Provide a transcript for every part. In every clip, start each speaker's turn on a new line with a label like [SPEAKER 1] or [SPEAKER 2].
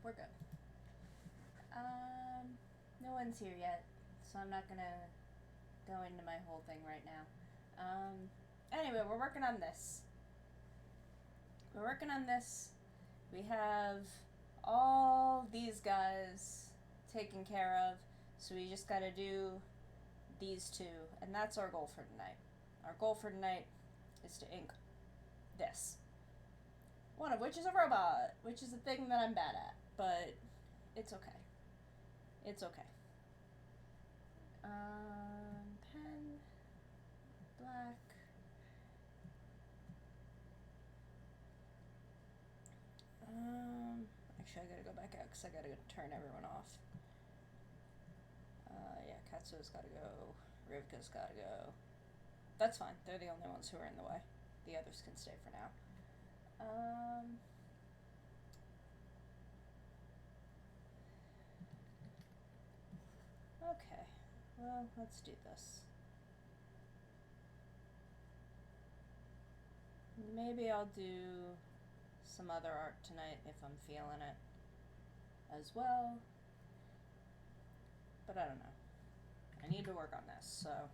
[SPEAKER 1] we're good. No one's here yet, so I'm not gonna go into my whole thing right now. Anyway, we're working on this. We're working on this. We have all these guys taken care of, so we just gotta do these two, and that's our goal for tonight. Our goal for tonight is to ink this. One of which is a robot, which is a thing that I'm bad at, but it's okay. It's okay. Pen, black. Actually, I gotta go back out because I gotta turn everyone off. Yeah, Katsuo's gotta go. Rivka's gotta go. That's fine. They're the only ones who are in the way. The others can stay for now. Okay. Well, let's do this. Maybe I'll do some other art tonight if I'm feeling it as well. But I don't know. I need to work on this, so.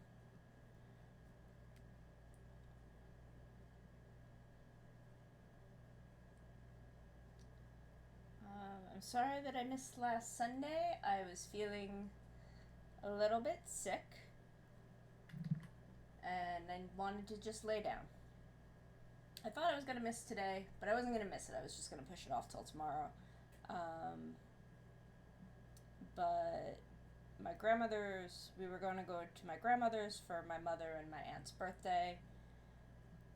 [SPEAKER 1] I'm sorry that I missed last Sunday. I was feeling a little bit sick and I wanted to just lay down. I thought I was going to miss today, but I wasn't going to miss it. I was just going to push it off till tomorrow. But my grandmother's, we were going to go to my grandmother's for my mother and my aunt's birthday.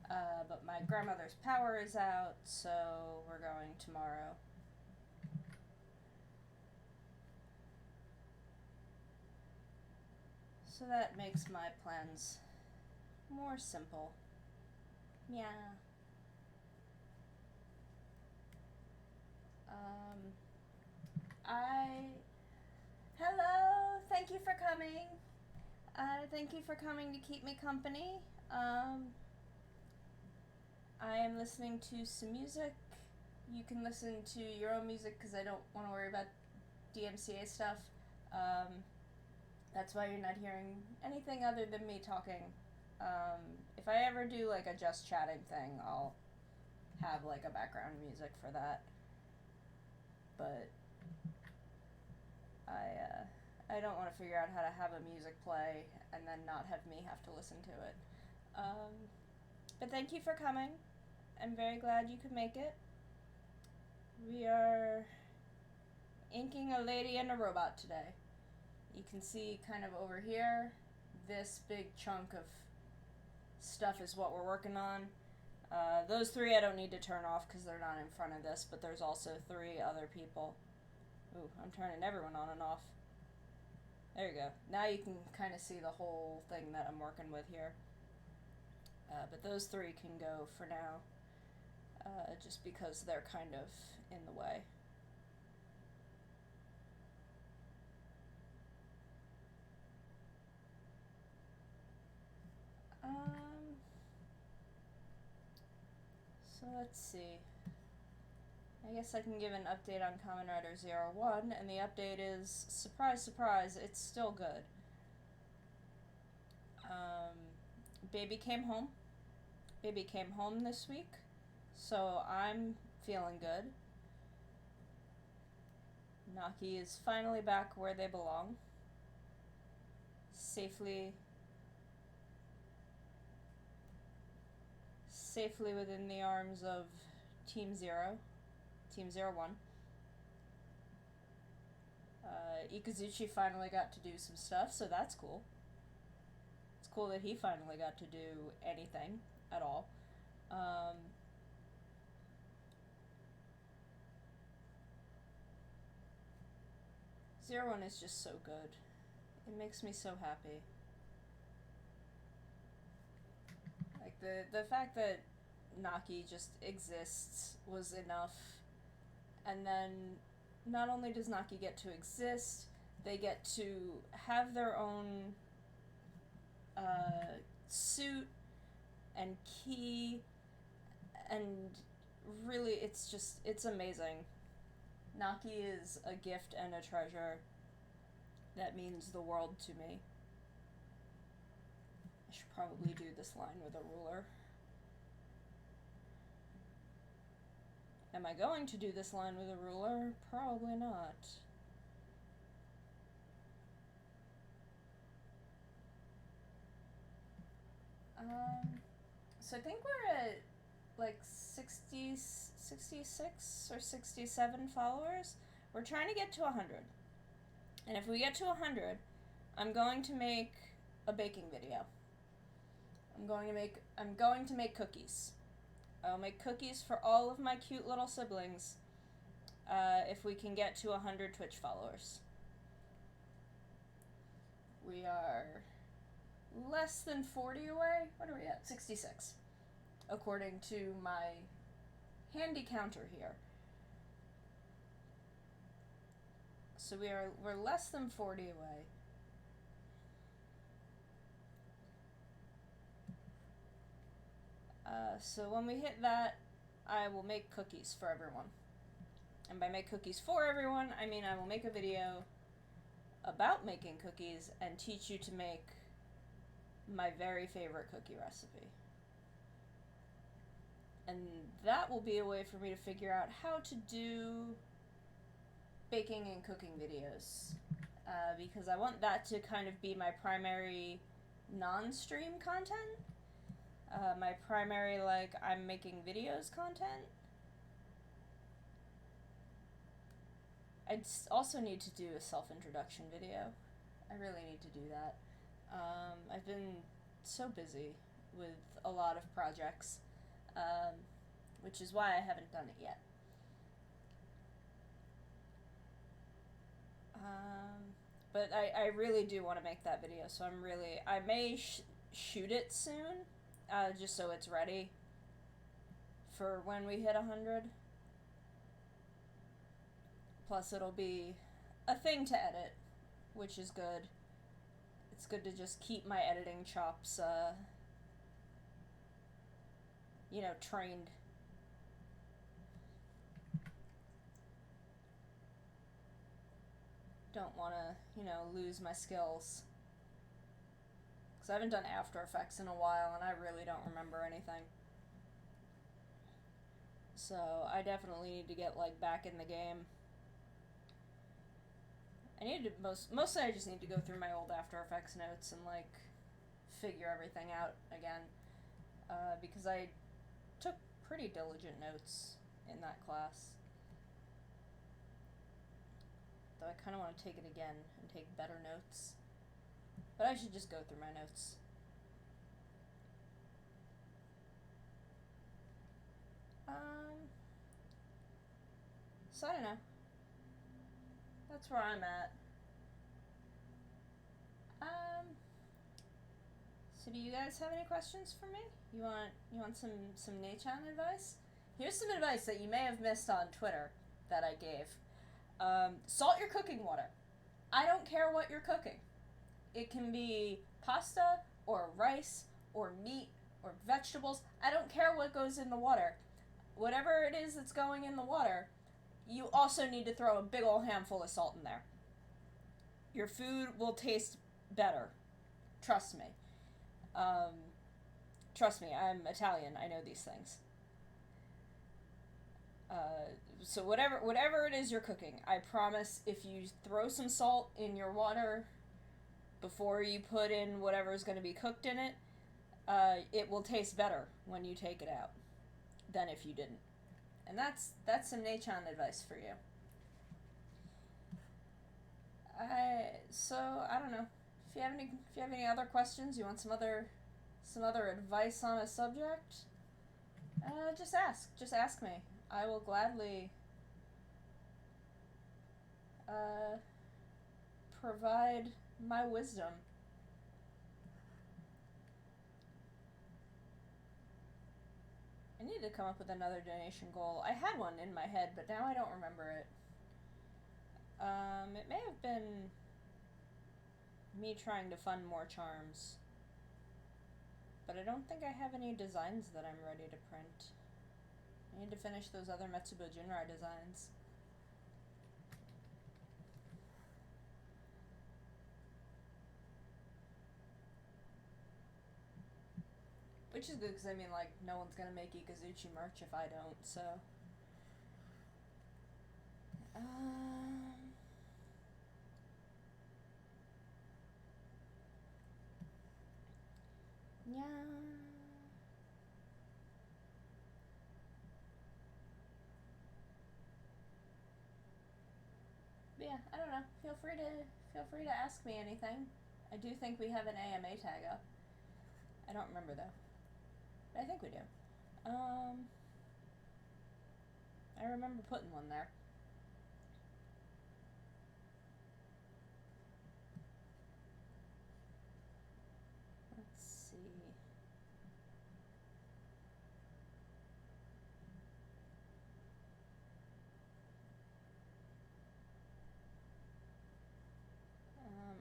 [SPEAKER 1] But my grandmother's power is out, so we're going tomorrow. So that makes my plans more simple. Yeah. Hello! Thank you for coming. Thank you for coming to keep me company. I am listening to some music. You can listen to your own music because I don't want to worry about DMCA stuff. That's why you're not hearing anything other than me talking. If I ever do like a just chatting thing, I'll have like a background music for that. But I don't want to figure out how to have a music play and then not have me have to listen to it. But thank you for coming. I'm very glad you could make it. We are inking a lady and a robot today. You can see kind of over here, this big chunk of stuff is what we're working on. Those three I don't need to turn off because they're not in front of this, but there's also 3 other people. Ooh, I'm turning everyone on and off. There you go. Now you can kind of see the whole thing that I'm working with here. But those 3 can go for now, just because they're kind of in the way. So let's see. I guess I can give an update on Kamen Rider 01, and the update is, surprise, surprise, it's still good. Baby came home. Baby came home this week, so I'm feeling good. Naki is finally back where they belong. Safely within the arms of Team 0, Team 01. Ikazuchi finally got to do some stuff, so that's cool. It's cool that he finally got to do anything at all. 01 is just so good. It makes me so happy. Like, the fact that Naki just exists was enough. And then, not only does Naki get to exist, they get to have their own suit and key, and really it's amazing. Naki is a gift and a treasure that means the world to me. I should probably do this line with a ruler. Am I going to do this line with a ruler? Probably not. So I think we're at like 66 or 67 followers. We're trying to get to 100. And if we get to 100, I'm going to make a baking video. I'm going to make cookies. I'll make cookies for all of my cute little siblings if we can get to 100 Twitch followers. We are less than 40 away. What are we at? 66. According to my handy counter here. So we're less than 40 away. So when we hit that, I will make cookies for everyone. And by make cookies for everyone, I mean I will make a video about making cookies and teach you to make my very favorite cookie recipe. And that will be a way for me to figure out how to do baking and cooking videos. Because I want that to kind of be my primary non-stream content. My primary, like, I'm making videos content. I'd also need to do a self-introduction video. I really need to do that. I've been so busy with a lot of projects, which is why I haven't done it yet. But I really do want to make that video, so I may shoot it soon, just so it's ready for when we hit 100. Plus it'll be a thing to edit, which is good. It's good to just keep my editing chops, trained. Don't want to, lose my skills. Because I haven't done After Effects in a while, and I really don't remember anything. So I definitely need to get, back in the game. I need to, mostly I just need to go through my old After Effects notes and, figure everything out again. Because I took pretty diligent notes in that class. Though I kind of want to take it again and take better notes. But I should just go through my notes. So I don't know. That's where I'm at. So do you guys have any questions for me? You want some Nachan advice? Here's some advice that you may have missed on Twitter that I gave. Salt your cooking water. I don't care what you're cooking. It can be pasta or rice or meat or vegetables. I don't care what goes in the water. Whatever it is that's going in the water, you also need to throw a big old handful of salt in there. Your food will taste better. Trust me. Trust me, I'm Italian. I know these things. So whatever it is you're cooking, I promise if you throw some salt in your water before you put in whatever's going to be cooked in it, it will taste better when you take it out than if you didn't. And that's some Nachan advice for you. So I don't know. If you have any other questions, you want some other advice on a subject, just ask me. I will gladly provide my wisdom. I need to come up with another donation goal. I had one in my head, but now I don't remember it. It may have been me trying to fund more charms. But I don't think I have any designs that I'm ready to print. I need to finish those other Metsubo Jinrai designs. Which is good, because, I mean, like, no one's gonna make Ikazuchi merch if I don't, so... Yeah... But yeah, I don't know. Feel free to ask me anything. I do think we have an AMA tag up. I don't remember though. But I think we do. I remember putting one there. Let's see.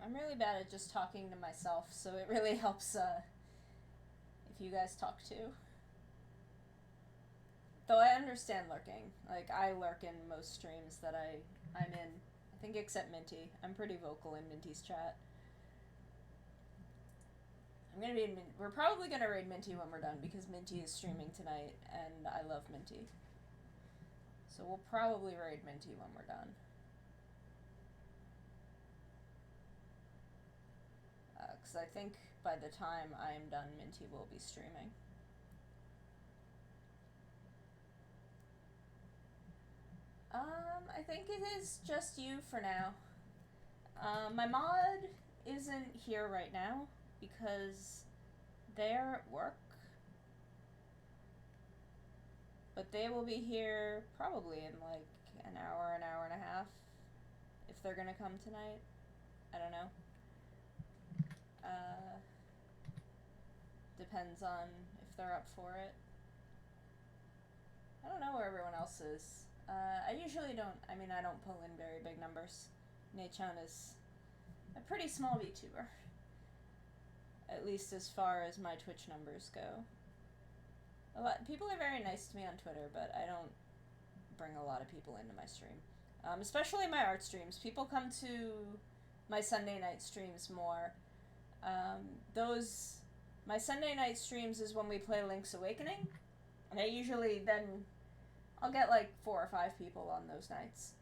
[SPEAKER 1] I'm really bad at just talking to myself, so it really helps if you guys talk too. Though I understand lurking. Like, I lurk in most streams that I'm in. I think except Minty. I'm pretty vocal in Minty's chat. We're probably gonna raid Minty when we're done, because Minty is streaming tonight, and I love Minty. So we'll probably raid Minty when we're done. Because I think by the time I am done, Minty will be streaming. I think it is just you for now. My mod isn't here right now because they're at work. But they will be here probably in like an hour and a half, if they're gonna come tonight. I don't know. Depends on if they're up for it. I don't know where everyone else is. I usually don't, I don't pull in very big numbers. Nei-chan is a pretty small VTuber. At least as far as my Twitch numbers go. People are very nice to me on Twitter, but I don't bring a lot of people into my stream. Especially my art streams. People come to my Sunday night streams more. My Sunday night streams is when we play Link's Awakening. And I'll get like 4 or 5 people on those nights.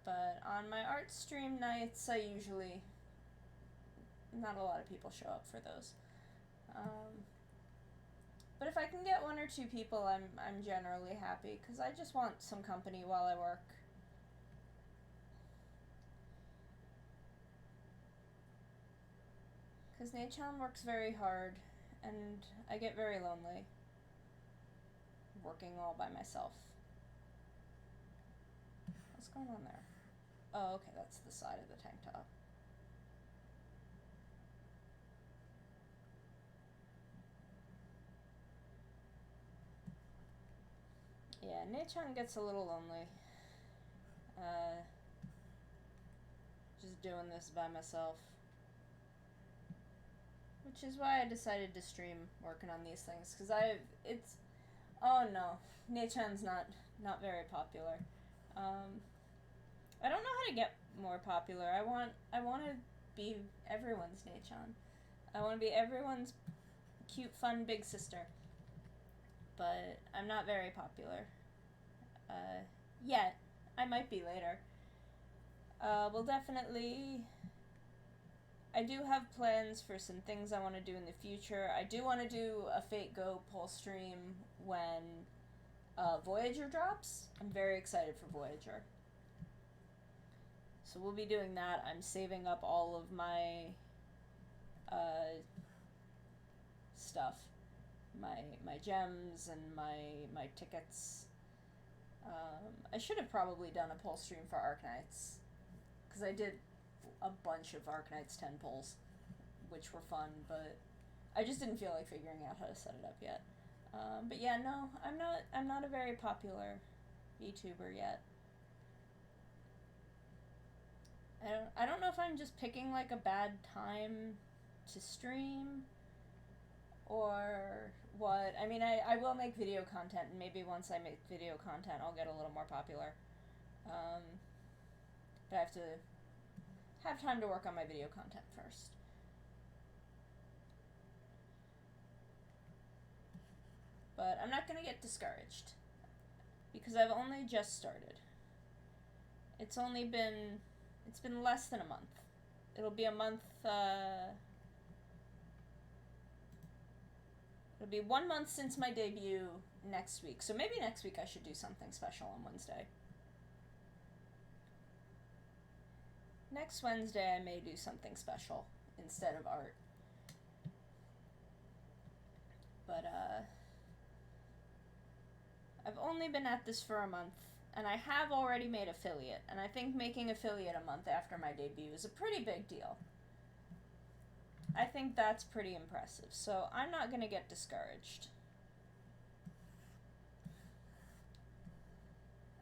[SPEAKER 1] But on my art stream nights, not a lot of people show up for those. But if I can get 1 or 2 people, I'm generally happy, because I just want some company while I work. Because Nei-chan works very hard, and I get very lonely working all by myself. What's going on there? Oh, okay, that's the side of the tank top. Yeah, Nei-chan gets a little lonely. Just doing this by myself. Which is why I decided to stream working on these things, because oh no, Nei-chan's not very popular. I don't know how to get more popular. I want to be everyone's Nei-chan. I want to be everyone's cute, fun big sister. But I'm not very popular. Yet. I might be later. We'll definitely... I do have plans for some things I want to do in the future. I do want to do a Fate Go poll stream when Voyager drops. I'm very excited for Voyager. So we'll be doing that. I'm saving up all of my stuff. My gems and my tickets. I should have probably done a poll stream for Arknights, because I did a bunch of Arknights 10 polls, which were fun, but I just didn't feel like figuring out how to set it up yet. But yeah, no, I'm not a very popular VTuber yet. I don't know if I'm just picking like a bad time to stream or what. I will make video content, and maybe once I make video content I'll get a little more popular. But I have time to work on my video content first. But I'm not going to get discouraged because I've only just started. It's been less than a month. It'll be a month, it'll be 1 month since my debut next week. So maybe next week I should do something special on Wednesday. Next Wednesday I may do something special instead of art. But, I've only been at this for a month, and I have already made affiliate, and I think making affiliate a month after my debut is a pretty big deal. I think that's pretty impressive, so I'm not gonna get discouraged.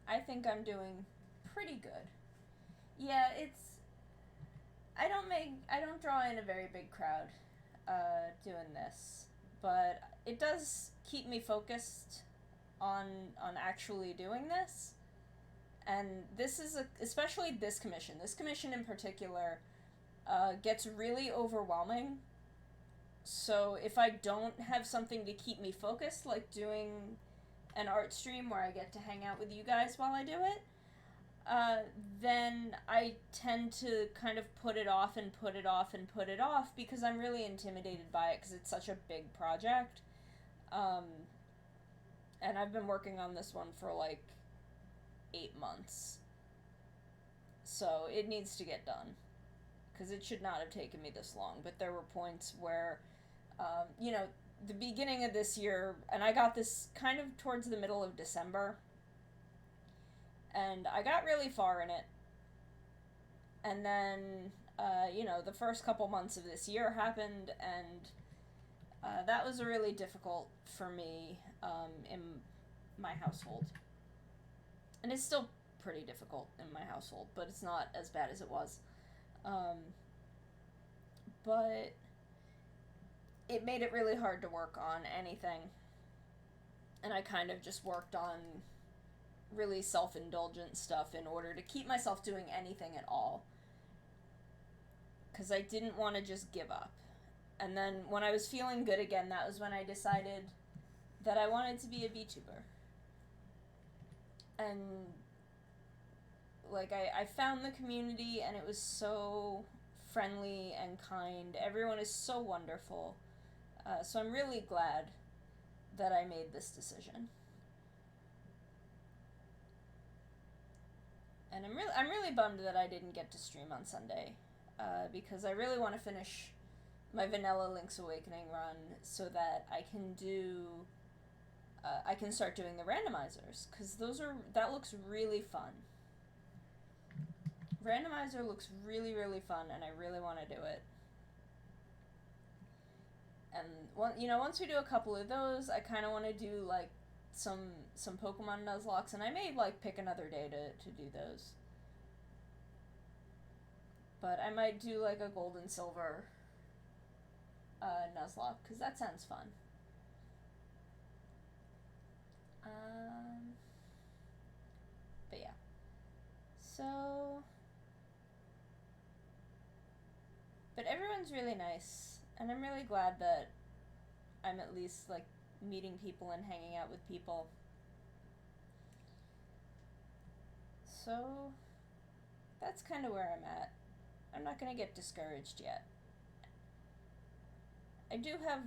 [SPEAKER 1] I think I'm doing pretty good. Yeah, I don't draw in a very big crowd, doing this, but it does keep me focused on actually doing this. And this is especially this commission in particular, gets really overwhelming. So if I don't have something to keep me focused, like doing an art stream where I get to hang out with you guys while I do it, then I tend to kind of put it off because I'm really intimidated by it because it's such a big project. And I've been working on this one for like 8 months. So it needs to get done. Because it should not have taken me this long. But there were points where, the beginning of this year, and I got this kind of towards the middle of December. And I got really far in it. And then, the first couple months of this year happened, and that was really difficult for me in my household. And it's still pretty difficult in my household, but it's not as bad as it was. But it made it really hard to work on anything. And I kind of just worked on really self-indulgent stuff in order to keep myself doing anything at all. Because I didn't want to just give up. And then when I was feeling good again, that was when I decided that I wanted to be a VTuber. And, like, I found the community, and it was so friendly and kind. Everyone is so wonderful. So I'm really glad that I made this decision. And I'm really bummed that I didn't get to stream on Sunday, because I really want to finish my vanilla Link's Awakening run so that I can start doing the randomizers, because that looks really fun. Randomizer looks really, really fun, and I really want to do it. And once we do a couple of those, I kind of want to do like some Pokemon Nuzlocks, and I may like pick another day to do those. But I might do like a gold and silver Nuzlocke, because that sounds fun. But yeah. So, but everyone's really nice, and I'm really glad that I'm at least like meeting people and hanging out with people. So that's kind of where I'm at. I'm not gonna get discouraged yet. I do have,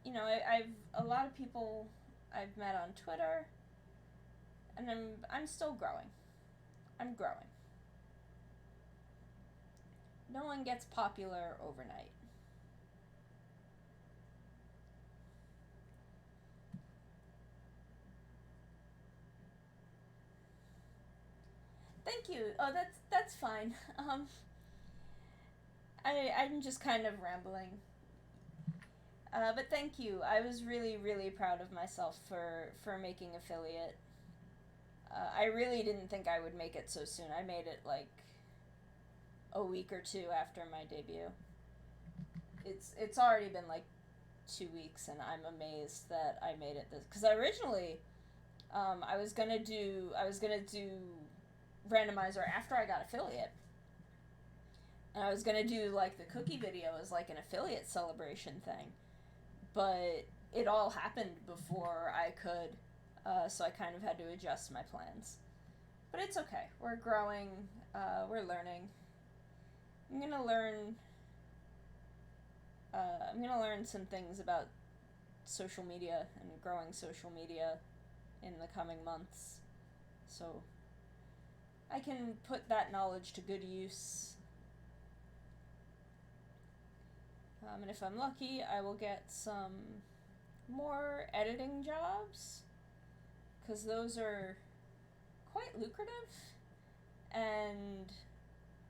[SPEAKER 1] I've a lot of people I've met on Twitter, and I'm still growing. I'm growing. No one gets popular overnight. Thank you. Oh, that's fine. I'm just kind of rambling. But thank you. I was really, really proud of myself for making affiliate. I really didn't think I would make it so soon. I made it like a week or two after my debut. It's already been like 2 weeks, and I'm amazed that I made it this. Because originally, I was gonna do randomizer after I got affiliate. And I was gonna do like the cookie video as like an affiliate celebration thing, but it all happened before I could, so I kind of had to adjust my plans. But it's okay. We're growing. We're learning. I'm gonna learn. I'm gonna learn some things about social media and growing social media in the coming months, so I can put that knowledge to good use. And if I'm lucky, I will get some more editing jobs, because those are quite lucrative and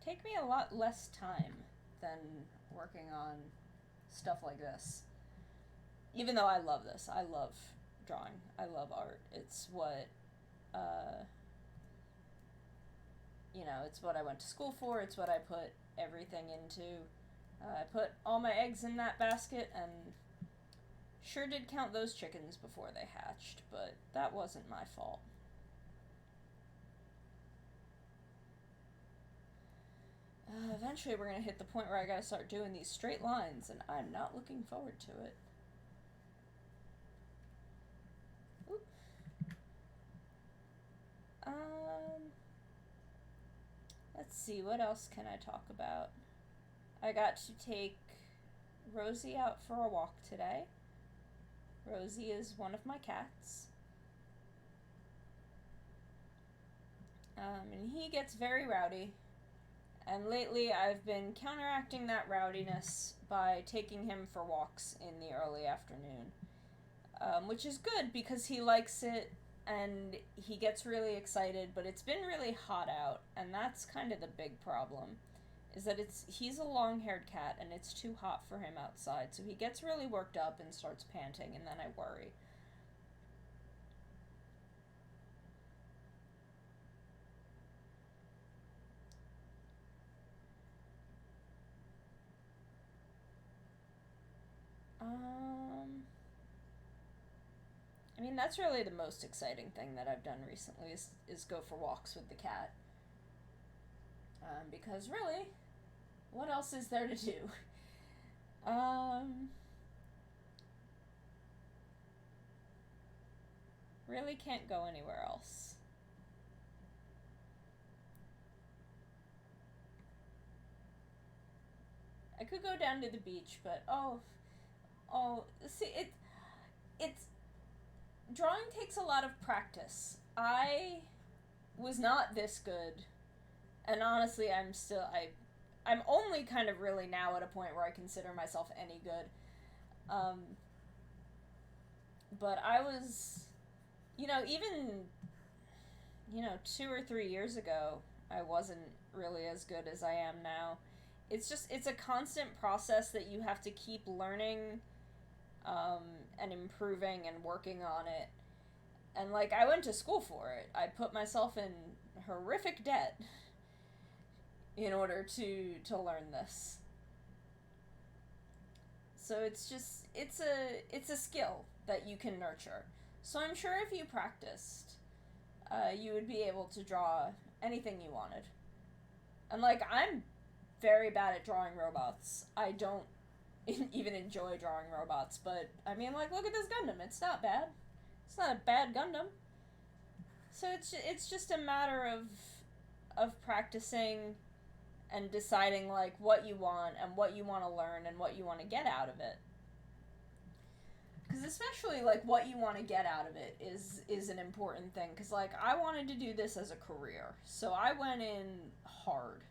[SPEAKER 1] take me a lot less time than working on stuff like this. Even though I love this, I love drawing, I love art. It's what, uh, it's what I went to school for, it's what I put everything into. I put all my eggs in that basket and sure did count those chickens before they hatched, but that wasn't my fault. Eventually we're gonna hit the point where I gotta start doing these straight lines, and I'm not looking forward to it. Oop. Let's see, what else can I talk about? I got to take Rosie out for a walk today. Rosie is one of my cats. And he gets very rowdy. And lately I've been counteracting that rowdiness by taking him for walks in the early afternoon. Which is good because he likes it and he gets really excited, but it's been really hot out, and that's kind of the big problem. Is that he's a long-haired cat and it's too hot for him outside, so he gets really worked up and starts panting, and then I worry. I mean, that's really the most exciting thing that I've done recently is go for walks with the cat. Because really, what else is there to do? Really can't go anywhere else. I could go down to the beach, but see, it's drawing takes a lot of practice. I was not this good, and honestly, I'm only kind of really now at a point where I consider myself any good. But I was, even 2 or 3 years ago, I wasn't really as good as I am now. It's a constant process that you have to keep learning, and improving and working on it. And like, I went to school for it. I put myself in horrific debt in order to learn this. So it's a skill that you can nurture. So I'm sure if you practiced, you would be able to draw anything you wanted. And like, I'm very bad at drawing robots. I don't even enjoy drawing robots, but I mean, like, look at this Gundam. It's not bad. It's not a bad Gundam. So it's just a matter of practicing and deciding like what you want and what you want to learn and what you want to get out of it. Because especially like what you want to get out of it is an important thing. Because like, I wanted to do this as a career, so I went in hard.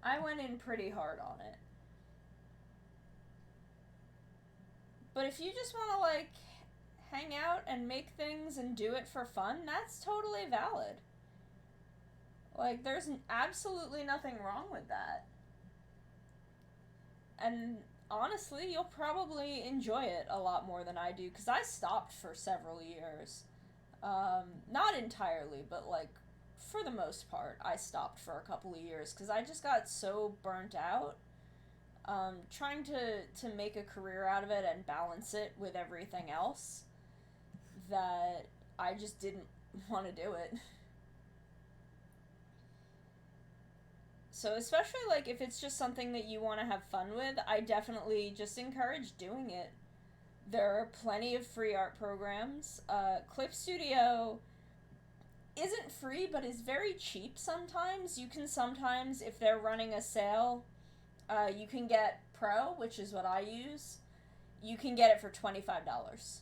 [SPEAKER 1] I went in pretty hard on it. But if you just want to like hang out and make things and do it for fun, that's totally valid. Like, there's absolutely nothing wrong with that. And honestly, you'll probably enjoy it a lot more than I do, because I stopped for several years. Not entirely, but like, for the most part, I stopped for a couple of years, because I just got so burnt out. Trying to make a career out of it and balance it with everything else, that I just didn't want to do it. So especially like if it's just something that you want to have fun with, I definitely just encourage doing it. There are plenty of free art programs. Clip Studio isn't free, but is very cheap sometimes. You can sometimes, if they're running a sale, you can get Pro, which is what I use. You can get it for $25.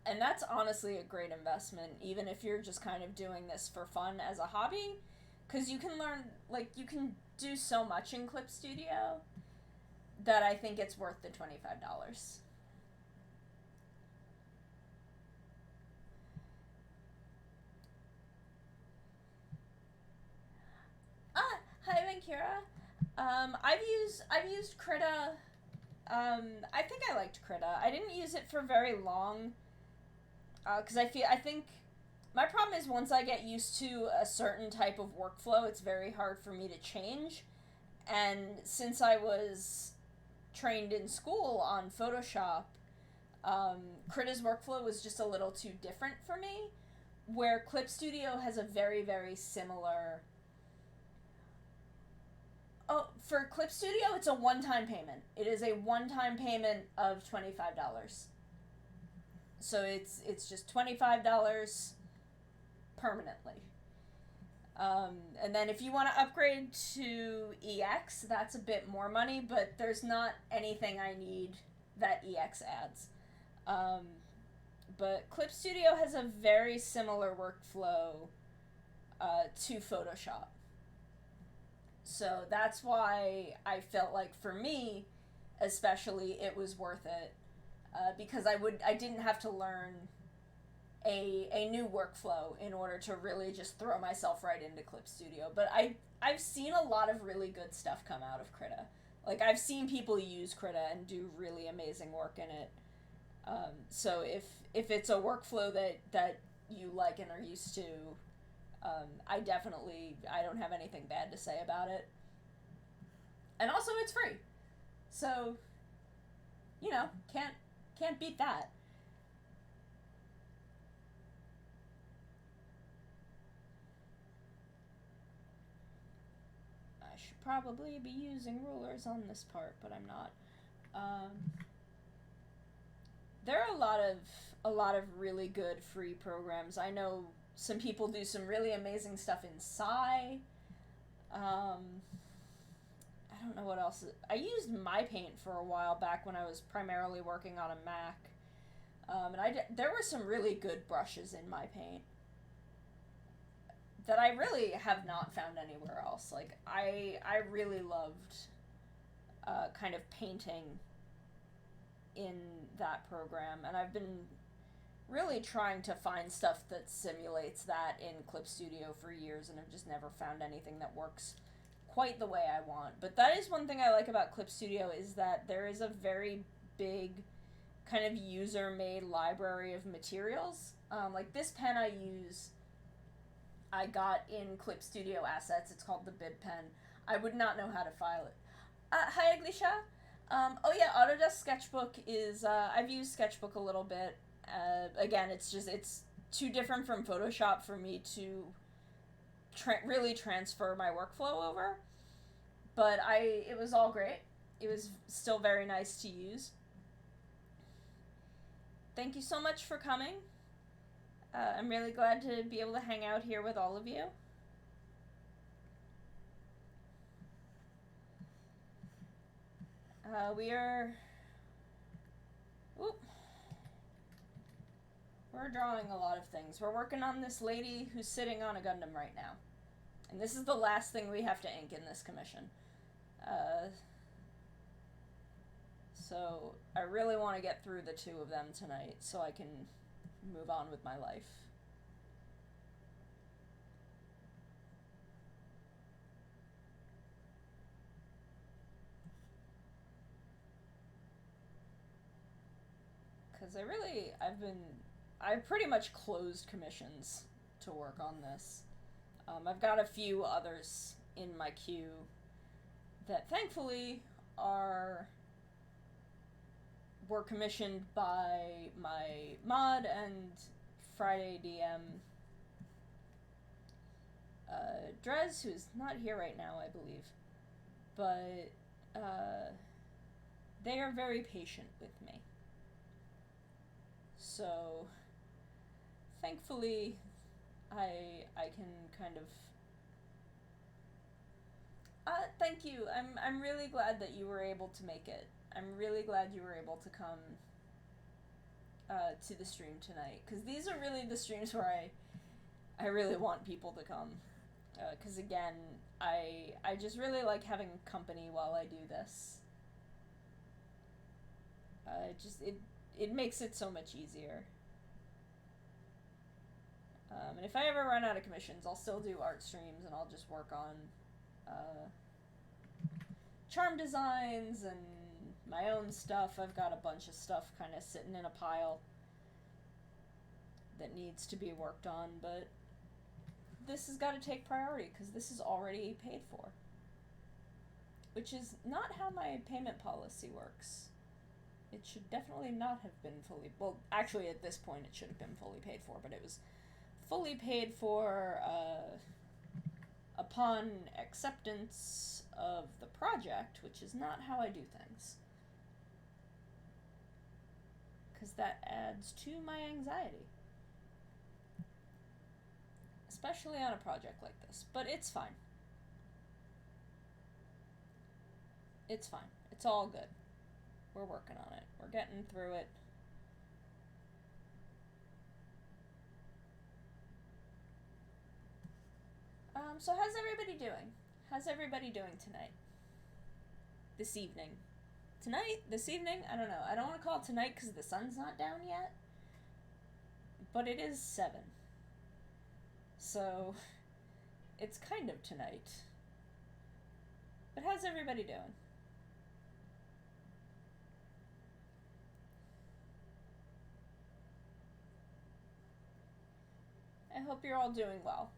[SPEAKER 1] And that's honestly a great investment, even if you're just kind of doing this for fun as a hobby. Because you can learn, like, you can do so much in Clip Studio that I think it's worth the $25. Hi Vankira. I've used Krita. I think I liked Krita. I didn't use it for very long, because I think my problem is once I get used to a certain type of workflow, it's very hard for me to change. And since I was trained in school on Photoshop, Krita's workflow was just a little too different for me. Where Clip Studio has a very, very similar. Oh, for Clip Studio, it's a one-time payment. It is a one-time payment of $25. So it's just $25 permanently. And then if you want to upgrade to EX, that's a bit more money, but there's not anything I need that EX adds. But Clip Studio has a very similar workflow to Photoshop. So that's why I felt like for me, especially, it was worth it, because I didn't have to learn a new workflow in order to really just throw myself right into Clip Studio. But I've seen a lot of really good stuff come out of Krita. Like, I've seen people use Krita and do really amazing work in it. So if it's a workflow that you like and are used to, I don't have anything bad to say about it. And also it's free. So, can't beat that. I should probably be using rulers on this part, but I'm not. There are a lot of really good free programs. I know some people do some really amazing stuff in Psy. I don't know what else. I used MyPaint for a while back when I was primarily working on a Mac. There were some really good brushes in MyPaint that I really have not found anywhere else. Like, I really loved kind of painting in that program, and I've been really trying to find stuff that simulates that in Clip Studio for years, and I've just never found anything that works quite the way I want. But that is one thing I like about Clip Studio, is that there is a very big kind of user-made library of materials. Like this pen I got in Clip Studio Assets. It's called the Bib Pen. I would not know how to file it. Hi, Aglisha. Oh yeah, Autodesk Sketchbook is, I've used Sketchbook a little bit. Again, it's too different from Photoshop for me to really transfer my workflow over. But it was all great. It was still very nice to use. Thank you so much for coming. I'm really glad to be able to hang out here with all of you. We're drawing a lot of things. We're working on this lady who's sitting on a Gundam right now. And this is the last thing we have to ink in this commission. So I really want to get through the two of them tonight so I can move on with my life. Because I've pretty much closed commissions to work on this. I've got a few others in my queue that thankfully were commissioned by my mod and Friday DM Drez, who's not here right now, I believe, but they are very patient with me. So, thankfully, I can kind of. Thank you. I'm really glad that you were able to make it. I'm really glad you were able to come to the stream tonight, because these are really the streams where I really want people to come. Because again, I just really like having company while I do this. It makes it so much easier. And if I ever run out of commissions, I'll still do art streams, and I'll just work on charm designs and my own stuff. I've got a bunch of stuff kind of sitting in a pile that needs to be worked on, but this has got to take priority because this is already paid for, which is not how my payment policy works. It should definitely not have been fully, well, actually at this point it should have been fully paid for, but it was fully paid for upon acceptance of the project, which is not how I do things. Because that adds to my anxiety. Especially on a project like this. But it's fine. It's fine. It's all good. We're working on it. We're getting through it. So how's everybody doing? How's everybody doing tonight? This evening? Tonight? This evening? I don't know. I don't want to call it tonight because the sun's not down yet. But it is 7. So, it's kind of tonight. But how's everybody doing? I hope you're all doing well.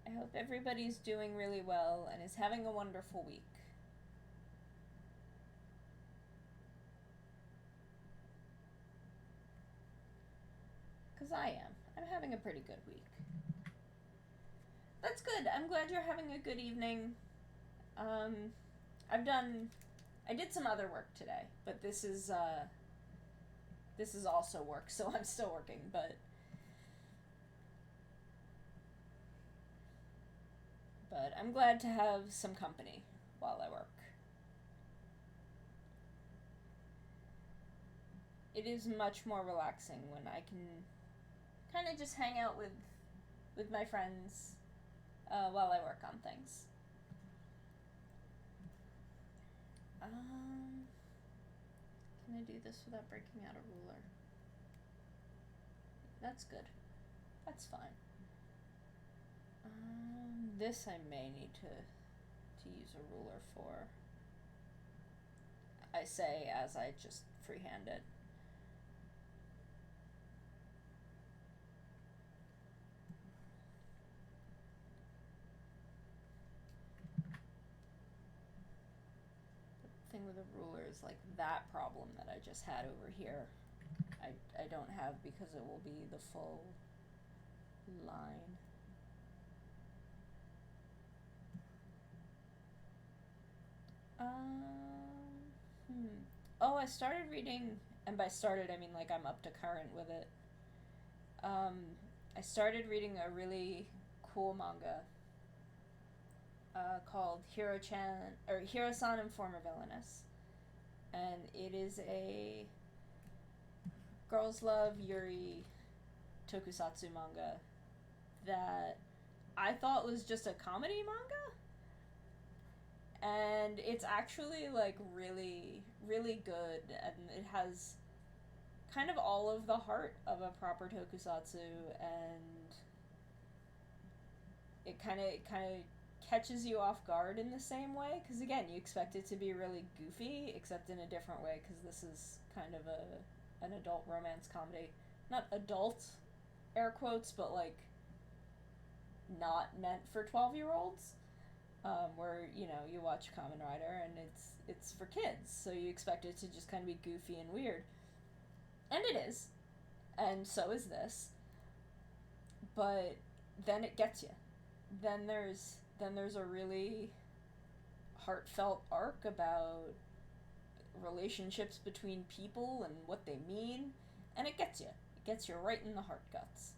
[SPEAKER 1] I hope everybody's doing really well and is having a wonderful week. Because I am. I'm having a pretty good week. That's good. I'm glad you're having a good evening. I did some other work today, but this is also work, so I'm still working, but I'm glad to have some company while I work. It is much more relaxing when I can kind of just hang out with my friends while I work on things. Can I do this without breaking out a ruler? That's good. That's fine. This I may need to use a ruler for. I say as I just freehand it. The thing with a ruler is like that problem that I just had over here. I don't have because it will be the full line. Oh, I started reading, and by started I mean like I'm up to current with it. I started reading a really cool manga called Hiro-san and Former Villainess, and it is a girls love Yuri tokusatsu manga that I thought was just a comedy manga, and it's actually like really, really good, and it has kind of all of the heart of a proper tokusatsu, and it kind of catches you off guard in the same way, because again, you expect it to be really goofy, except in a different way, because this is kind of an adult romance comedy. Not adult, air quotes, but like not meant for 12-year-olds. Where, you know, you watch Kamen Rider and it's for kids, so you expect it to just kind of be goofy and weird. And it is. And so is this. but then it gets you. Then there's a really heartfelt arc about relationships between people and what they mean, and it gets you. It gets you right in the heart guts.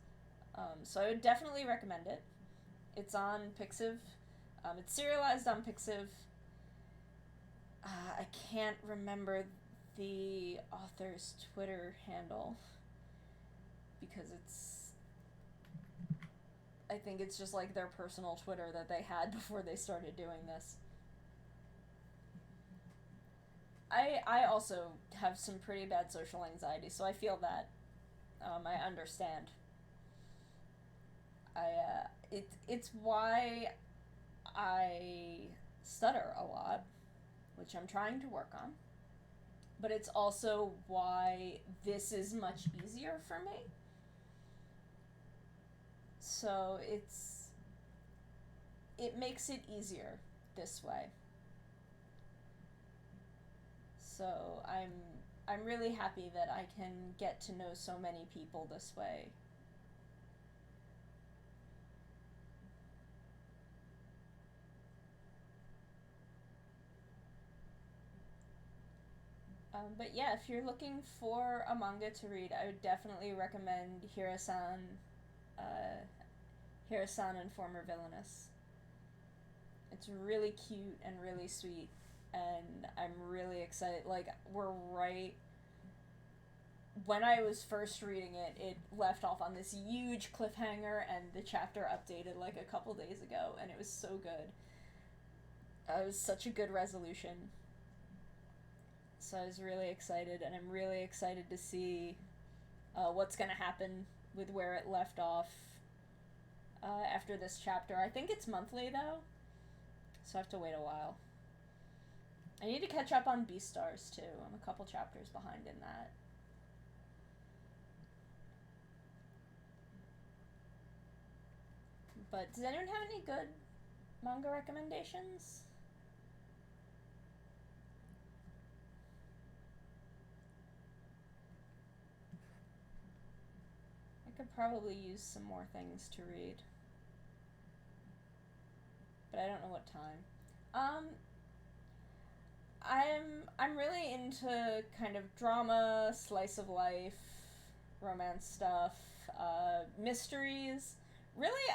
[SPEAKER 1] So I would definitely recommend it. It's on Pixiv. It's serialized on Pixiv. I can't remember the author's Twitter handle because I think it's just like their personal Twitter that they had before they started doing this. I also have some pretty bad social anxiety, so I feel that. I understand. It's why I stutter a lot, which I'm trying to work on. But it's also why this is much easier for me. So it makes it easier this way. So I'm really happy that I can get to know so many people this way. But yeah, if you're looking for a manga to read, I would definitely recommend uh, Hirasan and Former Villainous. It's really cute and really sweet, and I'm really excited. Like, we're right. When I was first reading it, it left off on this huge cliffhanger, and the chapter updated like a couple days ago, and it was so good. It was such a good resolution. So I was really excited, and I'm really excited to see what's going to happen with where it left off after this chapter. I think it's monthly, though, so I have to wait a while. I need to catch up on Beastars, too. I'm a couple chapters behind in that. But does anyone have any good manga recommendations? I could probably use some more things to read, but I don't know what time. Um, I'm really into kind of drama, slice of life, romance stuff, mysteries. Really,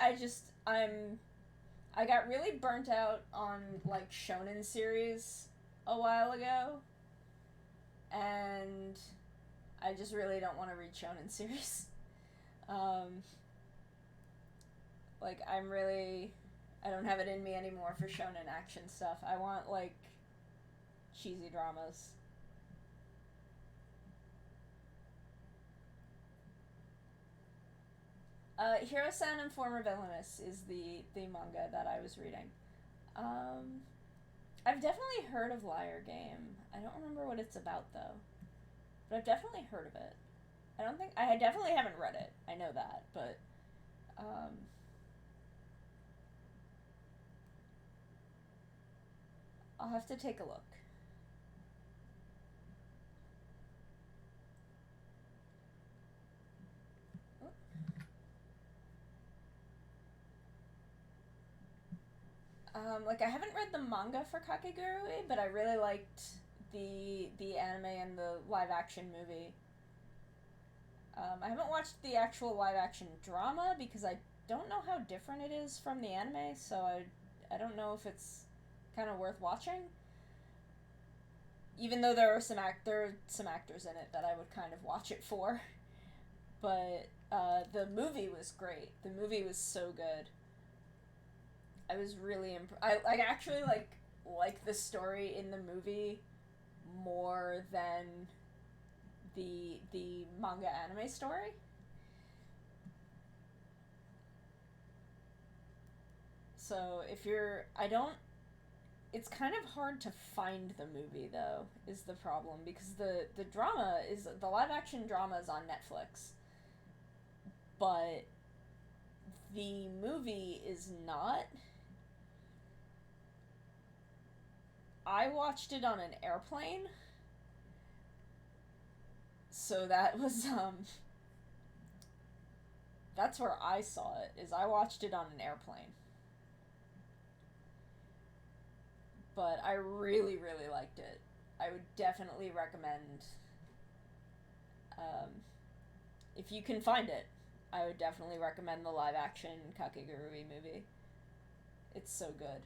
[SPEAKER 1] I got really burnt out on like shonen series a while ago, and I just really don't want to read shonen series. Um, like I don't have it in me anymore for shonen action stuff. I want like cheesy dramas. Hiro-san and Former Villainous is the manga that I was reading. Um, I've definitely heard of Liar Game. I don't remember what it's about though, but I've definitely heard of it. I definitely haven't read it. I know that, but um, I'll have to take a look. Like I haven't read the manga for Kakegurui, but I really liked the anime and the live action movie. I haven't watched the actual live action drama because I don't know how different it is from the anime, so I don't know if it's kind of worth watching. Even though there are some actors in it that I would kind of watch it for, but the movie was great. The movie was so good. I was really I actually like the story in the movie more than the manga anime story. So if you're I don't it's kind of hard to find the movie though is the problem because the live action drama is on Netflix, but the movie is not. I watched it on an airplane, so That's where I saw it, is I watched it on an airplane. But I really, really liked it. I would definitely recommend, um, if you can find it, I would definitely recommend the live action Kakegurui movie. It's so good.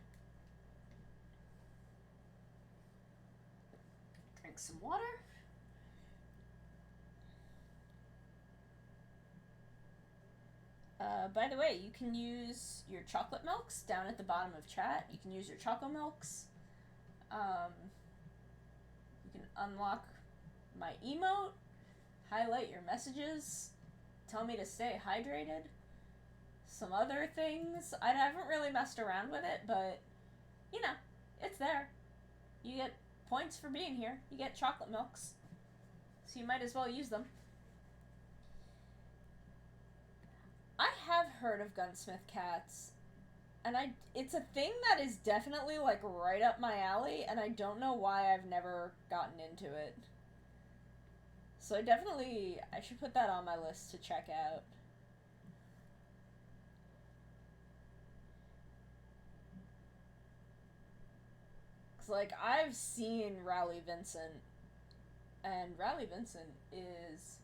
[SPEAKER 1] Drink some water. By the way, you can use your chocolate milks down at the bottom of chat. You can use your chocolate milks. You can unlock my emote, highlight your messages, tell me to stay hydrated, some other things. I haven't really messed around with it, but, you know, it's there. You get points for being here. You get chocolate milks. So you might as well use them. I have heard of Gunsmith Cats, and it's a thing that is definitely, like, right up my alley, and I don't know why I've never gotten into it. So I should put that on my list to check out. Cause, like, I've seen Rowley Vincent, and Rowley Vincent is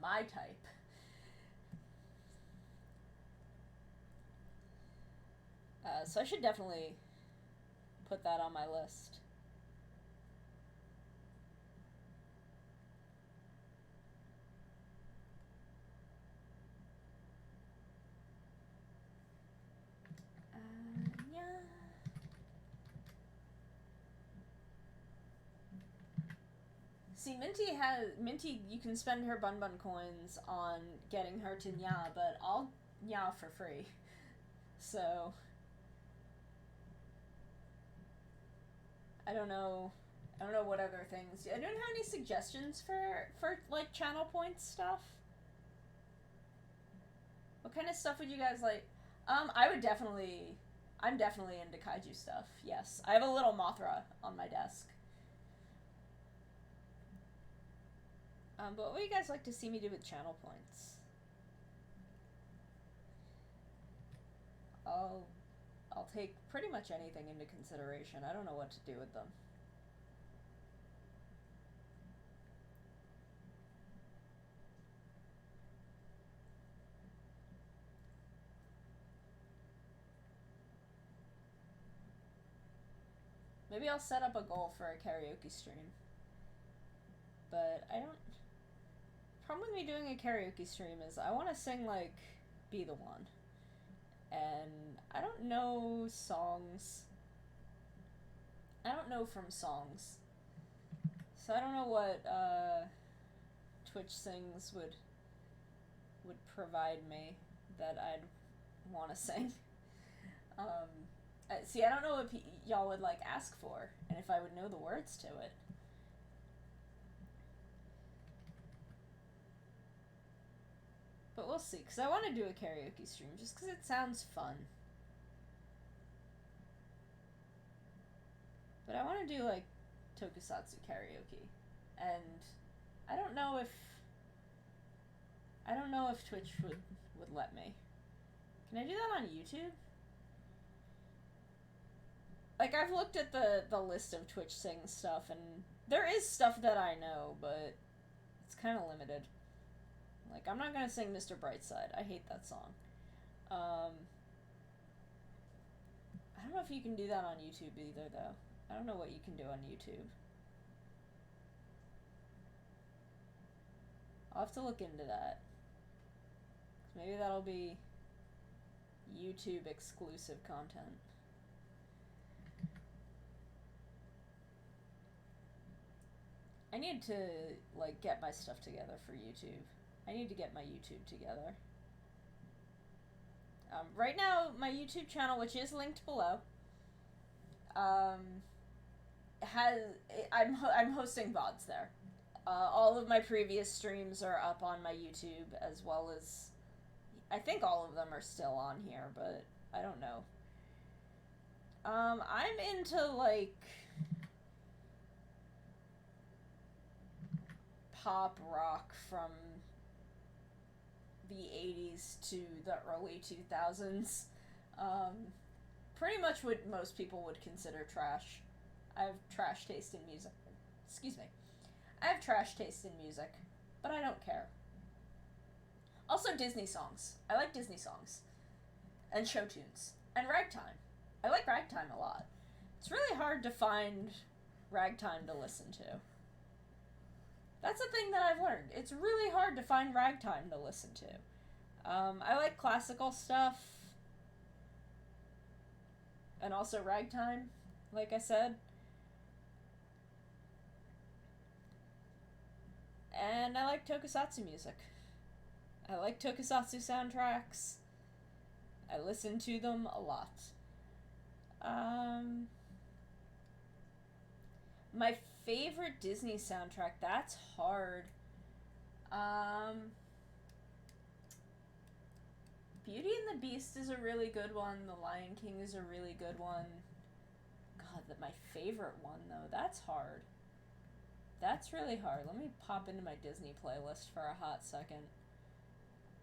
[SPEAKER 1] my type. So I should definitely put that on my list. Yeah. See, Minty. You can spend her Bun Bun coins on getting her to Nya, but I'll Nya for free. So I don't know. I don't know what other things. I don't have any suggestions for like channel points stuff. What kind of stuff would you guys like? I would definitely. I'm definitely into kaiju stuff. Yes, I have a little Mothra on my desk. But what would you guys like to see me do with channel points? I'll take pretty much anything into consideration. I don't know what to do with them. Maybe I'll set up a goal for a karaoke stream. But I don't. Problem with me doing a karaoke stream is I want to sing like "Be the One," and I don't know songs. I don't know from songs, so I don't know what Twitch Sings would provide me that I'd want to sing. See, I don't know what y'all would like ask for, and if I would know the words to it. But we'll see, because I want to do a karaoke stream just because it sounds fun. But I want to do, like, tokusatsu karaoke. And I don't know if Twitch would let me. Can I do that on YouTube? Like, I've looked at the list of Twitch Sing stuff, and there is stuff that I know, but it's kind of limited. Like, I'm not gonna sing Mr. Brightside. I hate that song. I don't know if you can do that on YouTube either, though. I don't know what you can do on YouTube. I'll have to look into that. Maybe that'll be YouTube exclusive content. I need to, like, get my stuff together for YouTube. I need to get my YouTube together. Right now, my YouTube channel, which is linked below, I'm hosting VODs there. All of my previous streams are up on my YouTube, as well as, I think all of them are still on here, but I don't know. I'm into, like, pop rock from the 80s to the early 2000s. Um, Pretty much what most people would consider trash. I have trash taste in music. Excuse me. I have trash taste in music, but I don't care. Also, Disney songs. I like Disney songs. And show tunes. And ragtime. I like ragtime a lot. It's really hard to find ragtime to listen to. That's a thing that I've learned. It's really hard to find ragtime to listen to. I like classical stuff. And also ragtime, like I said. And I like tokusatsu music. I like tokusatsu soundtracks. I listen to them a lot. My favorite Disney soundtrack, that's hard. Beauty and the Beast is a really good one. The Lion King is a really good one. God, my favorite one, though, that's hard. That's really hard. Let me pop into my Disney playlist for a hot second.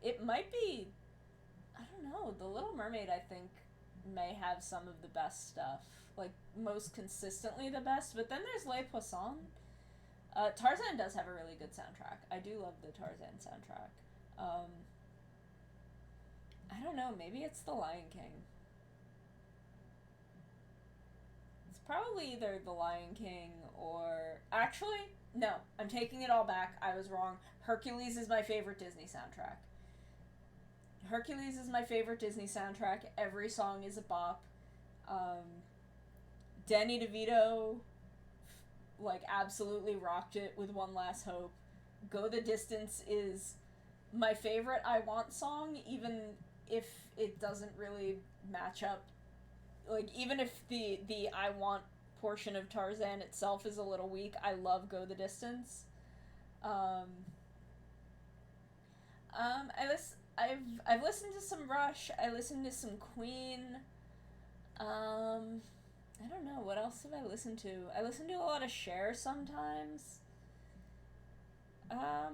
[SPEAKER 1] It might be, I don't know, The Little Mermaid, I think, may have some of the best stuff. Like, most consistently the best. But then there's Les Poissons. Tarzan does have a really good soundtrack. I do love the Tarzan soundtrack. I don't know, maybe it's The Lion King. It's probably either The Lion King or... Actually, no, I'm taking it all back. I was wrong. Hercules is my favorite Disney soundtrack. Hercules is my favorite Disney soundtrack. Every song is a bop. Danny DeVito, like, absolutely rocked it with One Last Hope. Go the Distance is my favorite I Want song, even if it doesn't really match up. Like, even if the I Want portion of Tarzan itself is a little weak, I love Go the Distance. I've listened to some Rush. I listened to some Queen. I don't know, what else have I listened to? I listen to a lot of Cher sometimes. I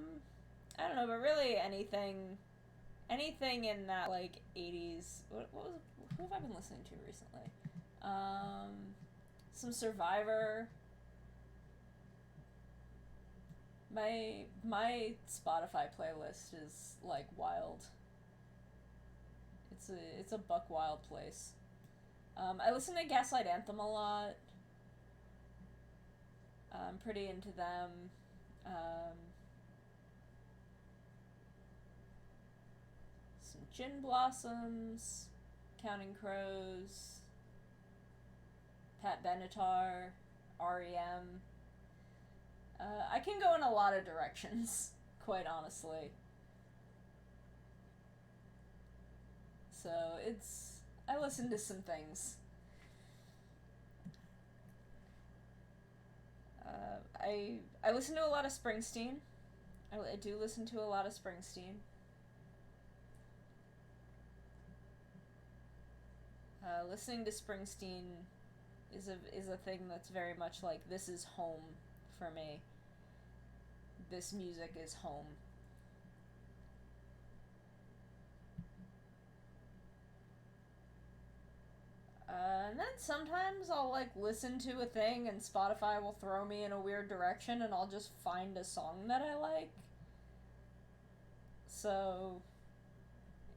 [SPEAKER 1] don't know, but really anything in that, like, 80s. Who have I been listening to recently? Some Survivor. My Spotify playlist is, like, wild. It's a buck wild place. I listen to Gaslight Anthem a lot. I'm pretty into them. Some Gin Blossoms, Counting Crows, Pat Benatar, REM. I can go in a lot of directions, quite honestly. So I listen to some things. I listen to a lot of Springsteen. I do listen to a lot of Springsteen. Listening to Springsteen is a thing that's very much like, this is home for me. This music is home. And then sometimes I'll, like, listen to a thing and Spotify will throw me in a weird direction and I'll just find a song that I like. So,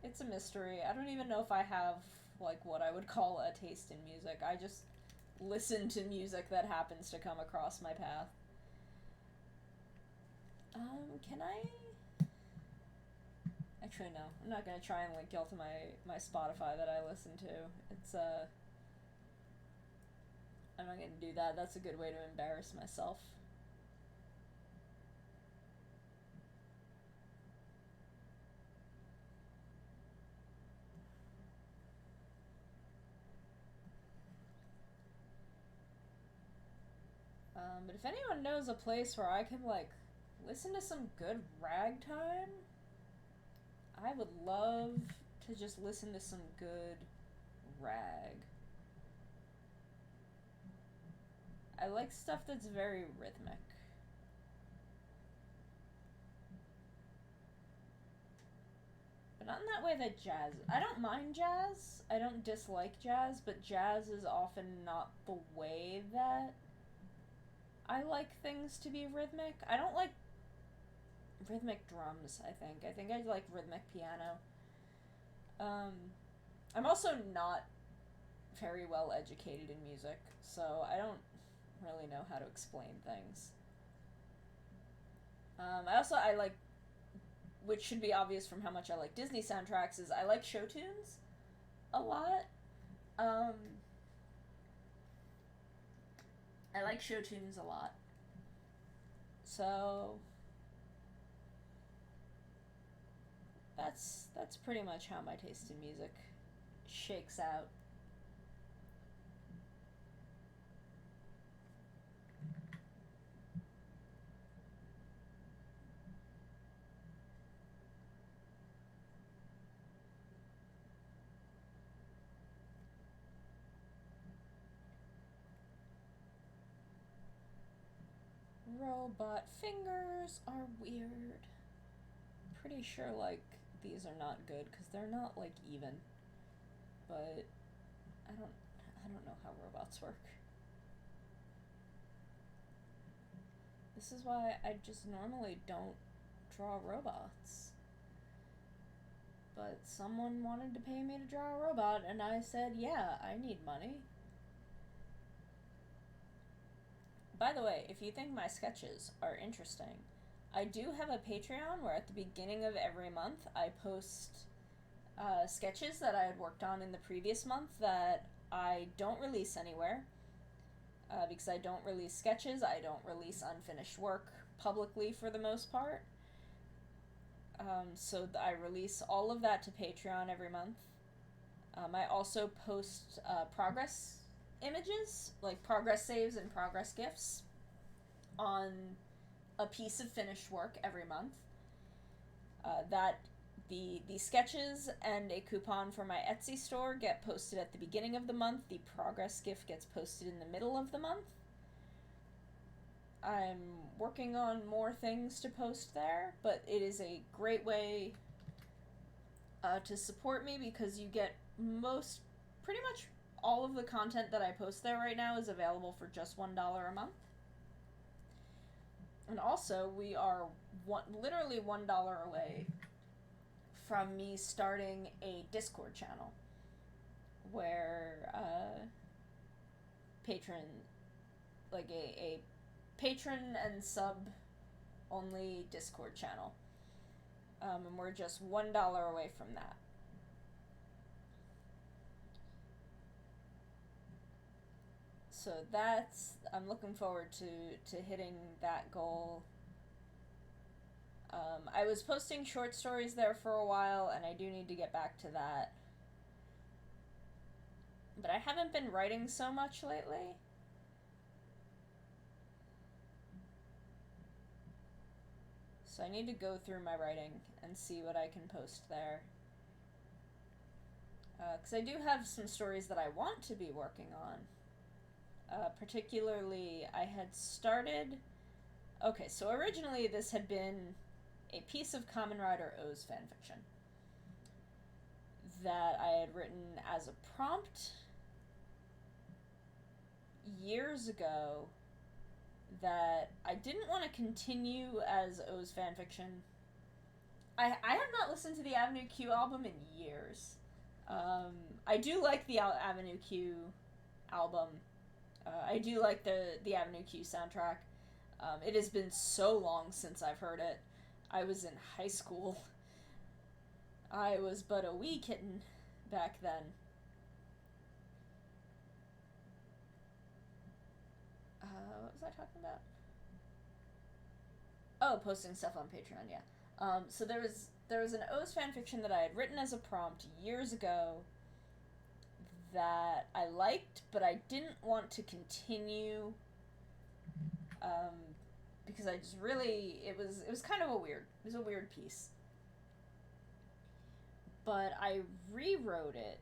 [SPEAKER 1] it's a mystery. I don't even know if I have, like, what I would call a taste in music. I just listen to music that happens to come across my path. Can I... Actually, no. I'm not gonna try and link y'all to my Spotify that I listen to. It's, I'm not gonna do that. That's a good way to embarrass myself. But if anyone knows a place where I can, like, listen to some good ragtime, I would love to just listen to some good rag. I like stuff that's very rhythmic. Not in that way that jazz. I don't mind jazz. I don't dislike jazz, but jazz is often not the way that I like things to be rhythmic. I don't like rhythmic drums, I think. I think I like rhythmic piano. Um, I'm also not very well educated in music, so I don't really know how to explain things. I like, which should be obvious from how much I like Disney soundtracks, is I like show tunes a lot. Um, I like show tunes a lot. So that's pretty much how my taste in music shakes out. Robot fingers are weird. Pretty sure, like, these are not good because they're not, like, even. But I don't know how robots work. This is why I just normally don't draw robots. But someone wanted to pay me to draw a robot, and I said, yeah, I need money. By the way, if you think my sketches are interesting, I do have a Patreon where at the beginning of every month I post sketches that I had worked on in the previous month that I don't release anywhere. Because I don't release sketches, I don't release unfinished work publicly for the most part. So I release all of that to Patreon every month. I also post progress images, like progress saves and progress gifs, on a piece of finished work every month. That the sketches and a coupon for my Etsy store get posted at the beginning of the month. The progress gift gets posted in the middle of the month. I'm working on more things to post there, but it is a great way to support me because you get pretty much all of the content that I post there right now is available for just $1 a month. And also, we are literally $1 away from me starting a Discord channel where a patron and sub only Discord channel. And we're just $1 away from that. So I'm looking forward to hitting that goal. I was posting short stories there for a while, and I do need to get back to that. But I haven't been writing so much lately. So I need to go through my writing and see what I can post there. Because I do have some stories that I want to be working on. Particularly, I had started... Okay, so originally this had been a piece of Kamen Rider O's fanfiction that I had written as a prompt years ago that I didn't want to continue as O's fanfiction. I have not listened to the Avenue Q album in years. I do like the Avenue Q album. I do like the Avenue Q soundtrack. It has been so long since I've heard it. I was in high school. I was but a wee kitten back then. What was I talking about? Oh, posting stuff on Patreon, yeah. So there was an O's fanfiction that I had written as a prompt years ago that I liked, but I didn't want to continue because I just really it was kind of a weird piece. But I rewrote it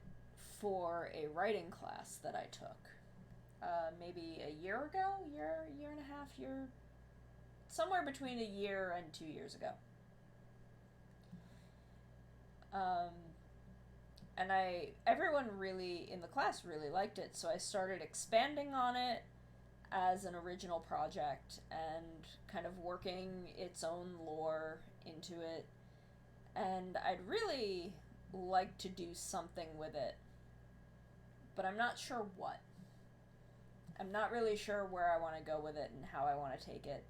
[SPEAKER 1] for a writing class that I took maybe a year ago, year and a half, somewhere between a year and 2 years ago. Um, and everyone really in the class really liked it, so I started expanding on it as an original project and kind of working its own lore into it. And I'd really like to do something with it, but I'm not sure what. I'm not really sure where I want to go with it and how I want to take it.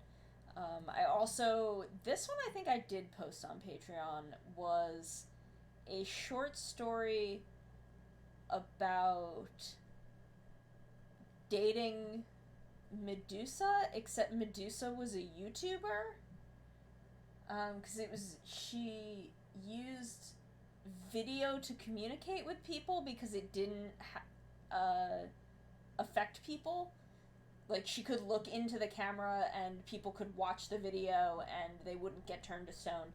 [SPEAKER 1] I also, this one I think I did post on Patreon, was a short story about dating Medusa, except Medusa was a YouTuber. Because she used video to communicate with people because it didn't affect people. Like, she could look into the camera and people could watch the video and they wouldn't get turned to stone.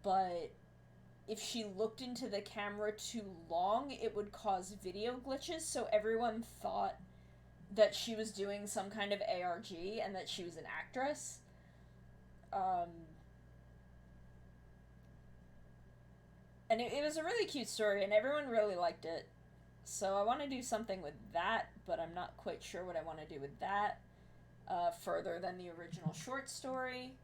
[SPEAKER 1] But if she looked into the camera too long, it would cause video glitches, so everyone thought that she was doing some kind of ARG and that she was an actress. And it was a really cute story, and everyone really liked it. So I want to do something with that, but I'm not quite sure what I want to do with that further than the original short story.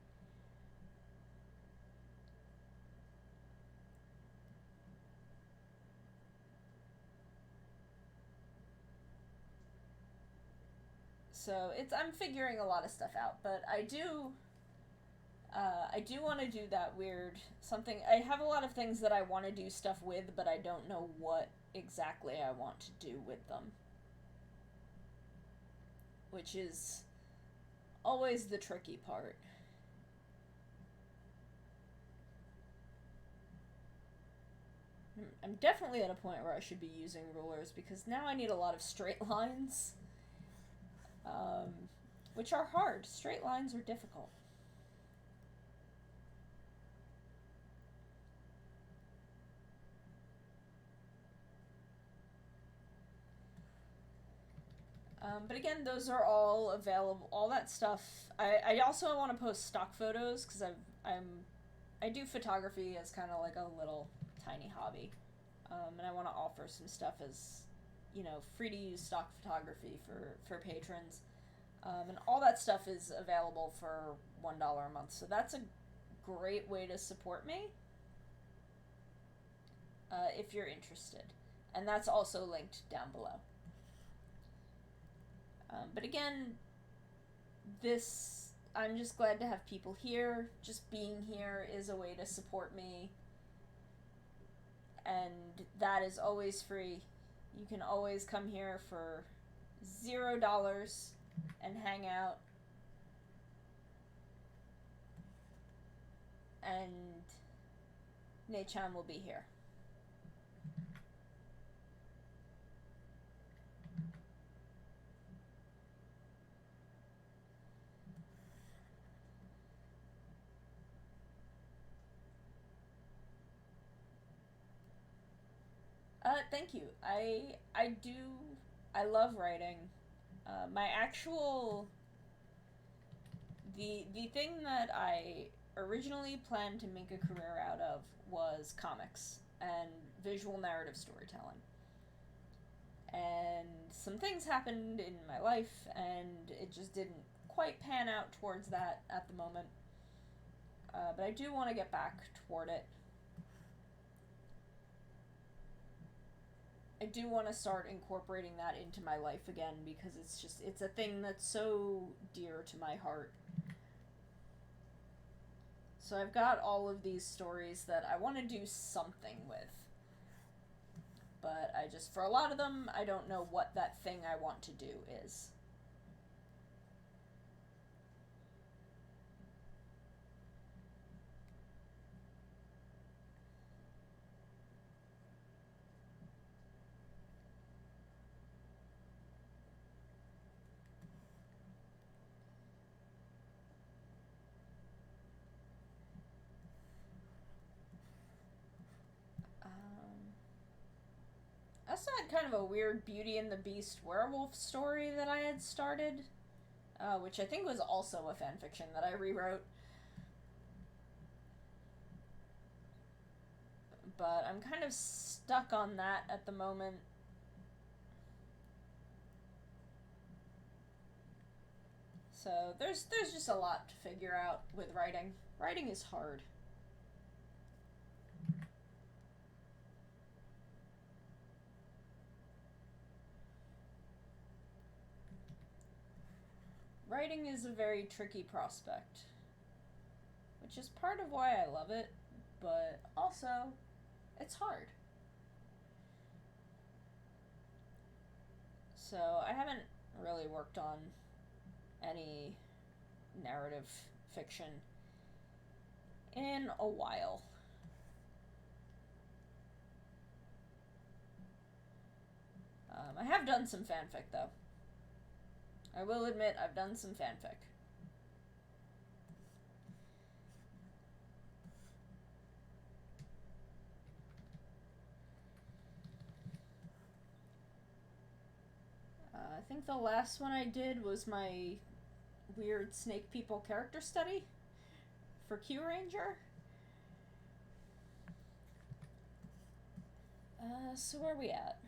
[SPEAKER 1] So I'm figuring a lot of stuff out, but I do want to do that weird something. I have a lot of things that I want to do stuff with, but I don't know what exactly I want to do with them, which is always the tricky part. I'm definitely at a point where I should be using rulers because now I need a lot of straight lines, um, which are hard. Straight lines are difficult. But again, those are all available. All that stuff. I also want to post stock photos because I do photography as kind of like a little tiny hobby, and I want to offer some stuff as, free to use stock photography for patrons, and all that stuff is available for $1 a month. So that's a great way to support me if you're interested, and that's also linked down below. But again, I'm just glad to have people here. Just being here is a way to support me, and that is always free. You can always come here for $0 and hang out, and Nechan will be here. Thank you. I love writing. My actual the thing that I originally planned to make a career out of was comics and visual narrative storytelling. And some things happened in my life, and it just didn't quite pan out towards that at the moment. But I do want to get back toward it. I do want to start incorporating that into my life again because it's a thing that's so dear to my heart. So I've got all of these stories that I want to do something with. But for a lot of them, I don't know what that thing I want to do is. I also had kind of a weird Beauty and the Beast werewolf story that I had started, which I think was also a fanfiction that I rewrote. but I'm kind of stuck on that at the moment. So there's just a lot to figure out with writing. Writing is hard. Writing is a very tricky prospect, which is part of why I love it, but also it's hard. So I haven't really worked on any narrative fiction in a while. I have done some fanfic, though. I will admit I've done some fanfic. I think the last one I did was my weird snake people character study for Kyuranger. So where are we at?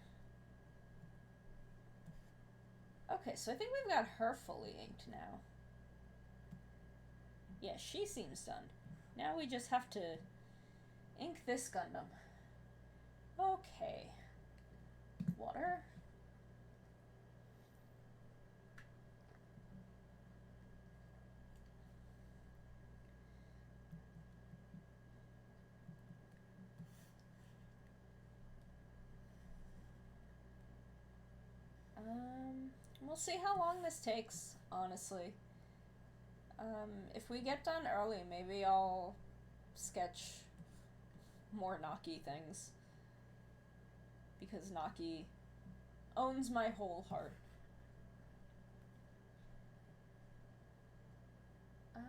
[SPEAKER 1] Okay, so I think we've got her fully inked now. Yeah, she seems done. Now we just have to ink this Gundam. Okay. Water. We'll see how long this takes, honestly. If we get done early, maybe I'll sketch more Naki things. Because Naki owns my whole heart. I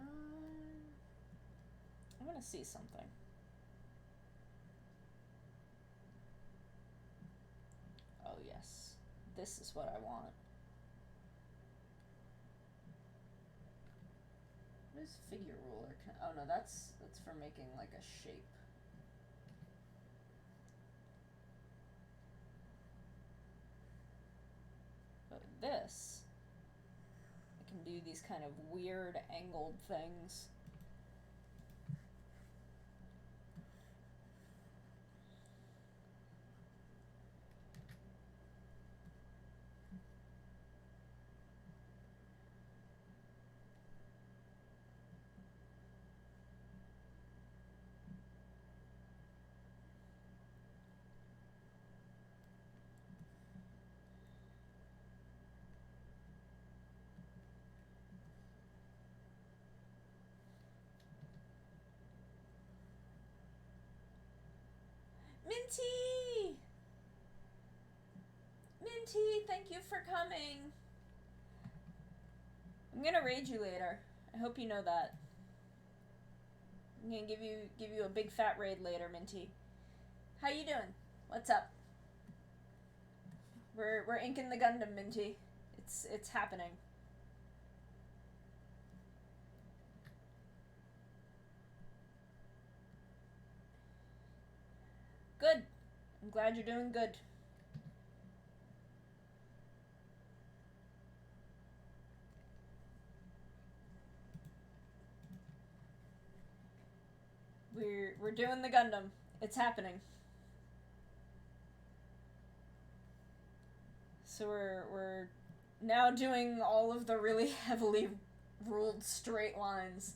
[SPEAKER 1] want to see something. Oh yes, this is what I want. What is figure ruler? Oh no, that's for making like a shape. But this, I can do these kind of weird angled things. Minty! Minty, thank you for coming. I'm gonna raid you later. I hope you know that. I'm gonna give you a big fat raid later, Minty. How you doing? What's up? We're inking the Gundam, Minty. It's happening. Good. I'm glad you're doing good. We're doing the Gundam. It's happening. So we're now doing all of the really heavily ruled straight lines.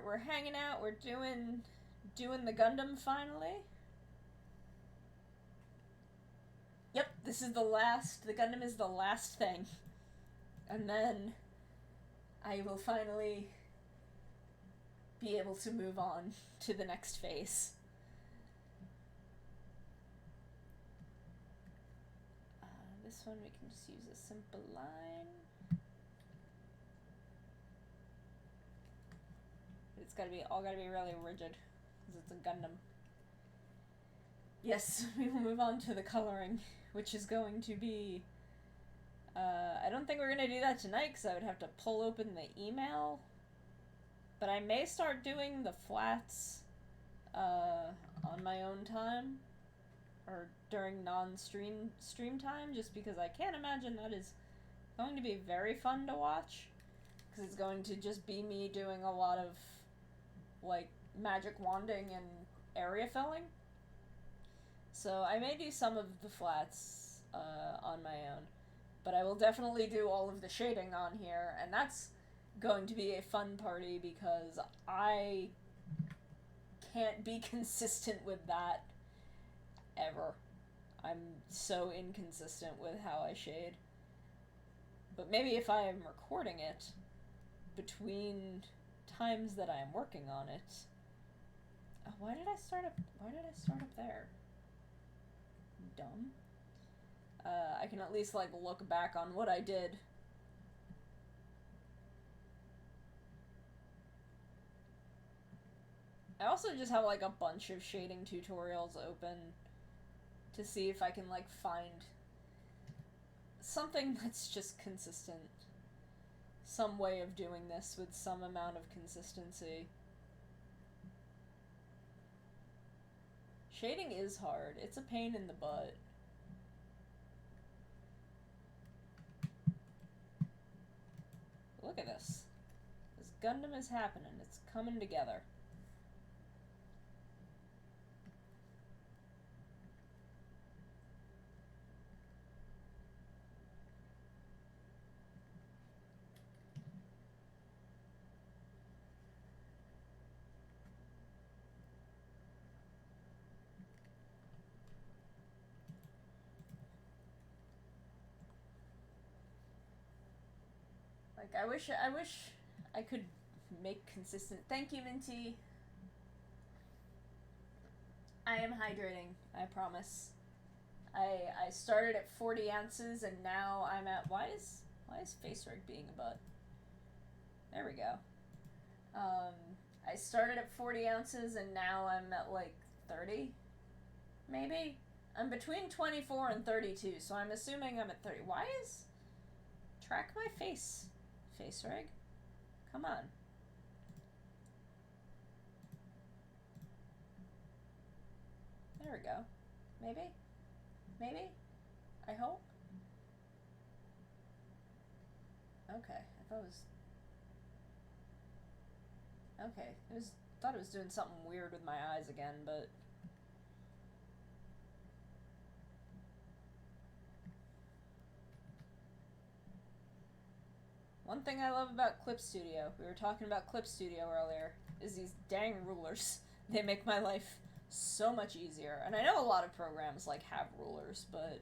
[SPEAKER 1] We're hanging out. We're doing the Gundam finally. Yep, this is the last. The Gundam is the last thing, and then I will finally be able to move on to the next phase. This one we can just use a simple line. It's gotta be really rigid because it's a Gundam. yes, we will move on to the coloring, which is going to be. I don't think we're going to do that tonight because I would have to pull open the email. But I may start doing the flats on my own time or during non-stream time, just because I can't imagine that is going to be very fun to watch, because it's going to just be me doing a lot of like magic wanding and area filling. So I may do some of the flats on my own, but I will definitely do all of the shading on here, and that's going to be a fun party because I can't be consistent with that ever. I'm so inconsistent with how I shade. But maybe if I am recording it between times that I am working on it. Oh, why did I start up there? Dumb. I can at least like look back on what I did. I also just have like a bunch of shading tutorials open to see if I can like find something that's just consistent. Some way of doing this with some amount of consistency. Shading is hard. It's a pain in the butt. Look at this. This Gundam is happening. It's coming together. Like, I wish I could make consistent. Thank you, Minty. I am hydrating, I promise. I started at 40 ounces and now I'm at, why is Face Rig being a butt? There we go. I started at 40 ounces and now I'm at like 30, maybe? I'm between 24 and 32, so I'm assuming I'm at 30. Why is... Track my face, Face Rig. Come on. There we go. Maybe? Maybe? I hope? Okay, I thought it was... Okay, thought it was doing something weird with my eyes again, but... One thing I love about Clip Studio, we were talking about Clip Studio earlier, is these dang rulers. They make my life so much easier. And I know a lot of programs like have rulers, but...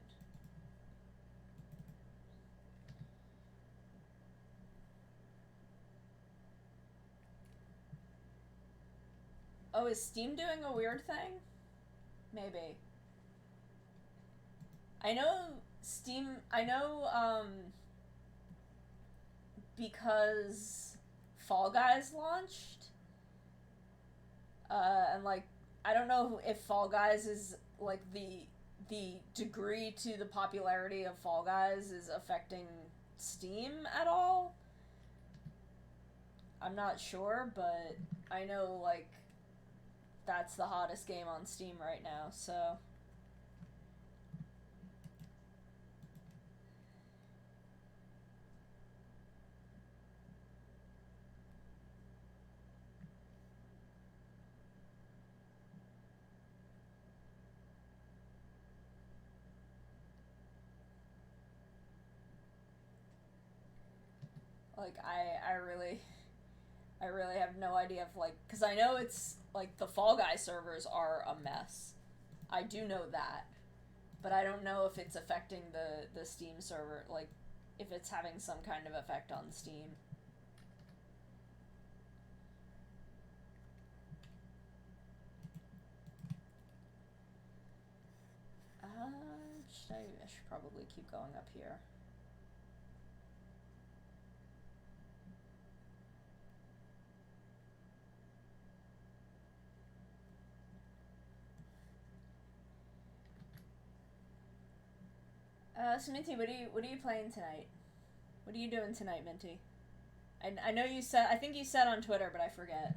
[SPEAKER 1] Oh, is Steam doing a weird thing? Maybe. I know Steam... because Fall Guys launched, and like, I don't know if Fall Guys is like the degree to the popularity of Fall Guys is affecting Steam at all. I'm not sure, but I know like that's the hottest game on Steam right now, so... Like, I really have no idea if, like, because I know it's, like, the Fall Guy servers are a mess. I do know that. But I don't know if it's affecting the Steam server, like, if it's having some kind of effect on Steam. I should probably keep going up here. So Minty, what are you playing tonight? What are you doing tonight, Minty? I know you said, I think you said on Twitter, but I forget.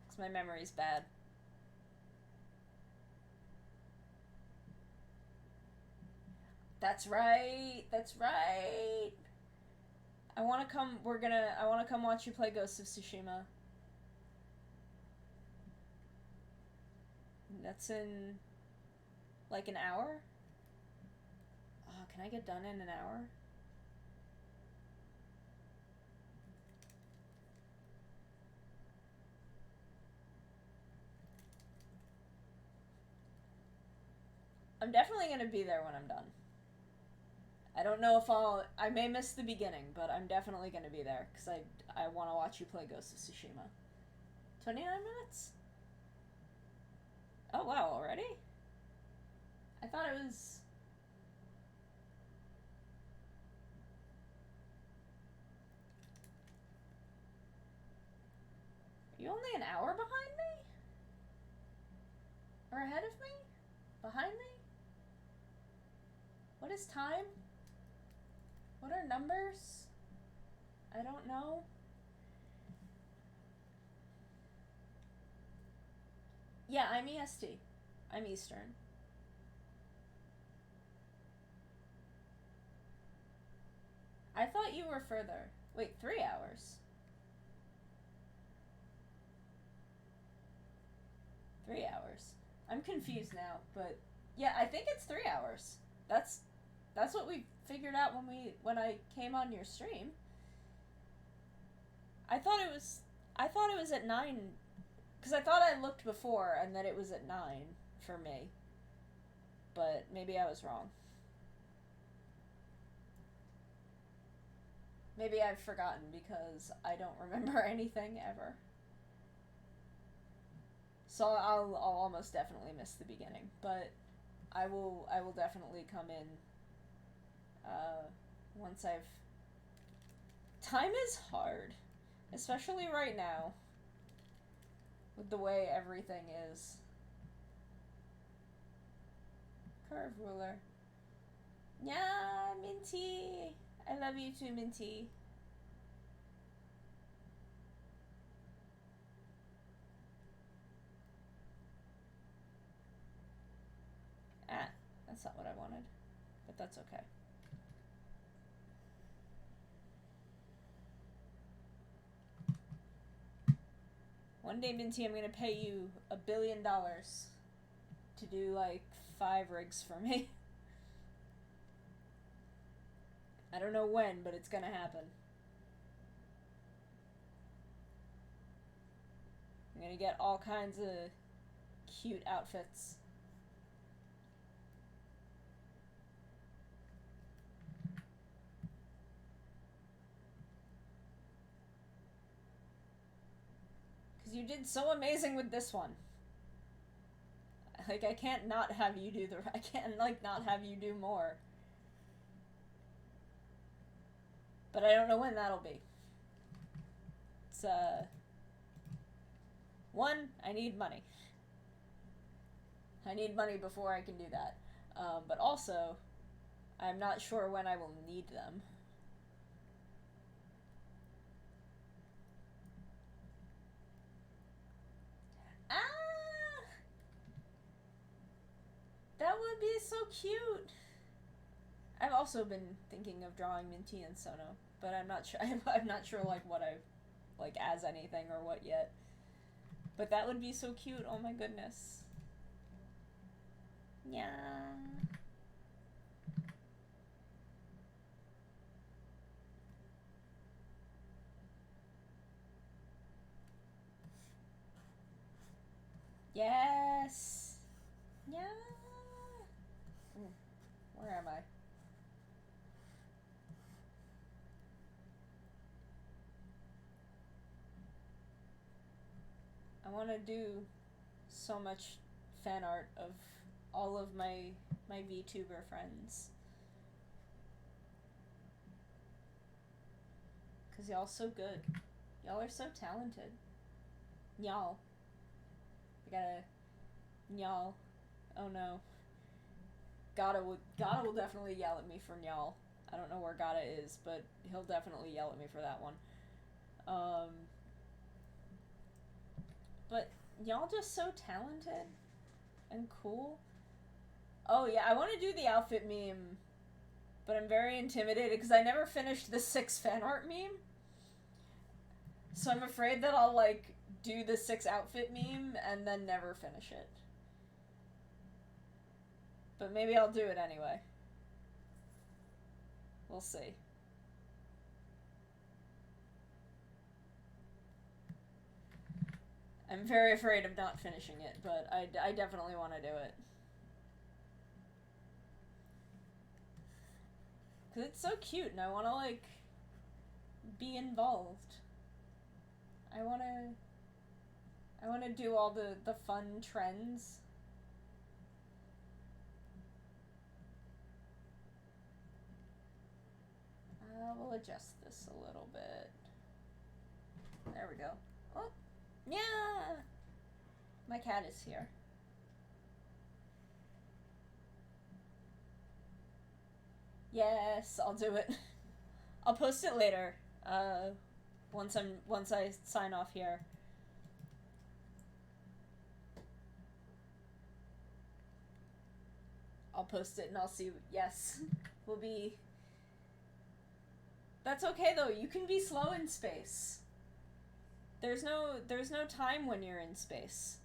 [SPEAKER 1] Because my memory's bad. That's right. That's right. I want to come. I want to come watch you play Ghost of Tsushima. That's in like an hour. Oh, can I get done in an hour? I'm definitely gonna be there when I'm done. I don't know if I may miss the beginning, but I'm definitely gonna be there because I want to watch you play Ghost of Tsushima. 29 minutes? Oh wow, already? I thought it was. Are you only an hour behind me? Or ahead of me? Behind me? What is time? What are numbers? I don't know. Yeah, I'm EST. I'm Eastern. I thought you were further. Wait, 3 hours. 3 hours. I'm confused now, but yeah, I think it's 3 hours. That's what we figured out when I came on your stream. I thought it was at 9 cuz I thought I looked before and that it was at 9 for me. But maybe I was wrong. Maybe I've forgotten because I don't remember anything ever. So I'll almost definitely miss the beginning, but I will definitely come in once I've. Time is hard, especially right now with the way everything is. Curve ruler. Yeah, Minty. I love you too, Minty. Ah, that's not what I wanted, but that's okay. One day, Minty, I'm gonna pay you $1 billion to do like 5 rigs for me. I don't know when, but it's gonna happen. I'm gonna get all kinds of cute outfits. Because you did so amazing with this one. Like, I can't not have you do I can't, like, not have you do more. But I don't know when that'll be. It's, one, I need money. I need money before I can do that. But also, I'm not sure when I will need them. Ah! That would be so cute! I've also been thinking of drawing Minty and Sono, but I'm not sure. I'm not sure like what I like as anything or what yet. But that would be so cute. Oh my goodness. Yeah. Yes. Yeah. Where am I? I want to do so much fan art of all of my VTuber friends. Cause y'all so good. Y'all are so talented. Y'all. I gotta. Y'all. Oh no. Gata will definitely yell at me for Nyal. I don't know where Gata is, but he'll definitely yell at me for that one. But y'all just so talented and cool. Oh yeah, I want to do the outfit meme, but I'm very intimidated because I never finished the 6 fan art meme. So I'm afraid that I'll like do the 6 outfit meme and then never finish it. But maybe I'll do it anyway. We'll see. I'm very afraid of not finishing it, but I definitely want to do it. Because it's so cute and I want to, like, be involved. I want to do all the fun trends. We'll adjust this a little bit. There we go. Oh, yeah! My cat is here. Yes, I'll do it. I'll post it later. Once I sign off here. I'll post it and I'll see. Yes, we'll be. That's okay though. You can be slow in space. There's no time when you're in space.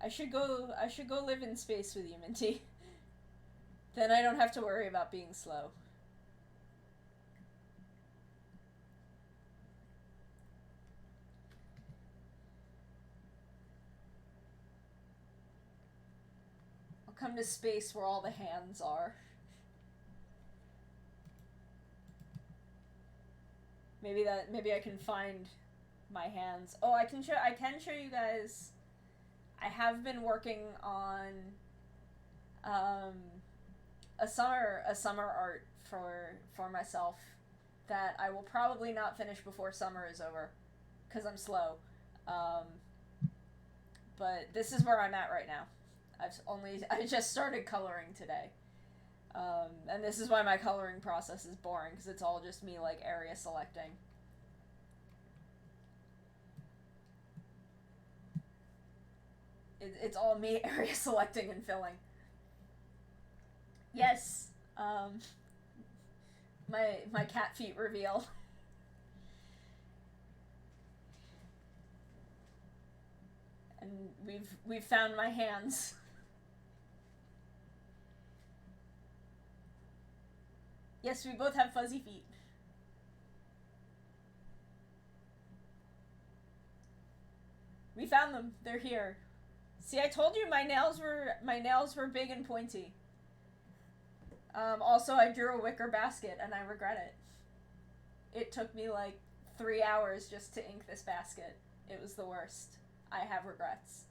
[SPEAKER 1] I should go live in space with you, Minty. Then I don't have to worry about being slow. I'll come to space where all the hands are. Maybe I can find my hands. Oh, I can show you guys. I have been working on a summer art for myself that I will probably not finish before summer is over because I'm slow. But this is where I'm at right now. I just started coloring today. And this is why my coloring process is boring, because it's all just me, like, area selecting. It's all me area selecting and filling. Yes, my cat feet reveal. And we've found my hands. Yes, we both have fuzzy feet. We found them. They're here. See, I told you my nails were big and pointy. Also, I drew a wicker basket, and I regret it. It took me like 3 hours just to ink this basket. It was the worst. I have regrets.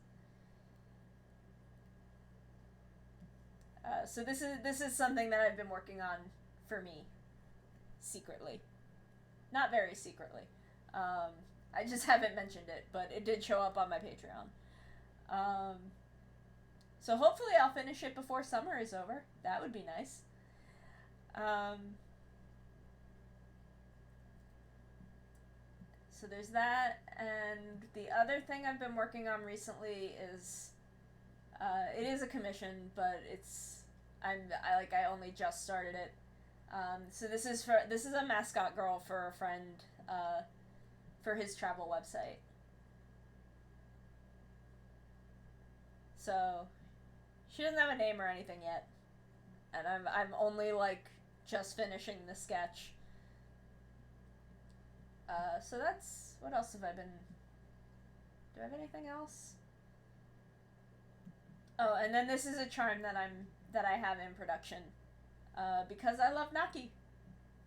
[SPEAKER 1] So this is something that I've been working on for me, secretly. Not very secretly. I just haven't mentioned it, but it did show up on my Patreon. So hopefully I'll finish it before summer is over. That would be nice. So there's that, and the other thing I've been working on recently is, it is a commission, but I only just started it. So this is a mascot girl for a friend, for his travel website. So, she doesn't have a name or anything yet, and I'm only like just finishing the sketch. So that's, what else have I been, do I have anything else? Oh, and then this is a charm that I have in production, because I love Naki.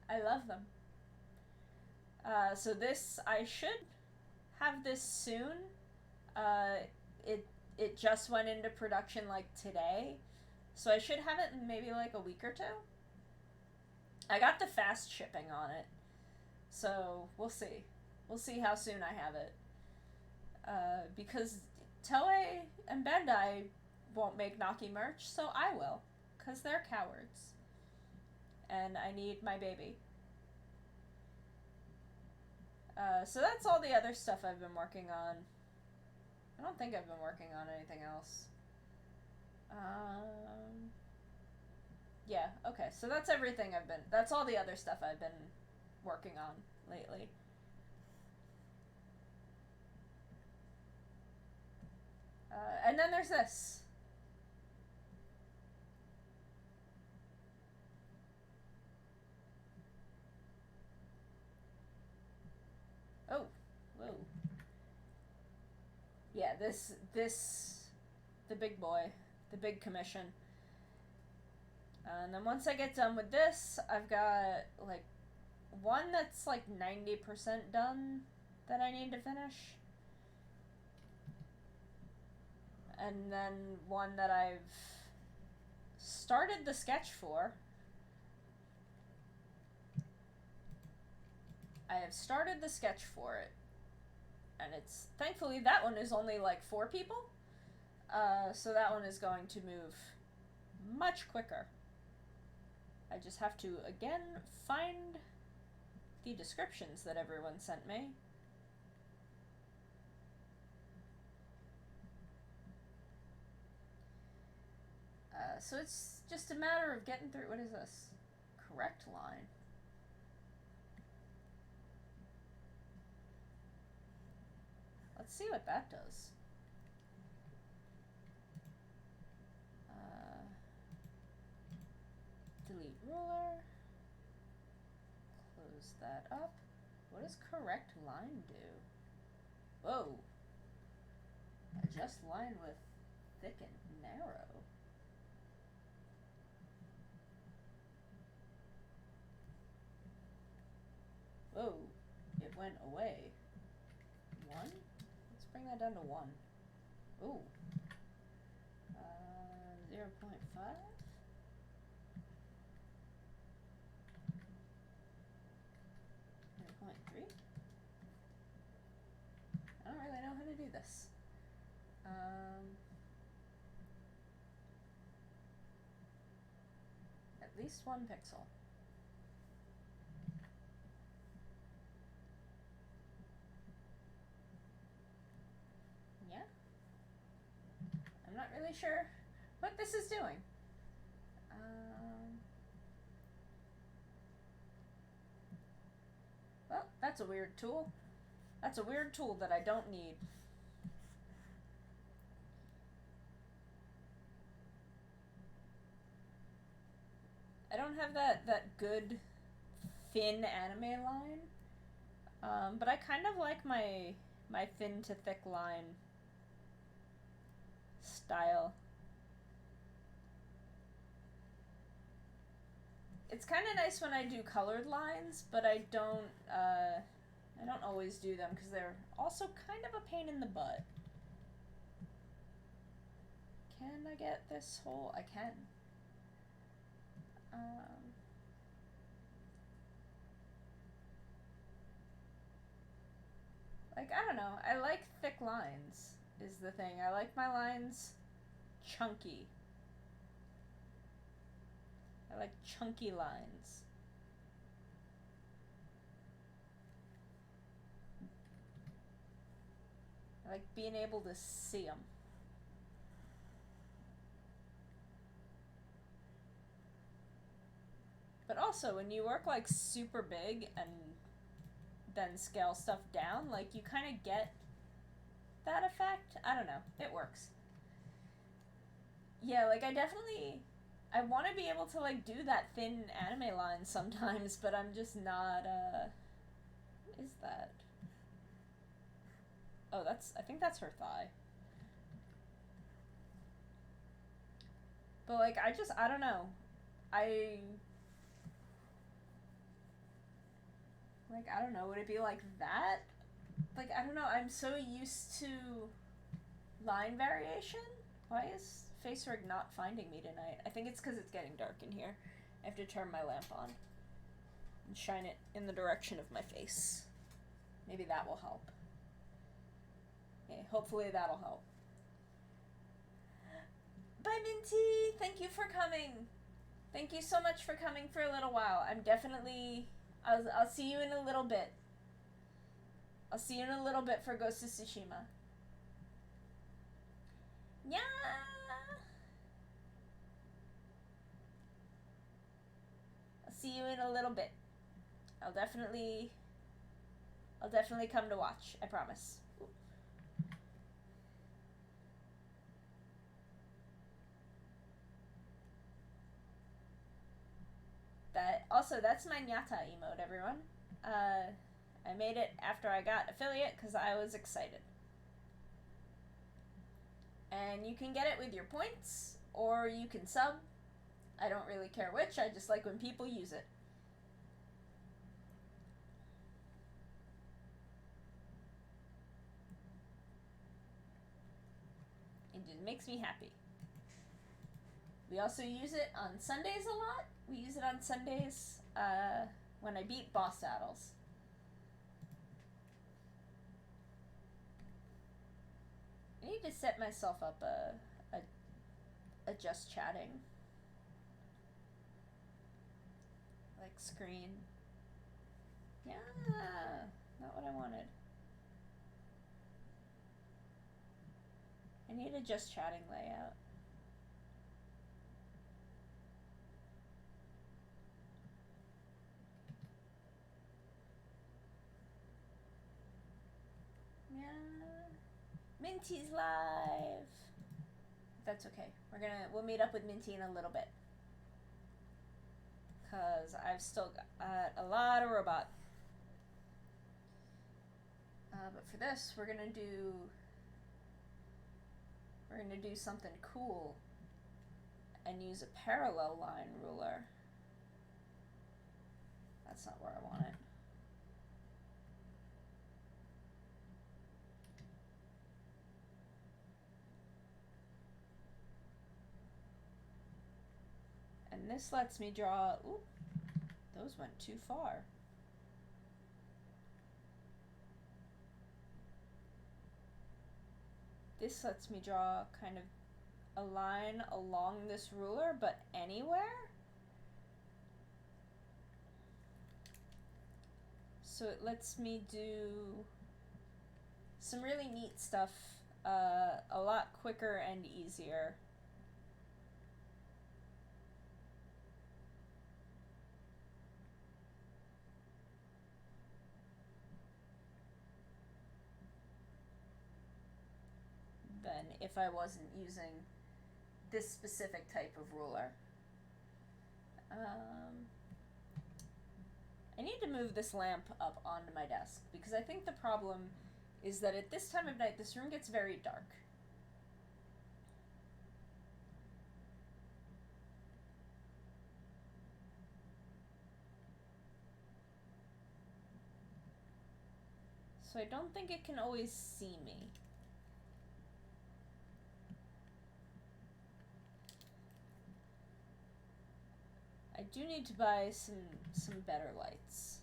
[SPEAKER 1] I love them. So this, I should have this soon. It just went into production like today, so I should have it in maybe like a week or two. I got the fast shipping on it, so we'll see. We'll see how soon I have it. Because Toei and Bandai won't make Naki merch, so I will. Because they're cowards. And I need my baby. So that's all the other stuff I've been working on. I don't think I've been working on anything else. Yeah, okay. So that's everything that's all the other stuff I've been working on lately. And then there's this. Oh, whoa. Yeah, the big boy, the big commission. And then once I get done with this, I've got, like, one that's, like, 90% done that I need to finish. And then one that I've started the sketch for. I have started the sketch for it. And it's, thankfully, that one is only, like, 4 people. So that one is going to move much quicker. I just have to, again, find the descriptions that everyone sent me. So it's just a matter of getting through, what is this? Correct line. Let's see what that does. Delete ruler. Close that up. What does correct line do? Whoa. Adjust line with thick and narrow. Whoa. It went away. 1? Let's bring that down to 1. Ooh. 0.5? I don't really know how to do this. At least 1 pixel. Yeah? I'm not really sure what this is doing. Well, that's a weird tool. That's a weird tool that I don't need. I don't have that good thin anime line. But I kind of like my thin to thick line style. It's kind of nice when I do colored lines, but I don't always do them because they're also kind of a pain in the butt. Can I get this whole? I can. Like, I don't know. I like thick lines, is the thing. I like my lines chunky. I like chunky lines. I like being able to see them. But also, when you work, like, super big and then scale stuff down, like, you kind of get that effect. I don't know. It works. Yeah, like, I want to be able to, like, do that thin anime line sometimes, but I'm just not, what is that? Oh, I think that's her thigh. But, like, I don't know. Like, I don't know, would it be like that? Like, I don't know, I'm so used to line variation. Why is FaceRig not finding me tonight? I think it's because it's getting dark in here. I have to turn my lamp on and shine it in the direction of my face. Maybe that will help. Okay, hopefully that'll help. Bye, Minty! Thank you for coming. Thank you so much for coming for a little while. I'm definitely... I'll see you in a little bit. I'll see you in a little bit for Ghost of Tsushima. Yeah! I'll see you in a little bit. I'll definitely come to watch. I promise. That's my Nyata emote, everyone. I made it after I got affiliate because I was excited. And you can get it with your points, or you can sub. I don't really care which, I just like when people use it. It just makes me happy. We also use it on Sundays a lot. We use it on Sundays when I beat boss battles. I need to set myself up a just chatting like screen. Yeah, not what I wanted. I need a just chatting layout. Yeah. Minty's live. That's okay. We'll meet up with Minty in a little bit. Cause I've still got a lot of robot. But for this, we're gonna do something cool and use a parallel line ruler. That's not where I want it. And this lets me draw, ooh, those went too far. This lets me draw kind of a line along this ruler, but anywhere. So it lets me do some really neat stuff a lot quicker and easier. Than if I wasn't using this specific type of ruler. I need to move this lamp up onto my desk because I think the problem is that at this time of night this room gets very dark. So I don't think it can always see me. I do need to buy some better lights.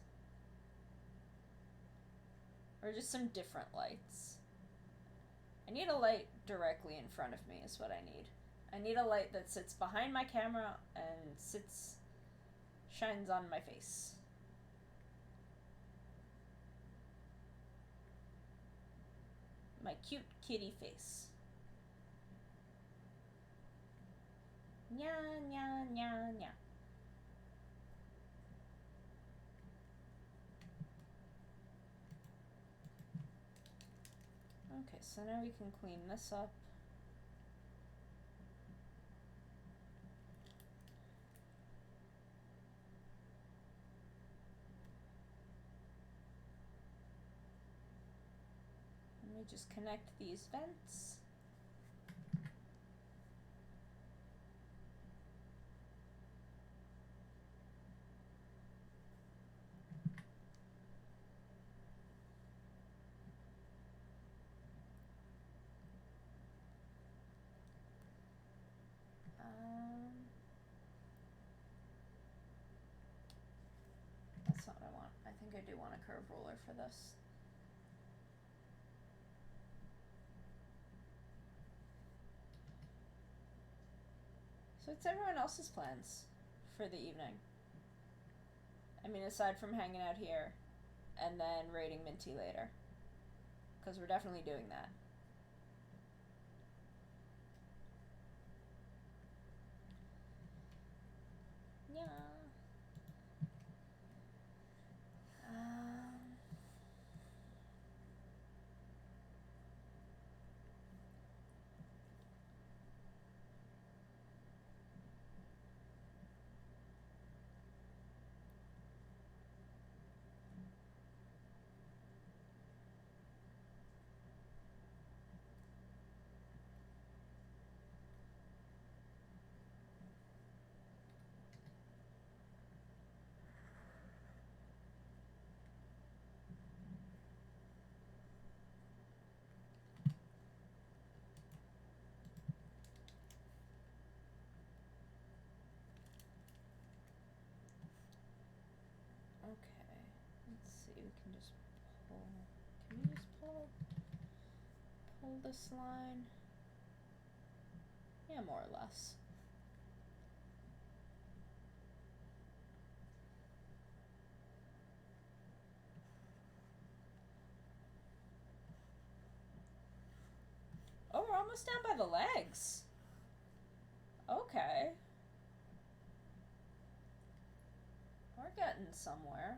[SPEAKER 1] Or just some different lights. I need a light directly in front of me is what I need. I need a light that sits behind my camera and shines on my face. My cute kitty face. Nya, nya, nya, nya. Okay, so now we can clean this up. Let me just connect these vents. That's not what I want. I think I do want a curve ruler for this. So what's everyone else's plans for the evening? I mean, aside from hanging out here and then raiding Minty later. Because we're definitely doing that. Yeah. Okay. Let's see. We can just pull. Can we just pull this line? Yeah, more or less. Oh, we're almost down by the legs. Okay. We're getting somewhere.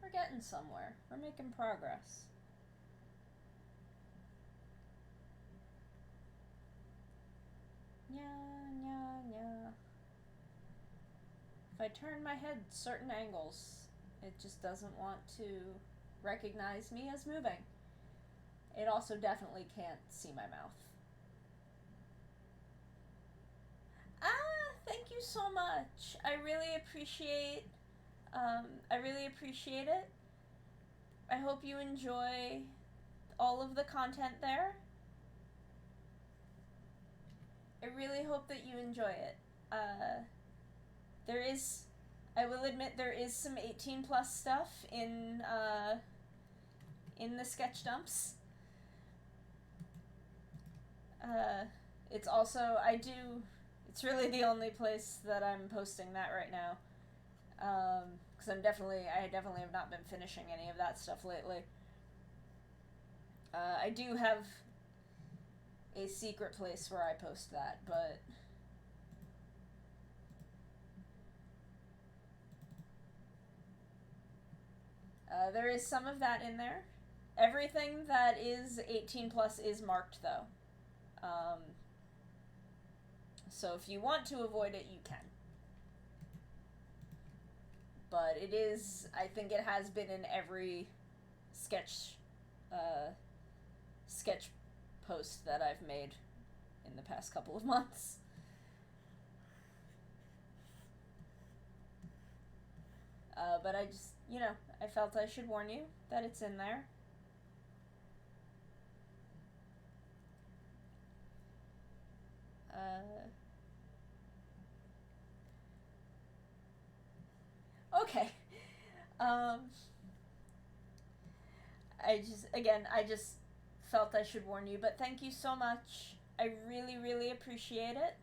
[SPEAKER 1] We're getting somewhere. We're making progress. Yeah, yeah, yeah. If I turn my head certain angles, it just doesn't want to recognize me as moving. It also definitely can't see my mouth. Thank you so much. I really appreciate it. I hope you enjoy all of the content there. I really hope that you enjoy it. I will admit, there is some 18 plus stuff in the sketch dumps. It's also, it's really the only place that I'm posting that right now. Because I definitely have not been finishing any of that stuff lately. I do have a secret place where I post that, but there is some of that in there. Everything that is 18 plus is marked, though. So if you want to avoid it, you can. But it is, I think it has been in every sketch post that I've made in the past couple of months. But I just, I felt I should warn you that it's in there. Okay. I just felt I should warn you, but thank you so much. I really, really appreciate it.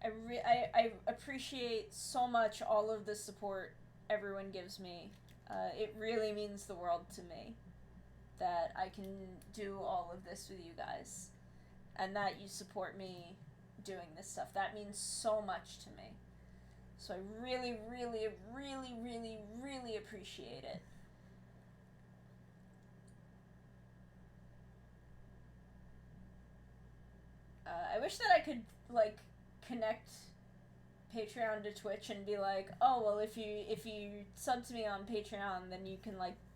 [SPEAKER 1] I appreciate so much all of the support everyone gives me. It really means the world to me that I can do all of this with you guys, and that you support me doing this stuff. That means so much to me. So I really, really, really, really, really appreciate it. I wish that I could, connect Patreon to Twitch and be like, oh, well, if you sub to me on Patreon, then you can,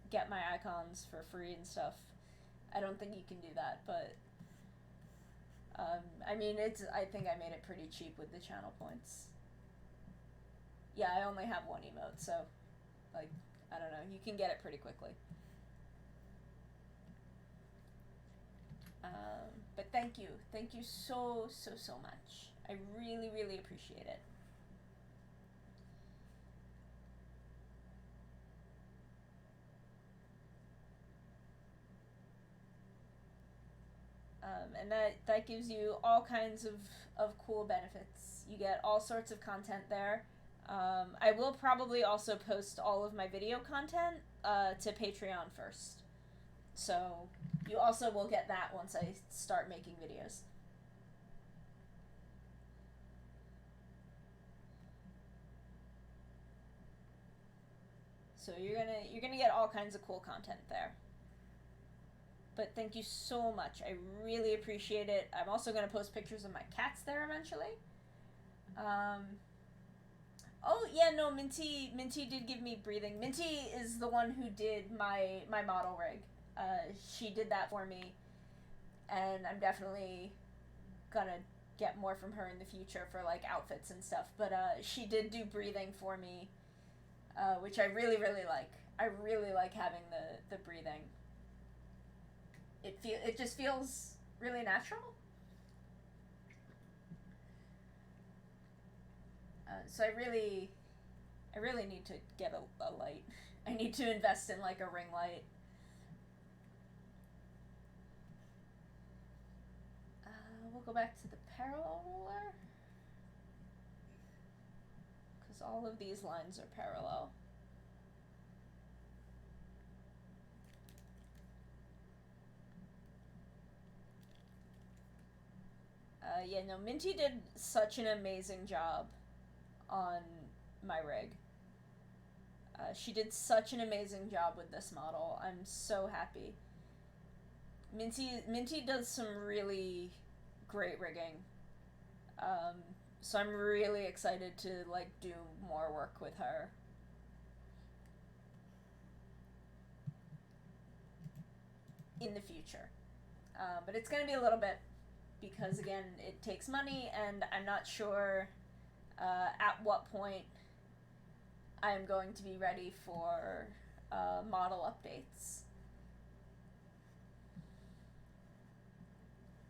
[SPEAKER 1] get my icons for free and stuff. I don't think you can do that, but I think I made it pretty cheap with the channel points. Yeah, I only have one emote, so, I don't know, you can get it pretty quickly. But thank you so, so, so much. I really, really appreciate it. And that gives you all kinds of cool benefits. You get all sorts of content there. I will probably also post all of my video content to Patreon first. So you also will get that once I start making videos. So you're gonna get all kinds of cool content there. But thank you so much. I really appreciate it. I'm also gonna post pictures of my cats there eventually. Oh yeah, no, Minty did give me breathing. Minty is the one who did my model rig. She did that for me, and I'm definitely gonna get more from her in the future for like outfits and stuff. But she did do breathing for me, which I really like. I really like having the breathing. It just feels really natural. So I really need to get a light. I need to invest in like a ring light. We'll go back to the parallel ruler, because all of these lines are parallel. Yeah, no, Minty did such an amazing job on my rig. She did such an amazing job with this model. I'm so happy. Minty does some really great rigging. So I'm really excited to like do more work with her. In the future. But it's gonna be a little bit, because again, it takes money, and I'm not sure at what point I'm going to be ready for model updates.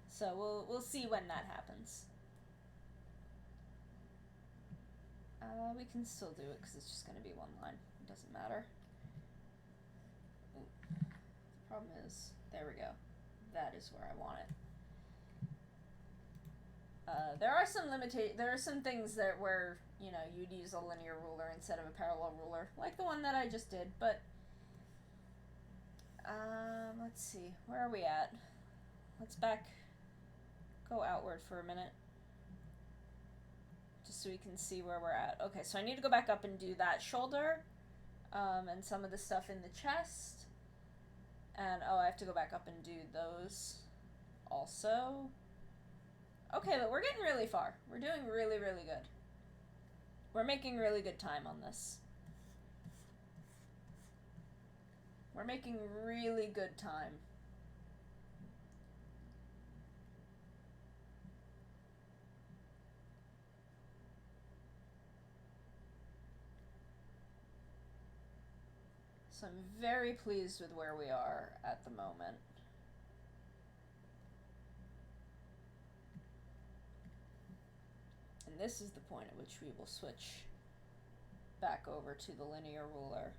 [SPEAKER 1] So we'll see when that happens. We can still do it because it's just going to be one line. It doesn't matter. Ooh. The problem is, there we go. That is where I want it. There are some things where you'd use a linear ruler instead of a parallel ruler, like the one that I just did. But let's see, where are we at? Let's go outward for a minute, just so we can see where we're at. Okay, so I need to go back up and do that shoulder, and some of the stuff in the chest, and I have to go back up and do those also. Okay, but we're getting really far. We're doing really good. We're making really good time on this. We're making really good time. So I'm very pleased with where we are at the moment. And this is the point at which we will switch back over to the linear ruler.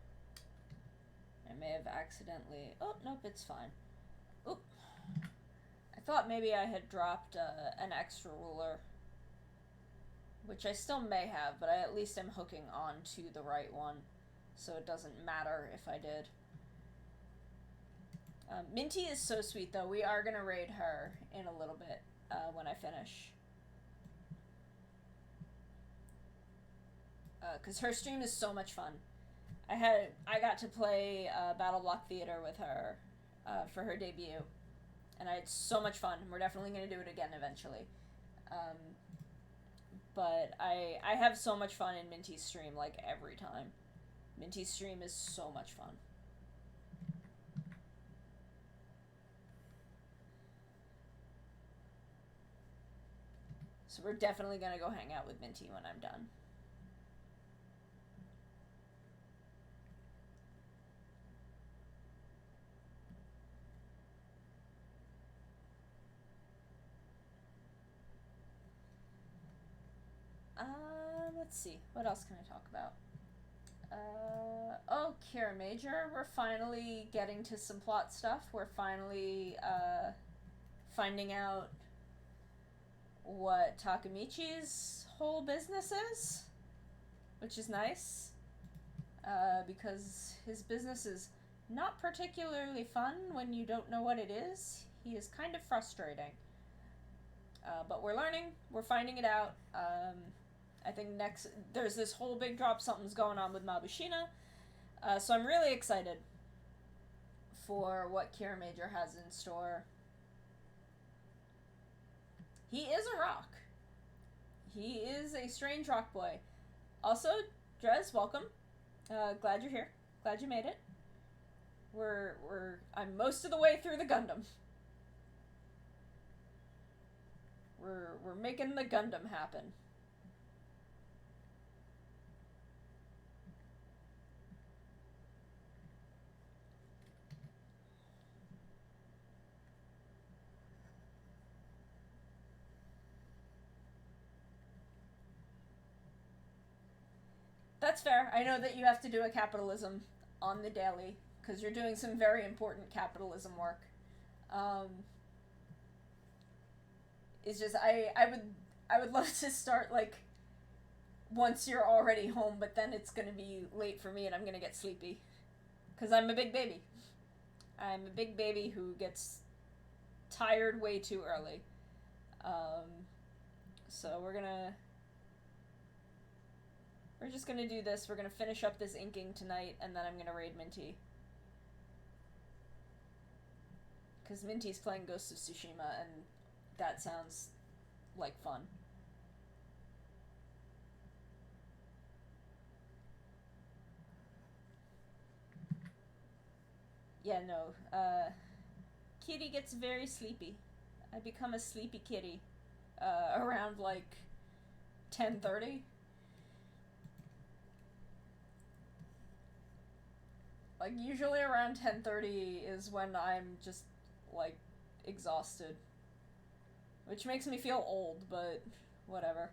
[SPEAKER 1] I may have accidentally... Oh, nope, it's fine. Oop. I thought maybe I had dropped an extra ruler, which I still may have, but I at least am hooking on to the right one, so it doesn't matter if I did. Minty is so sweet, though. We are going to raid her in a little bit when I finish. Because her stream is so much fun. I got to play Battle Block Theater with her for her debut, and I had so much fun. We're definitely going to do it again eventually. But I have so much fun in Minty's stream, like, every time. Minty's stream is so much fun. So we're definitely going to go hang out with Minty when I'm done. Let's see. What else can I talk about? Oh, Kira Major. We're finally getting to some plot stuff. We're finally finding out what Takamichi's whole business is, which is nice, because his business is not particularly fun when you don't know what it is. He is kind of frustrating. But we're learning, we're finding it out. I think next, there's this whole big drop, something's going on with Mabushina. So I'm really excited for what Kiramager has in store. He is a rock. He is a strange rock boy. Also, Drez, welcome. Glad you're here. Glad you made it. I'm most of the way through the Gundam. We're making the Gundam happen. That's fair. I know that you have to do a capitalism on the daily, because you're doing some very important capitalism work. It's just I would love to start like once you're already home, but then it's gonna be late for me and I'm gonna get sleepy, because I'm a big baby. I'm a big baby who gets tired way too early. So we're just gonna do this. We're gonna finish up this inking tonight, and then I'm gonna raid Minty. Because Minty's playing Ghost of Tsushima, and that sounds like fun. Yeah, no. Kitty gets very sleepy. I become a sleepy kitty. Around like 10:30. Like usually around 10:30 is when I'm just like exhausted. Which makes me feel old, but whatever.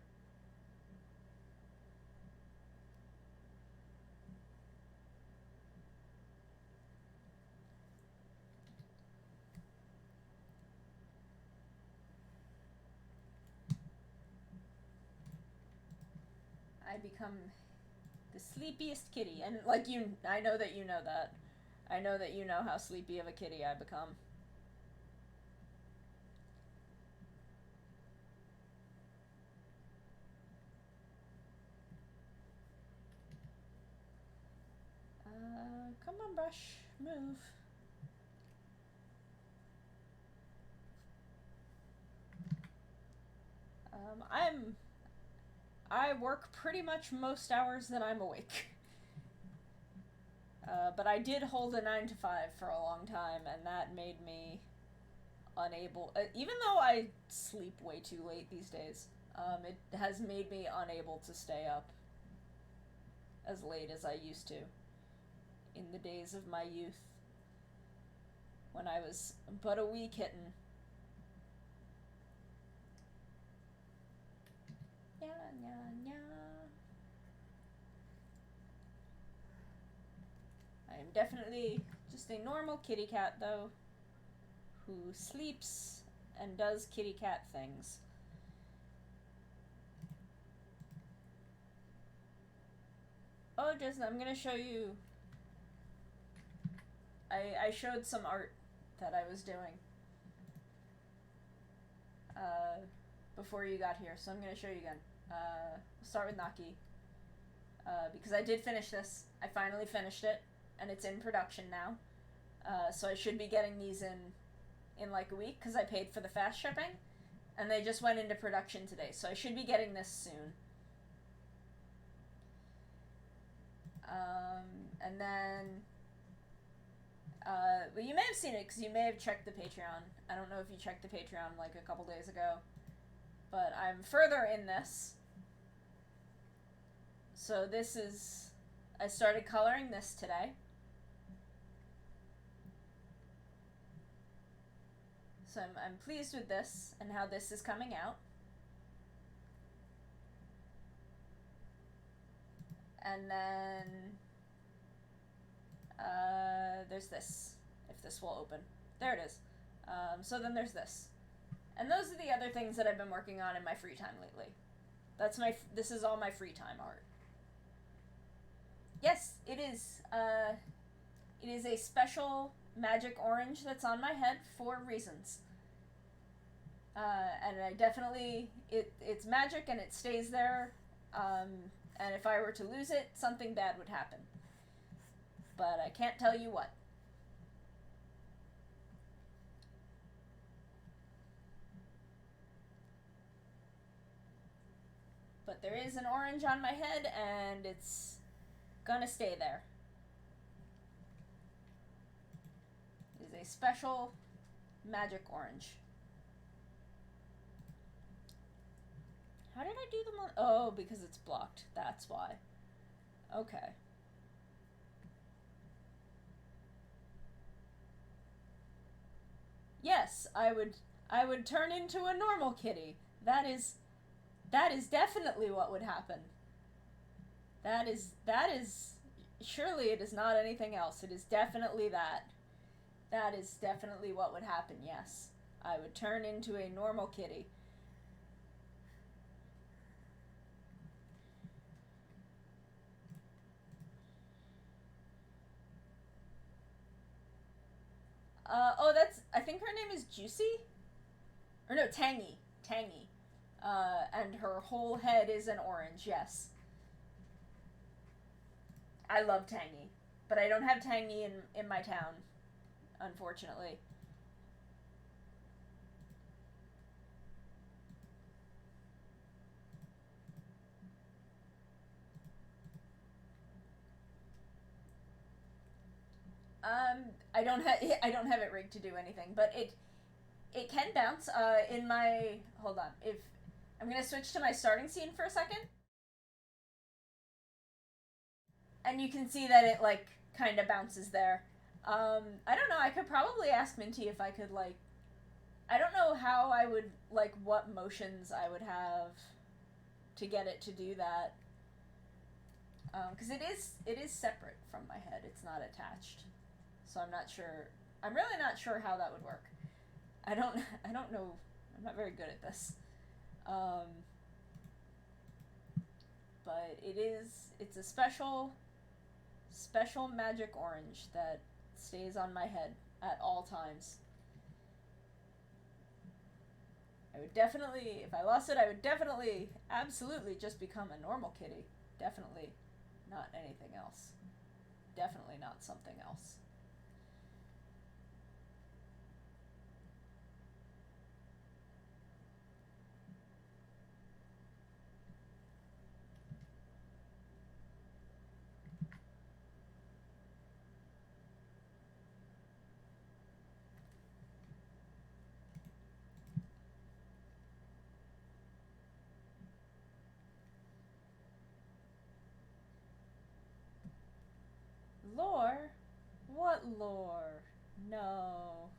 [SPEAKER 1] I become the sleepiest kitty. And like I know that you know that. I know that you know how sleepy of a kitty I become. Come on, brush. Move. I work pretty much most hours that I'm awake. But I did hold a 9 to 5 for a long time, and that made me unable. Even though I sleep way too late these days, it has made me unable to stay up as late as I used to in the days of my youth, when I was but a wee kitten. Yeah, yeah, yeah. I am definitely just a normal kitty cat, though, who sleeps and does kitty cat things. Oh, Jason, I'm gonna show you. I showed some art that I was doing before you got here, so I'm gonna show you again. We'll start with Naki. Because I did finish this. I finally finished it, and it's in production now. So I should be getting these in like a week, because I paid for the fast shipping, and they just went into production today, so I should be getting this soon. And then, well, you may have seen it, because you may have checked the Patreon. I don't know if you checked the Patreon like a couple days ago, but I'm further in this. So this is, I started coloring this today. So I'm pleased with this and how this is coming out. And then there's this, if this will open. There it is. So then there's this. And those are the other things that I've been working on in my free time lately. This is all my free time art. Yes, it is. It is a special magic orange that's on my head for reasons. And I definitely, it's magic and it stays there. And if I were to lose it, something bad would happen. But I can't tell you what. But there is an orange on my head, and it's gonna stay there. It is a special magic orange. How did I do them on? Oh, because it's blocked. That's why. Okay. Yes, I would turn into a normal kitty. That is definitely what would happen. That is surely it is not anything else. It is definitely that. That is definitely what would happen. Yes. I would turn into a normal kitty. I think her name is Juicy? Or no, Tangy. Tangy. And her whole head is an orange, yes. I love Tangy. But I don't have Tangy in my town, unfortunately. I don't have it rigged to do anything, but it can bounce. In my hold on, if I'm gonna switch to my starting scene for a second, and you can see that it like kind of bounces there. I don't know. I could probably ask Minty if I could like. I don't know how I would like what motions I would have to get it to do that. Because it is separate from my head. It's not attached, so I'm not sure. I'm really not sure how that would work. I don't know. I'm not very good at this. Um, but it's a special magic orange that stays on my head at all times. I would definitely, if I lost it, I would definitely, absolutely just become a normal kitty. Definitely not anything else. Definitely not something else. Lore? What lore? No.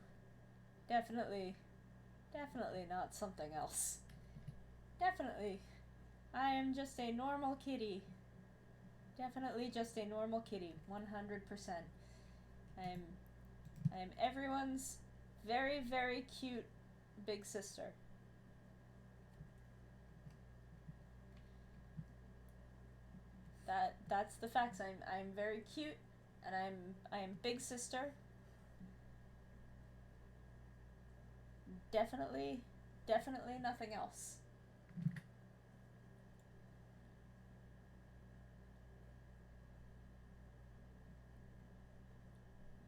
[SPEAKER 1] Definitely, definitely not something else. Definitely. I am just a normal kitty. Definitely just a normal kitty. 100%. I am everyone's very, very cute big sister. That's the facts. I'm very cute and I am big sister. Definitely nothing else.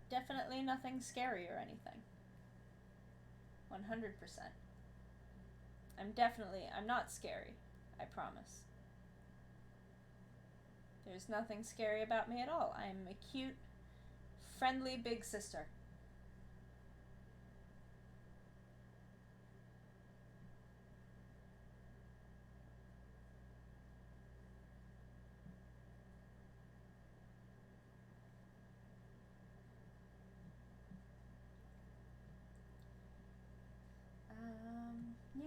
[SPEAKER 1] Definitely nothing scary or anything. 100%. I'm not scary. I promise. There's nothing scary about me at all. I'm a cute, friendly big sister. Yeah,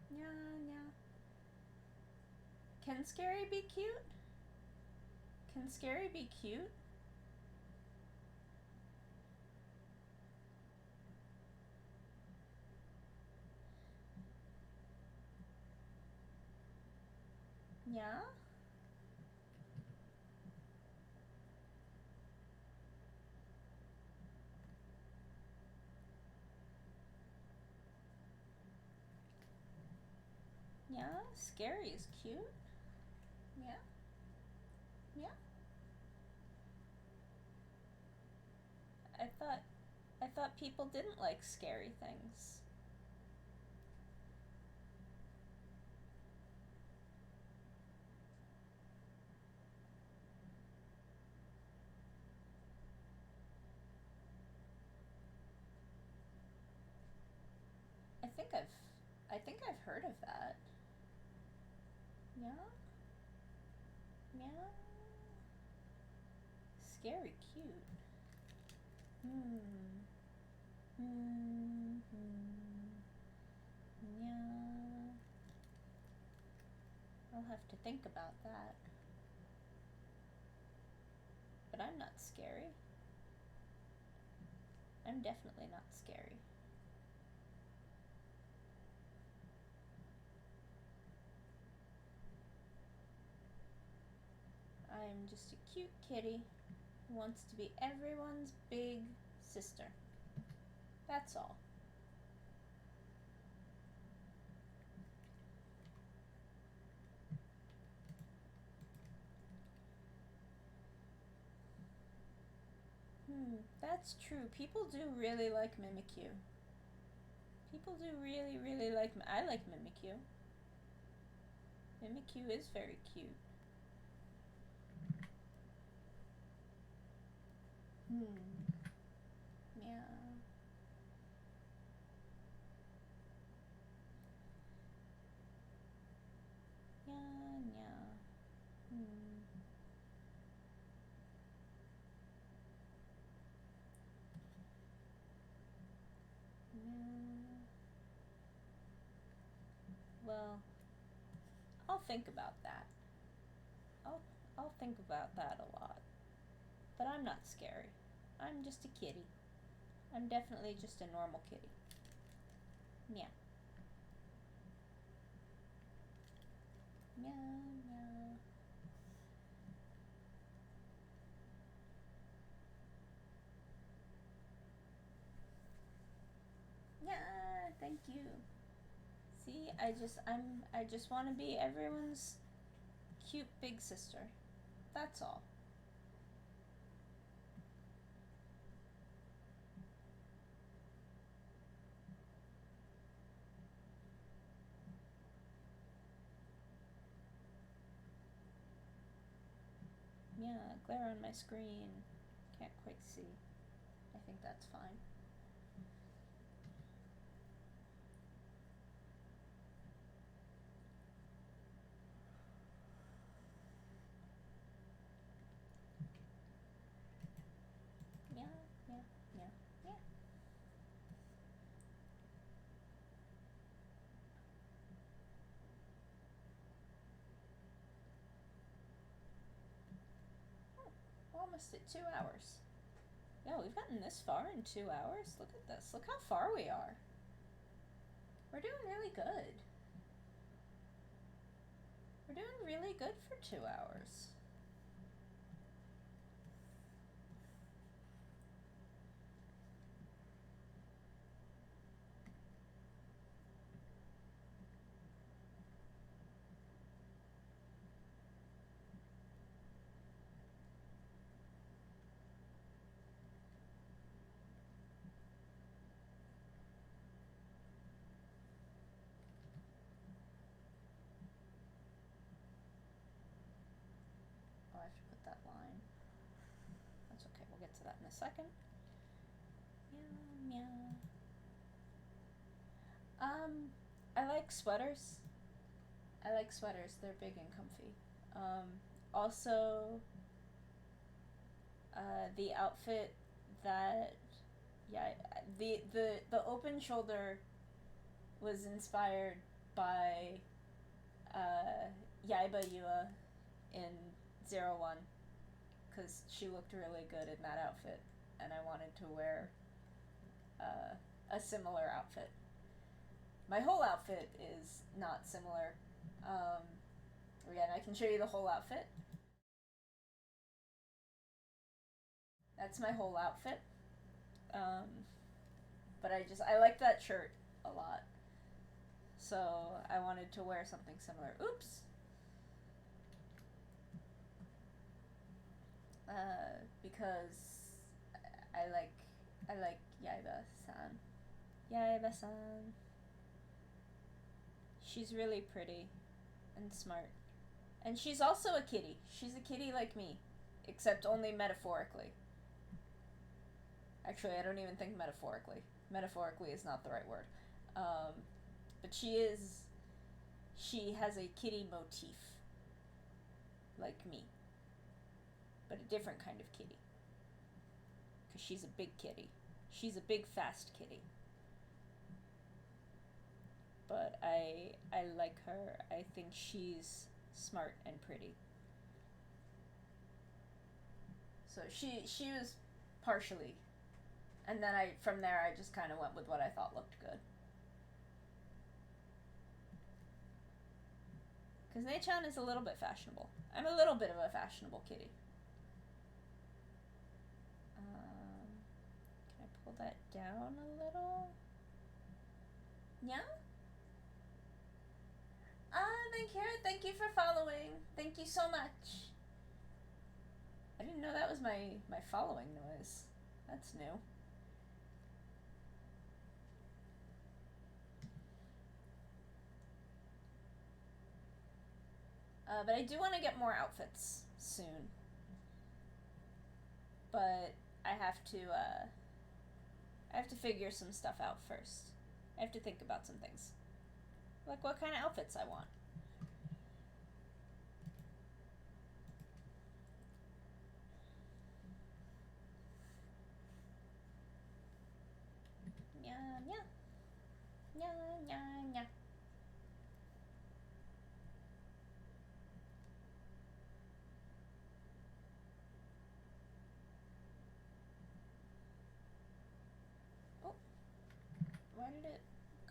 [SPEAKER 1] yeah, yeah. Can scary be cute? Can scary be cute? Yeah? Yeah? Scary is cute? Yeah? Yeah? I thought I thought people didn't like scary things. I think I've I think I've heard of that. Yeah? Yeah? Scary cute. Hmm. Hmm. Hmm. Yeah. I'll have to think about that. But I'm not scary. I'm definitely not scary. I'm just a cute kitty who wants to be everyone's big sister. That's all. That's true. People do really like Mimikyu. People do really, really like. I like Mimikyu. Mimikyu is very cute. Hmm. Yeah. Yeah. Yeah. Hmm. Yeah. Well, I'll think about that. I'll I'll think about that a lot. But I'm not scary. I'm just a kitty. I'm definitely just a normal kitty. Yeah. Meow, meow. Yeah, thank you. See, I just want to be everyone's cute big sister. That's all. Yeah, glare on my screen. Can't quite see. I think that's fine. Yeah, yeah, yeah, yeah. Oh, we're almost at 2 hours. Yeah, we've gotten this far in 2 hours. Look at this. Look how far we are. We're doing really good. We're doing really good for 2 hours. Oh, I have to put that line. That's okay. We'll get to that in a second. Meow, meow. I like sweaters. I like sweaters. They're big and comfy. Also, the outfit that, yeah, the open shoulder was inspired by Yaiba Yua in 01 because she looked really good in that outfit, and I wanted to wear a similar outfit. My whole outfit is not similar. Um, Again, I can show you the whole outfit. That's my whole outfit. But I like that shirt a lot. So I wanted to wear something similar. Oops! Because I like Yaiba-san. Yaiba-san. She's really pretty and smart. And she's also a kitty. She's a kitty like me, except only metaphorically. Actually, I don't even think metaphorically. Metaphorically is not the right word. But she has a kitty motif, like me. But a different kind of kitty. Because she's a big kitty. She's a big, fast kitty. But I like her. I think she's smart and pretty. So she was partially. And then from there I just kind of went with what I thought looked good. Because Nei-chan is a little bit fashionable. I'm a little bit of a fashionable kitty. Can I pull that down a little? Yeah? Thank you for following. Thank you so much. I didn't know that was my following noise. That's new. But I do want to get more outfits soon. But I have to figure some stuff out first. I have to think about some things. Like what kind of outfits I want. Nya, nya. Nya, nya, nya. Oh. Why did it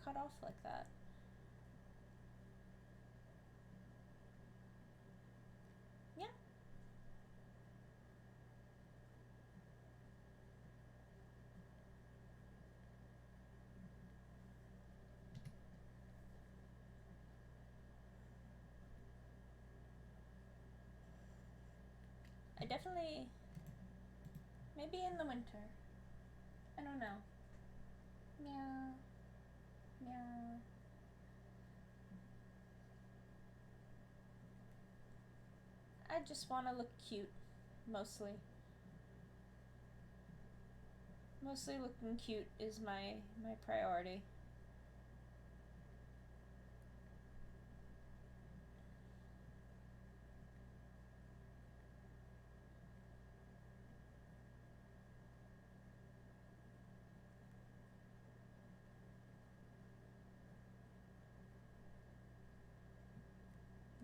[SPEAKER 1] cut off like that? Yeah. I definitely... Maybe in the winter. I don't know. Meow. Meow. I just want to look cute, mostly. Mostly looking cute is my priority.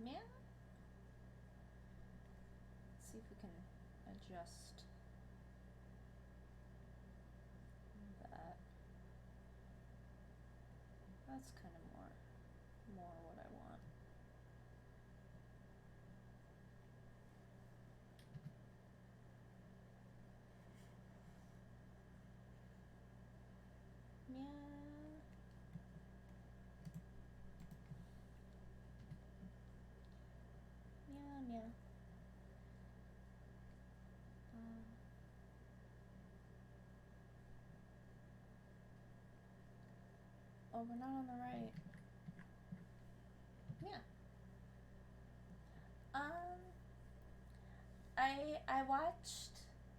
[SPEAKER 1] Meow. Let's see if we can adjust that. That's kind of more what I want. Meow. Meow, meow. Oh, we're not on the right. Yeah. I watched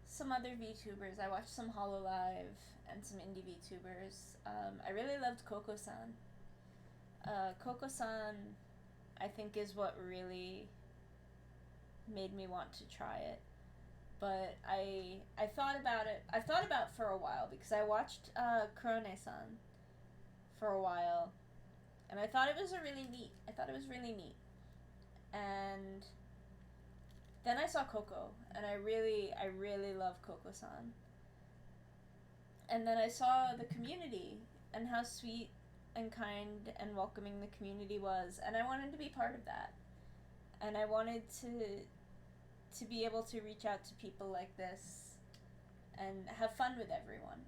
[SPEAKER 1] some other VTubers. I watched some Hololive and some indie VTubers. I really loved Coco-san. Coco-san, I think, is what really made me want to try it. But I thought about it. I thought about it for a while because I watched Kurone-san for a while, and I thought it was really neat. And then I saw Coco, and I really love Coco-san. And then I saw the community and how sweet and kind and welcoming the community was, and I wanted to be part of that. And I wanted to be able to reach out to people like this and have fun with everyone.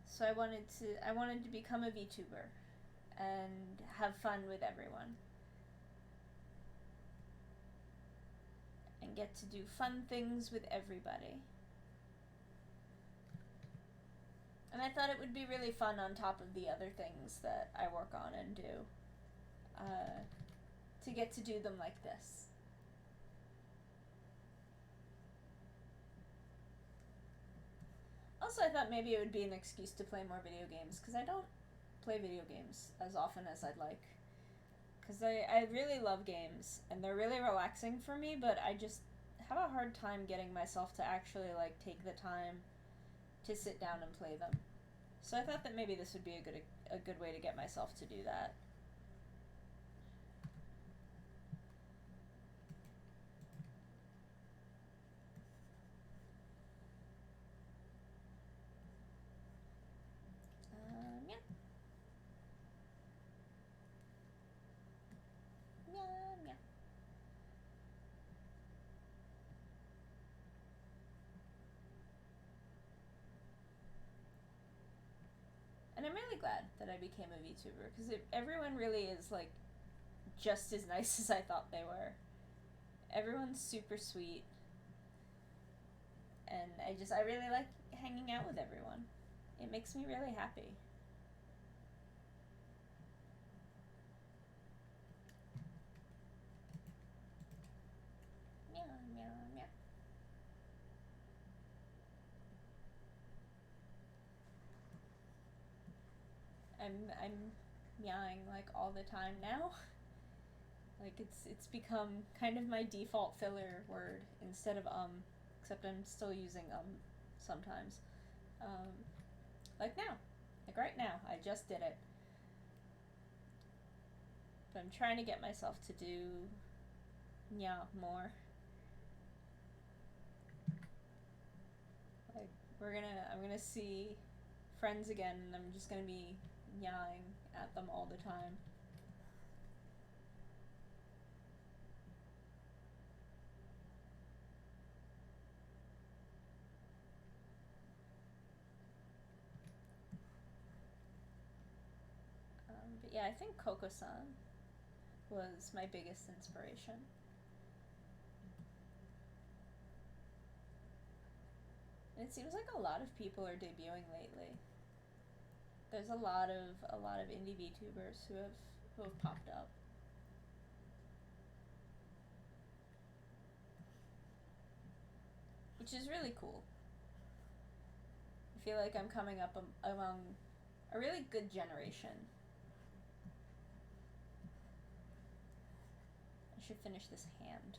[SPEAKER 1] So I wanted to become a VTuber and have fun with everyone. And get to do fun things with everybody. And I thought it would be really fun on top of the other things that I work on and do. To get to do them like this. Also, I thought maybe it would be an excuse to play more video games, because I don't play video games as often as I'd like. Because I really love games, and they're really relaxing for me, but I just have a hard time getting myself to actually, like, take the time to sit down and play them. So I thought that maybe this would be a good way to get myself to do that. Yeah. Yeah. And I'm really glad that I became a VTuber, because everyone really is, like, just as nice as I thought they were. Everyone's super sweet. And I really like hanging out with everyone. It makes me really happy. Meow, meow, meow. I'm meowing, like, all the time now. Like, it's become kind of my default filler word instead of except I'm still using sometimes. Like now. Like right now. I just did it. But I'm trying to get myself to do more. Like, I'm gonna see friends again, and I'm just gonna be meowing at them all the time. But yeah, I think Coco-san was my biggest inspiration. And it seems like a lot of people are debuting lately. There's a lot of indie VTubers who have popped up. Which is really cool. I feel like I'm coming up among a really good generation. I should finish this hand.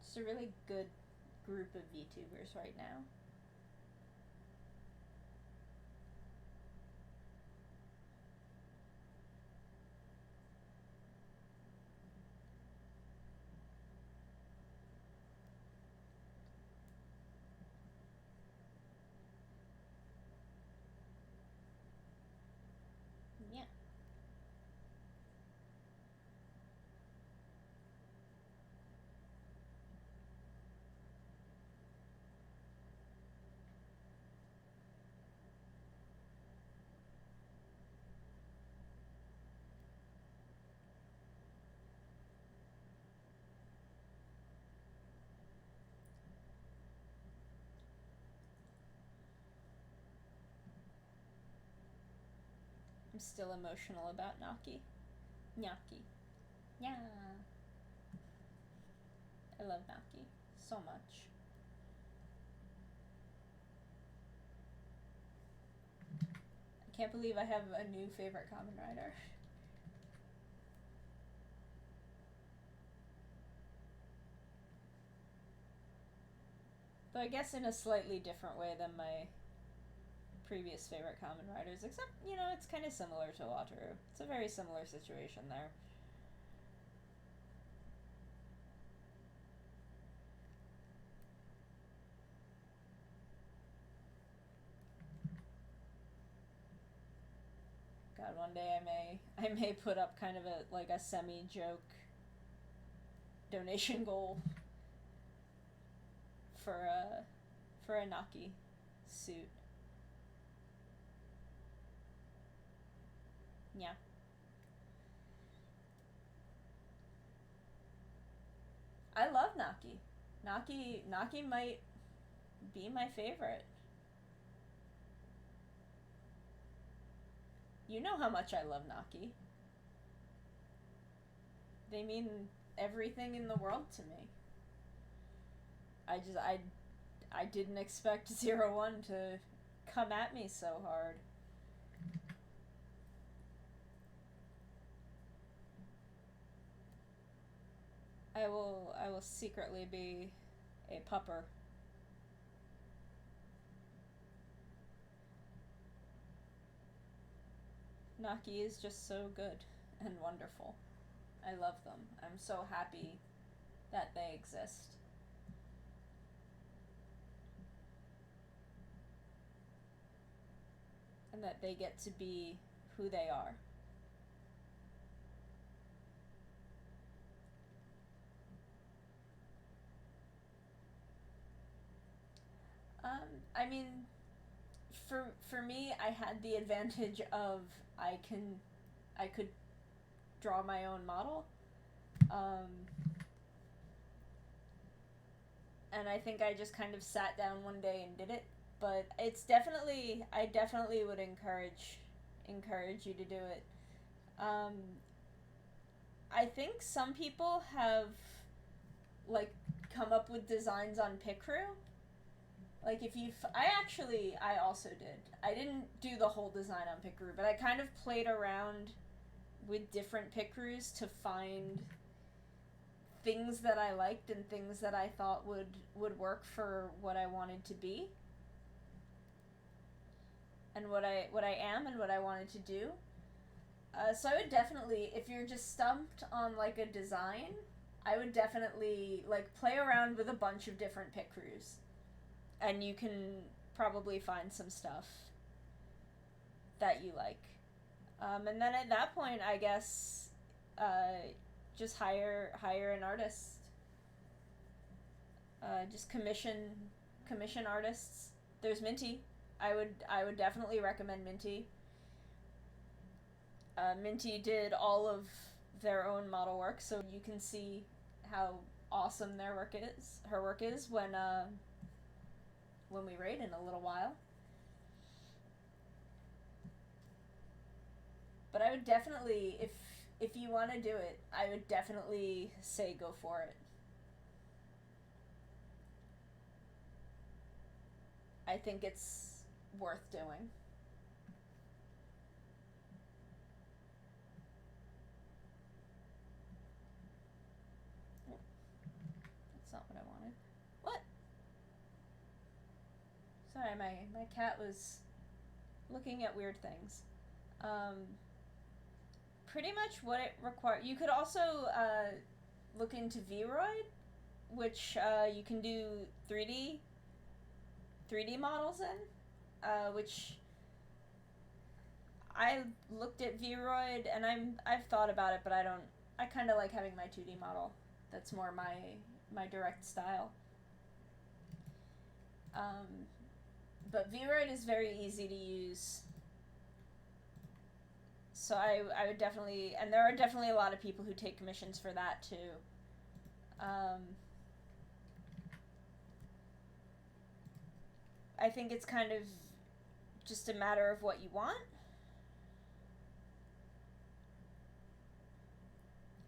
[SPEAKER 1] It's a really good group of VTubers right now. Yeah. I'm still emotional about Naki. Gnaki. Yeah. I love Naki so much. I can't believe I have a new favorite Kamen Rider. Though I guess in a slightly different way than my previous favorite Kamen Riders, except, it's kind of similar to Wataru. It's a very similar situation there. God, one day I may put up kind of a like a semi joke donation goal for a Naki suit. Yeah. I love Naki. Naki might be my favorite. You know how much I love Naki. They mean everything in the world to me. I didn't expect 01 to come at me so hard. I will secretly be a pupper. Naki is just so good and wonderful. I love them. I'm so happy that they exist. And that they get to be who they are. I mean, for me, I had the advantage of I could draw my own model, and I think I just kind of sat down one day and did it. But it's definitely I definitely would encourage you to do it. Um, I think some people have like come up with designs on Picrew. Like if you, I also did. I didn't do the whole design on Picrew, but I kind of played around with different Picrews to find things that I liked and things that I thought would work for what I wanted to be, and what I am and what I wanted to do. So I would definitely, if you're just stumped on like a design, I would definitely like play around with a bunch of different Picrews, and you can probably find some stuff that you like. And then at that point, I guess, just hire an artist. Just commission artists. There's Minty. I would definitely recommend Minty. Minty did all of their own model work, so you can see how awesome her work is when we raid in a little while. But I would definitely, if you want to do it, I would definitely say go for it. I think it's worth doing. That's not what I wanted. What? Sorry, my cat was looking at weird things. Pretty much what it requires. You could also look into Vroid, which you can do 3D models in, which I looked at Vroid and I've thought about it, but I kind of like having my 2D model. That's more my direct style. But Vroid is very easy to use. So I would definitely, and there are definitely a lot of people who take commissions for that too. I think it's kind of just a matter of what you want.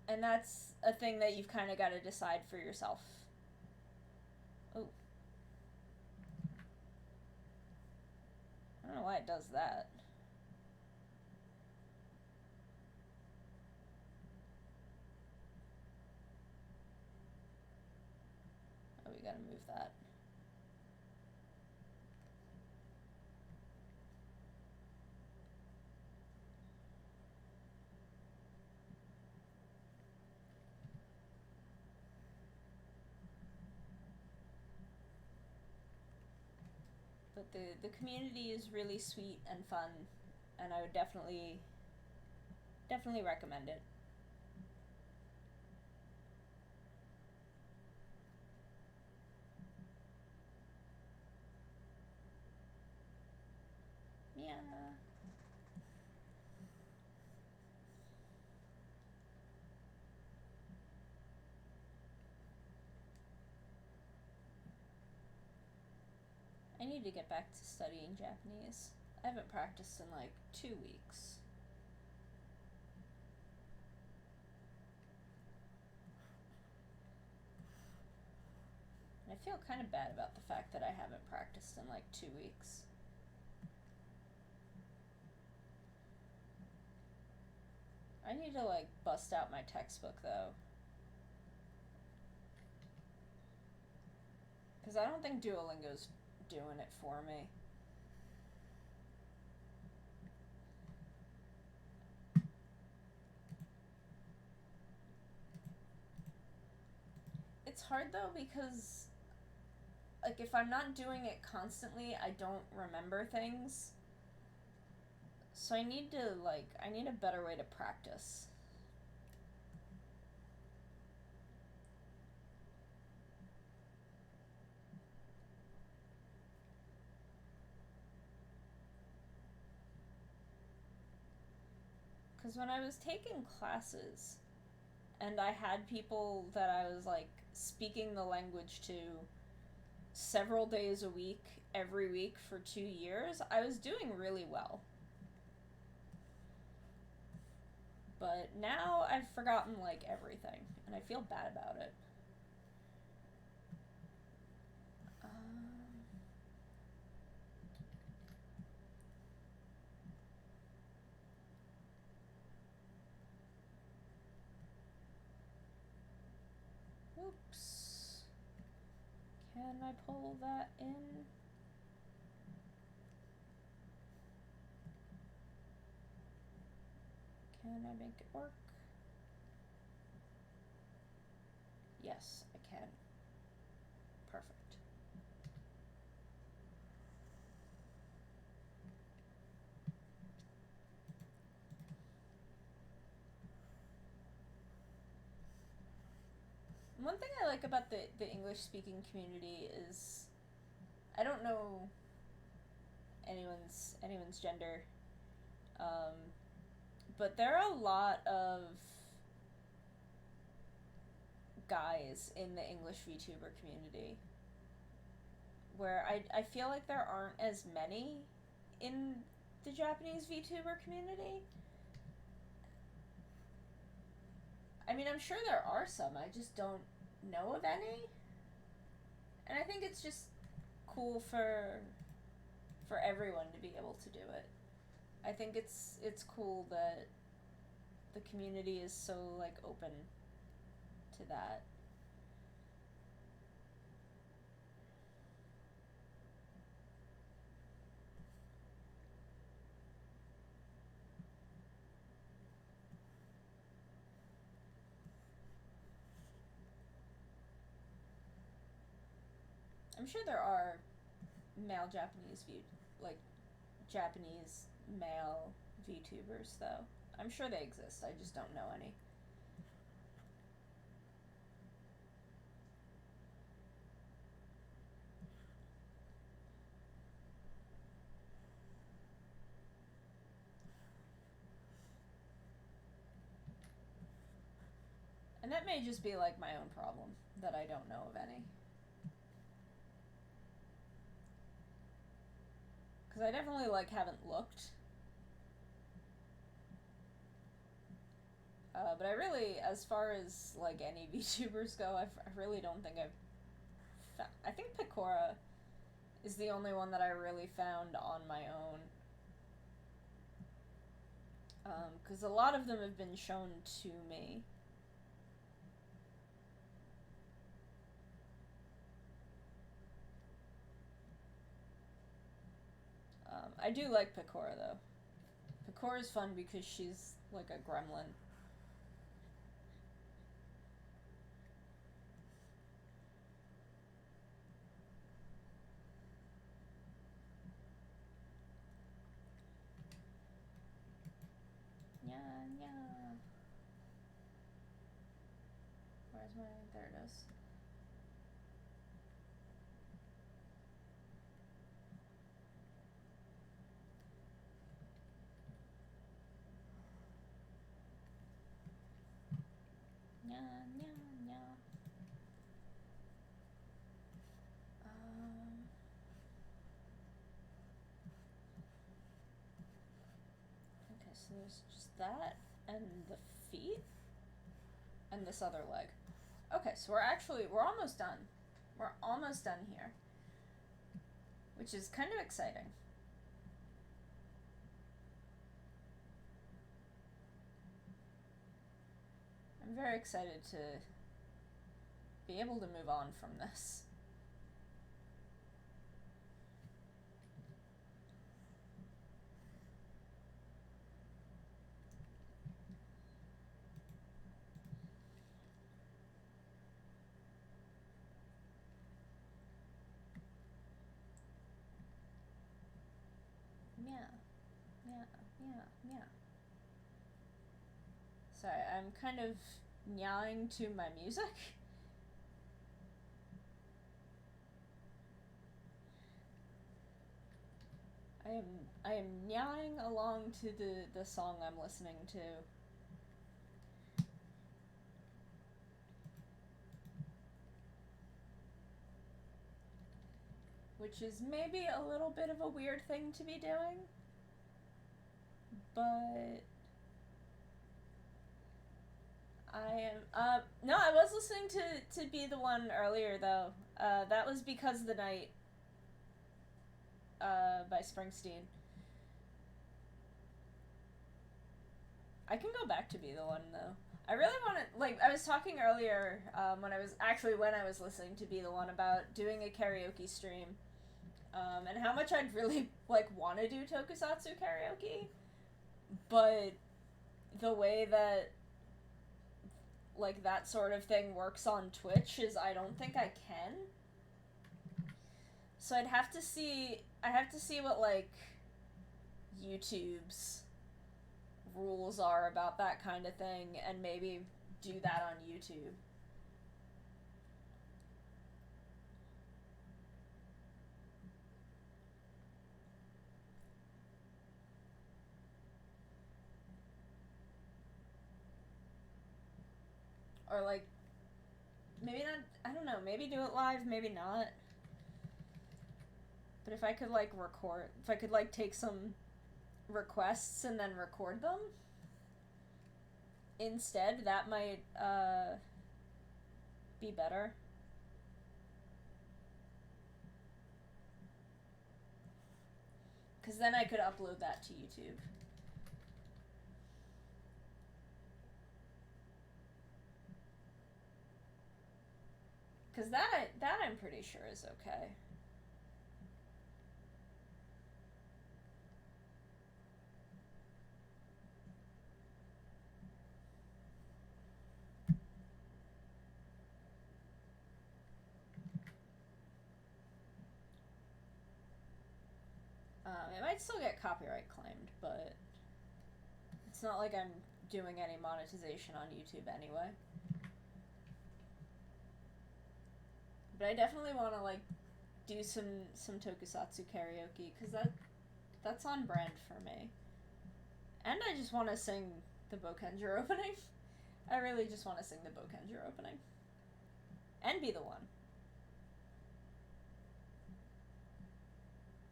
[SPEAKER 1] And that's a thing that you've kind of got to decide for yourself. Oh. I don't know why it does that. Oh, we gotta move that. But the community is really sweet and fun, and I would definitely Definitely recommend it. Yeah. I need to get back to studying Japanese. I haven't practiced in like 2 weeks. And I feel kind of bad about the fact that I haven't practiced in like 2 weeks. I need to like bust out my textbook though. Because I don't think Duolingo's doing it for me. It's hard though because like if I'm not doing it constantly, I don't remember things. So I need a better way to practice. Cuz when I was taking classes and I had people that I was like speaking the language to several days a week, every week for 2 years, I was doing really well. But now I've forgotten like everything, and I feel bad about it. Oops. Can I pull that in? Can I make it work? Yes, I can. Perfect. One thing I like about the English speaking community is I don't know anyone's gender, um, but there are a lot of guys in the English VTuber community where I feel like there aren't as many in the Japanese VTuber community. I mean, I'm sure there are some, I just don't know of any. And I think it's just cool for everyone to be able to do it. I think it's cool that the community is so like open to that. I'm sure there are male Japanese like Japanese male VTubers though. I'm sure they exist. I just don't know any. And that may just be like my own problem that I don't know of any. Cuz I definitely like haven't looked. But I really, as far as like any VTubers go, I really don't think I think Picora is the only one that I really found on my own. Because a lot of them have been shown to me. I do like Picora though. Picora is fun because she's like a gremlin. Yeah, yeah. Where's my... There it is. Nya, nya, nya. Okay, so there's just that, and the feet, and this other leg. Okay, so we're almost done. We're almost done here. Which is kind of exciting. I'm very excited to be able to move on from this. Yeah. Sorry, I'm kind of nyawing to my music. I am nyawing along to the song I'm listening to. Which is maybe a little bit of a weird thing to be doing. But I am no, I was listening to Be the One earlier though. That was Because of the Night by Springsteen. I can go back to Be the One though. I really want to, like, I was talking earlier when I was listening to Be the One about doing a karaoke stream, and how much I'd really like want to do tokusatsu karaoke, but the way that like that sort of thing works on Twitch is I don't think I can. So I have to see what like YouTube's rules are about that kind of thing and maybe do that on YouTube. Or like maybe not, I don't know, maybe do it live, maybe not. But if I could like take some requests and then record them instead, that might be better. Because then I could upload that to YouTube. Because that I'm pretty sure is okay. It might still get copyright claimed, but it's not like I'm doing any monetization on YouTube anyway. But I definitely want to like do some tokusatsu karaoke because that's on brand for me. And I just want to sing the Bokenger opening. I really just want to sing the Bokenger opening. And Be the One.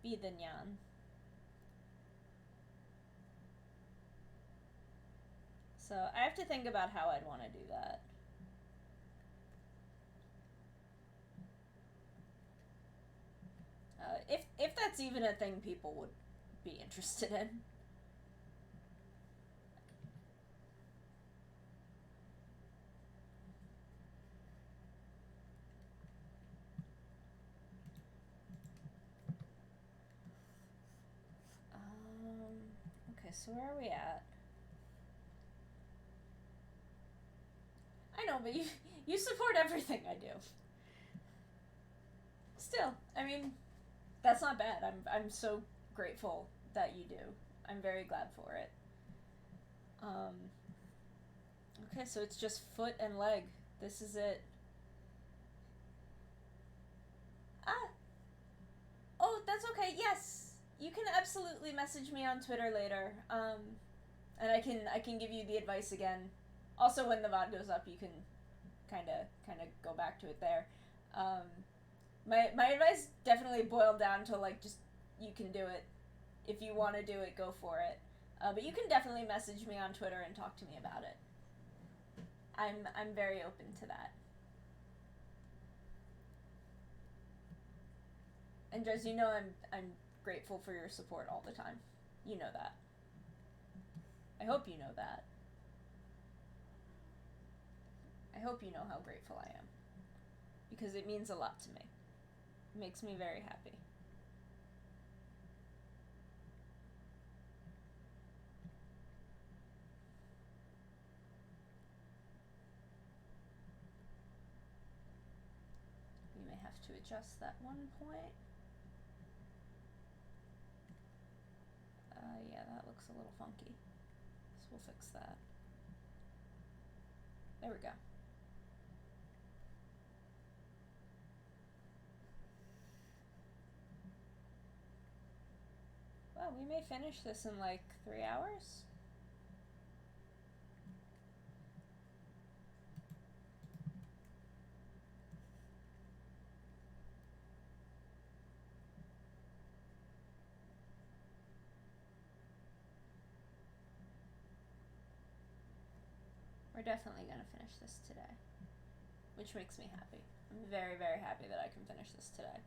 [SPEAKER 1] Be the Nyan. So I have to think about how I'd want to do that. If that's even a thing people would be interested in. Okay, so where are we at? I know, but you support everything I do. Still, I mean, that's not bad. I'm so grateful that you do. I'm very glad for it. Okay, so it's just foot and leg This is it. Ah, oh, that's okay. Yes, you can absolutely message me on Twitter later. And I can give you the advice again. Also, when the VOD goes up, you can kind of go back to it there. Um, my advice definitely boiled down to like just you can do it. If you want to do it, go for it. But you can definitely message me on Twitter and talk to me about it. I'm very open to that. And Jez, you know I'm grateful for your support all the time. You know that. I hope you know that. I hope you know how grateful I am. Because it means a lot to me. It makes me very happy. We may have to adjust that one point. Yeah, that looks a little funky. So we'll fix that. There we go. Well, we may finish this in like 3 hours. We're definitely gonna finish this today, which makes me happy. I'm very, very happy that I can finish this today.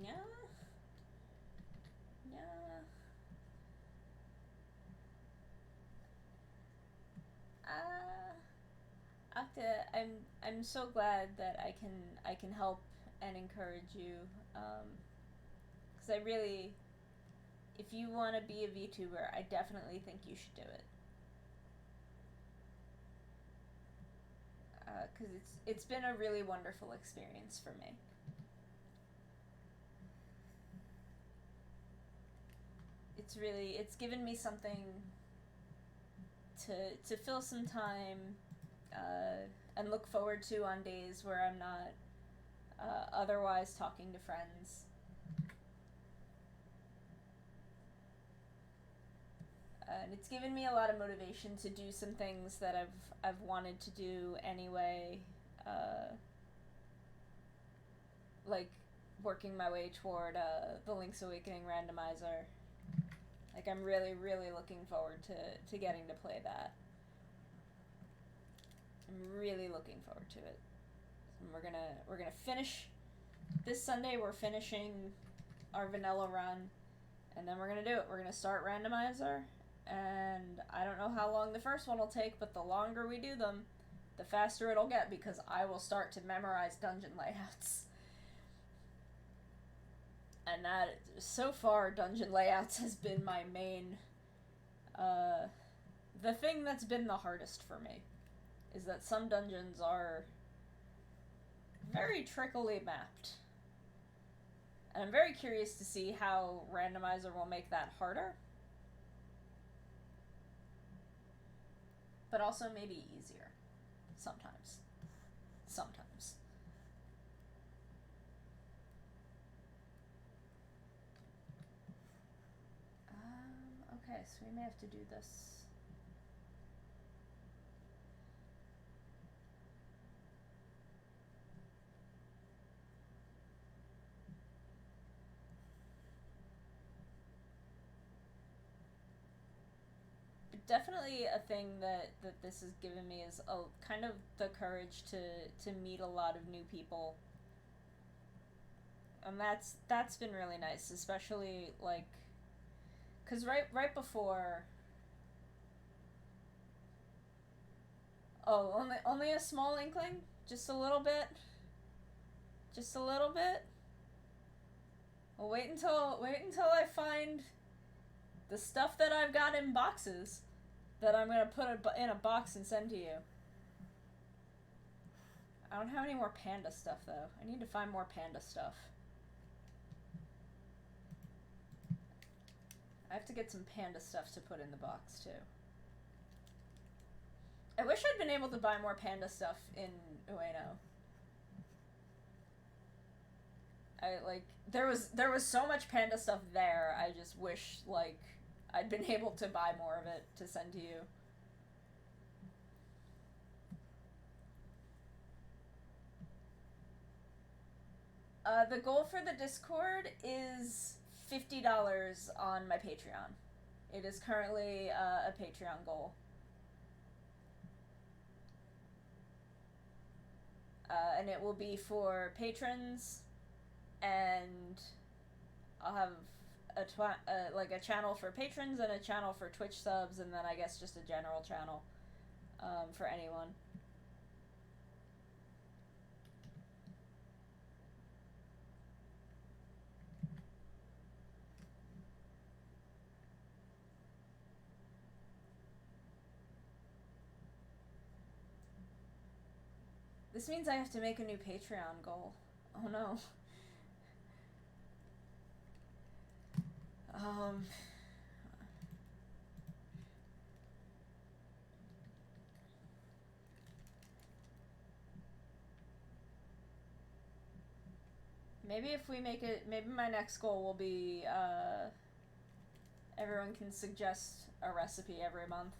[SPEAKER 1] Yeah. Yeah. Akta, I'm so glad that I can help and encourage you. Because I really, if you want to be a VTuber, I definitely think you should do it. Because it's been a really wonderful experience for me. It's given me something to fill some time and look forward to on days where I'm not otherwise talking to friends. And it's given me a lot of motivation to do some things that I've wanted to do anyway, like working my way toward the Link's Awakening randomizer. Like I'm really, really looking forward to getting to play that. I'm really looking forward to it. And we're gonna finish this Sunday. We're finishing our vanilla run, and then we're gonna do it. We're gonna start randomizer, and I don't know how long the first one will take, but the longer we do them, the faster it'll get because I will start to memorize dungeon layouts. And that, so far, dungeon layouts has been my main, the thing that's been the hardest for me is that some dungeons are very trickily mapped. And I'm very curious to see how randomizer will make that harder. But also maybe easier. Sometimes. Sometimes. Okay, so we may have to do this. Definitely a thing that this has given me is a kind of the courage to meet a lot of new people, and that's been really nice, especially like, cause right before. Oh, only a small inkling, just a little bit, just a little bit. Well, wait until I find the stuff that I've got in boxes that I'm gonna put in a box and send to you. I don't have any more panda stuff though. I need to find more panda stuff. I have to get some panda stuff to put in the box, too. I wish I'd been able to buy more panda stuff in Ueno. There was so much panda stuff there, I just wish, like, I'd been able to buy more of it to send to you. The goal for the Discord is $50 on my Patreon. It is currently a Patreon goal. And it will be for patrons, and I'll have a channel for patrons and a channel for Twitch subs, and then I guess just a general channel for anyone. This means I have to make a new Patreon goal. Oh no. Maybe if we make it, maybe my next goal will be, everyone can suggest a recipe every month,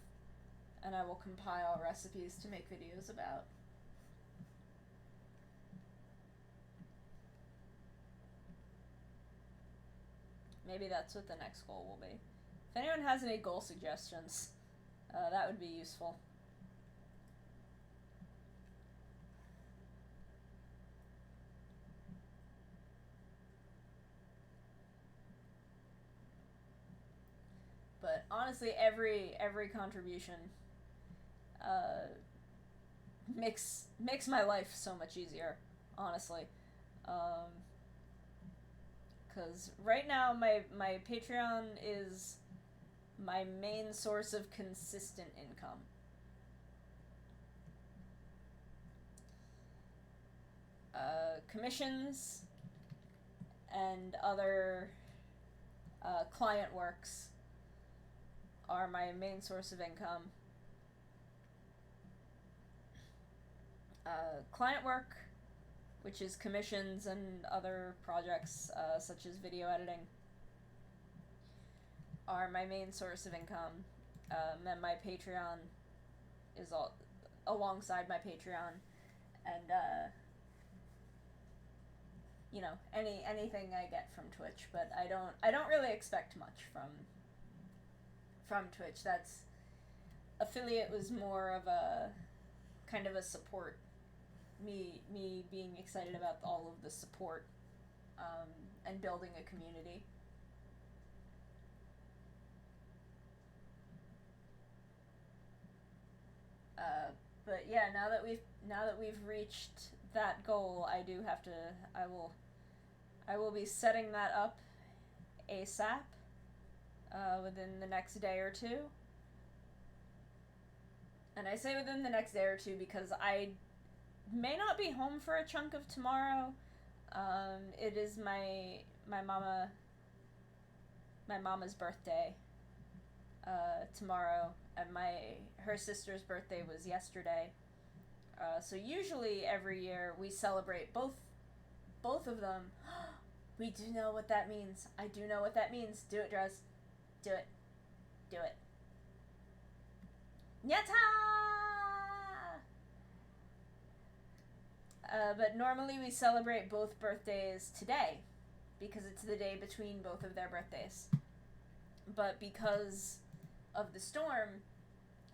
[SPEAKER 1] and I will compile recipes to make videos about. Maybe that's what the next goal will be. If anyone has any goal suggestions, that would be useful. But honestly, every contribution makes my life so much easier, honestly. Because right now my Patreon is my main source of consistent income. Commissions and other client works are my main source of income. Client work, which is commissions and other projects such as video editing, are my main source of income. And my Patreon is all alongside my Patreon, and you know, anything I get from Twitch, but I don't really expect much from Twitch. That's affiliate was more of a kind of a support. Me being excited about all of the support and building a community. But yeah, now that we've reached that goal, I will be setting that up ASAP within the next day or two. And I say within the next day or two because I may not be home for a chunk of tomorrow. It is my mama's birthday tomorrow, and her sister's birthday was yesterday. So usually every year we celebrate both of them. We do know what that means. I do know what that means. Do it, Drez. Do it. Do it. Nyata! But normally we celebrate both birthdays today, because it's the day between both of their birthdays. But because of the storm,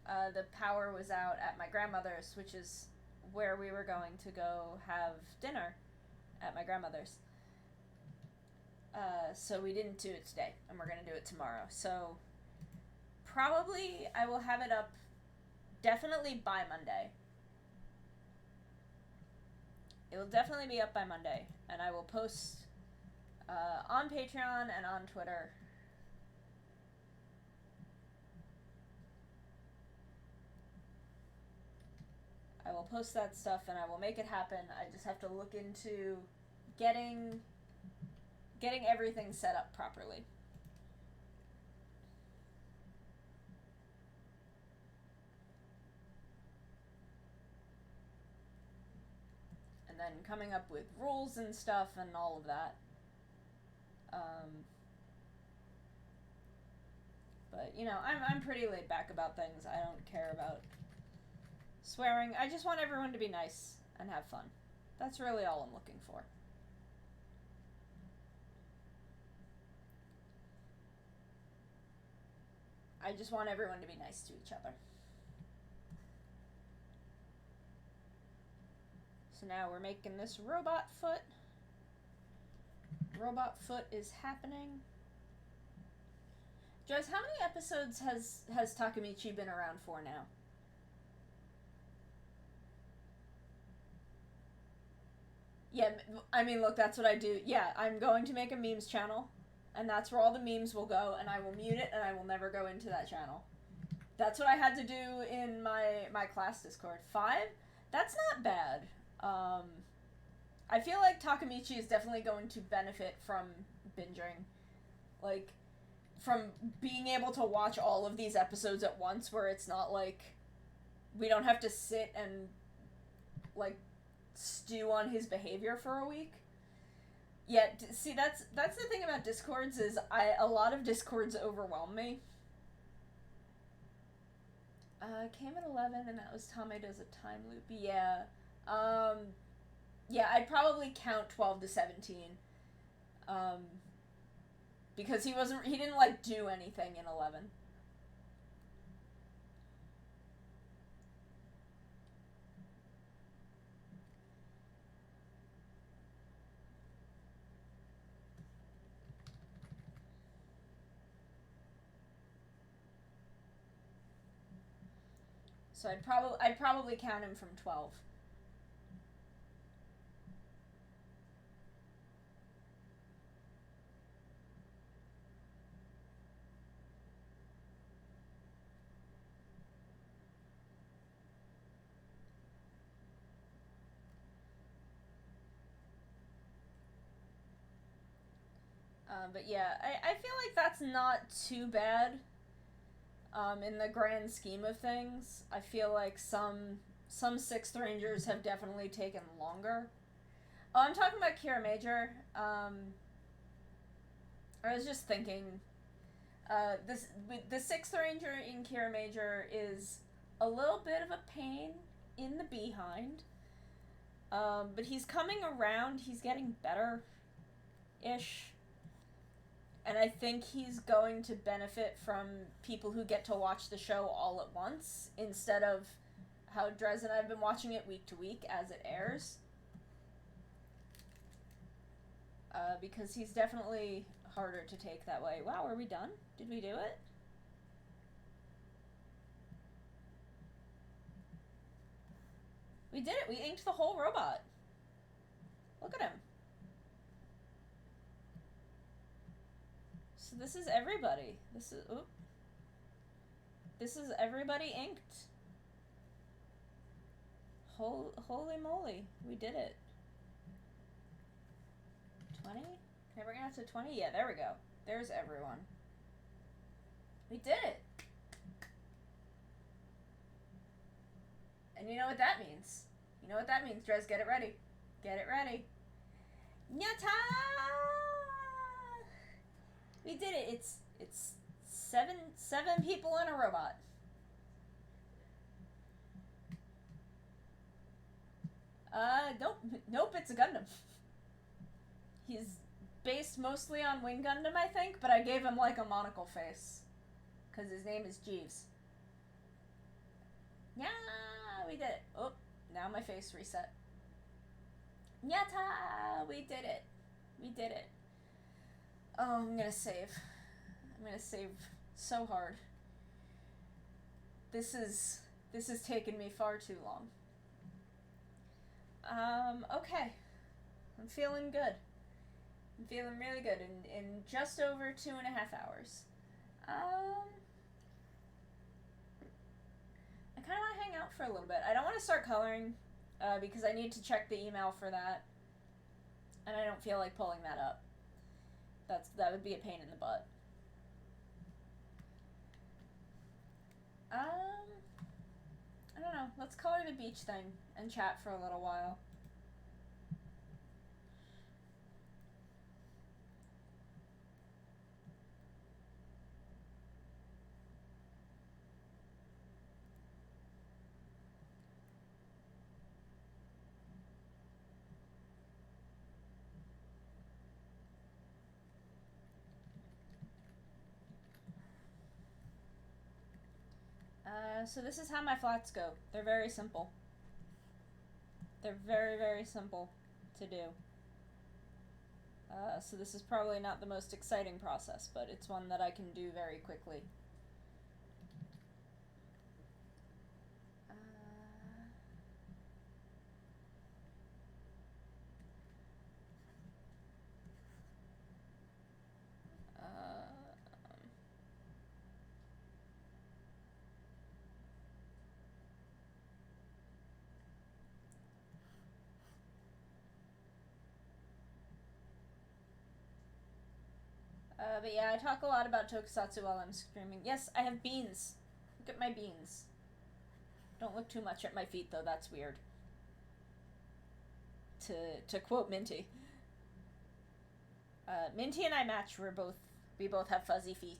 [SPEAKER 1] the power was out at my grandmother's, which is where we were going to go have dinner at my grandmother's. So we didn't do it today, and we're gonna do it tomorrow. So probably I will have it up definitely by Monday. It will definitely be up by Monday, and I will post on Patreon and on Twitter. I will post that stuff, and I will make it happen. I just have to look into getting everything set up properly. and coming up with rules and stuff and all of that. But, you know, I'm pretty laid back about things. I don't care about swearing. I just want everyone to be nice and have fun. That's really all I'm looking for. I just want everyone to be nice to each other. So now we're making this robot foot. Robot foot is happening. Drez, how many episodes has Takemichi been around for now? Yeah, I mean, look, that's what I do. Yeah, I'm going to make a memes channel, and that's where all the memes will go, and I will mute it, and I will never go into that channel. That's what I had to do in my class Discord. 5? That's not bad. I feel like Takemichi is definitely going to benefit from binging. Like, from being able to watch all of these episodes at once, where it's not like we don't have to sit and, like, stew on his behavior for a week. Yeah, see, that's the thing about Discords, is a lot of Discords overwhelm me. Came at 11, and that was Tame Does a Time Loop. Yeah. Yeah, I'd probably count 12 to 17. Because he didn't, like, do anything in 11. So I'd probably count him from 12. But yeah, I feel like that's not too bad. In the grand scheme of things, I feel like some Sixth Rangers have definitely taken longer. Oh, I'm talking about Kira Major. I was just thinking, the Sixth Ranger in Kira Major is a little bit of a pain in the behind. But he's coming around. He's getting better-ish. And I think he's going to benefit from people who get to watch the show all at once, instead of how Drez and I have been watching it week to week as it airs. Because he's definitely harder to take that way. Wow, are we done? Did we do it? We did it! We inked the whole robot. Look at him. So this is everybody. This is everybody inked. Holy moly, we did it. 20? Can I bring it up to 20? Yeah, there we go. There's everyone. We did it! And you know what that means. You know what that means, Drez. Get it ready. Get it ready. Nyata! We did it. It's seven people in a robot. Nope, it's a Gundam. He's based mostly on Wing Gundam, I think, but I gave him, like, a monocle face. Because his name is Jeeves. Yeah, we did it. Oh, now my face reset. Nyata! We did it. We did it. Oh, I'm gonna save. I'm gonna save so hard. This is taken me far too long. Okay. I'm feeling good. I'm feeling really good in just over 2.5 hours. I kind of want to hang out for a little bit. I don't want to start coloring, because I need to check the email for that. And I don't feel like pulling that up. That would be a pain in the butt. I don't know. Let's color the beach thing and chat for a little while. So this is how my flats go. They're very simple. They're very, very simple to do. So this is probably not the most exciting process, but it's one that I can do very quickly. But yeah, I talk a lot about tokusatsu while I'm screaming. Yes, I have beans. Look at my beans. Don't look too much at my feet, though. That's weird. To quote Minty. Minty and I match. We both have fuzzy feet.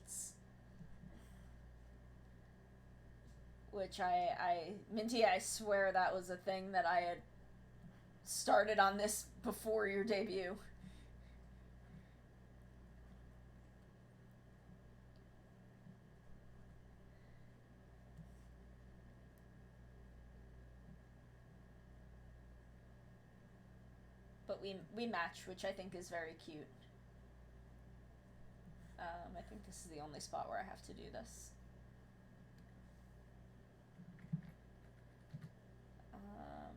[SPEAKER 1] Which Minty, I swear that was a thing that I had started on this before your debut. But we match, which I think is very cute. I think this is the only spot where I have to do this.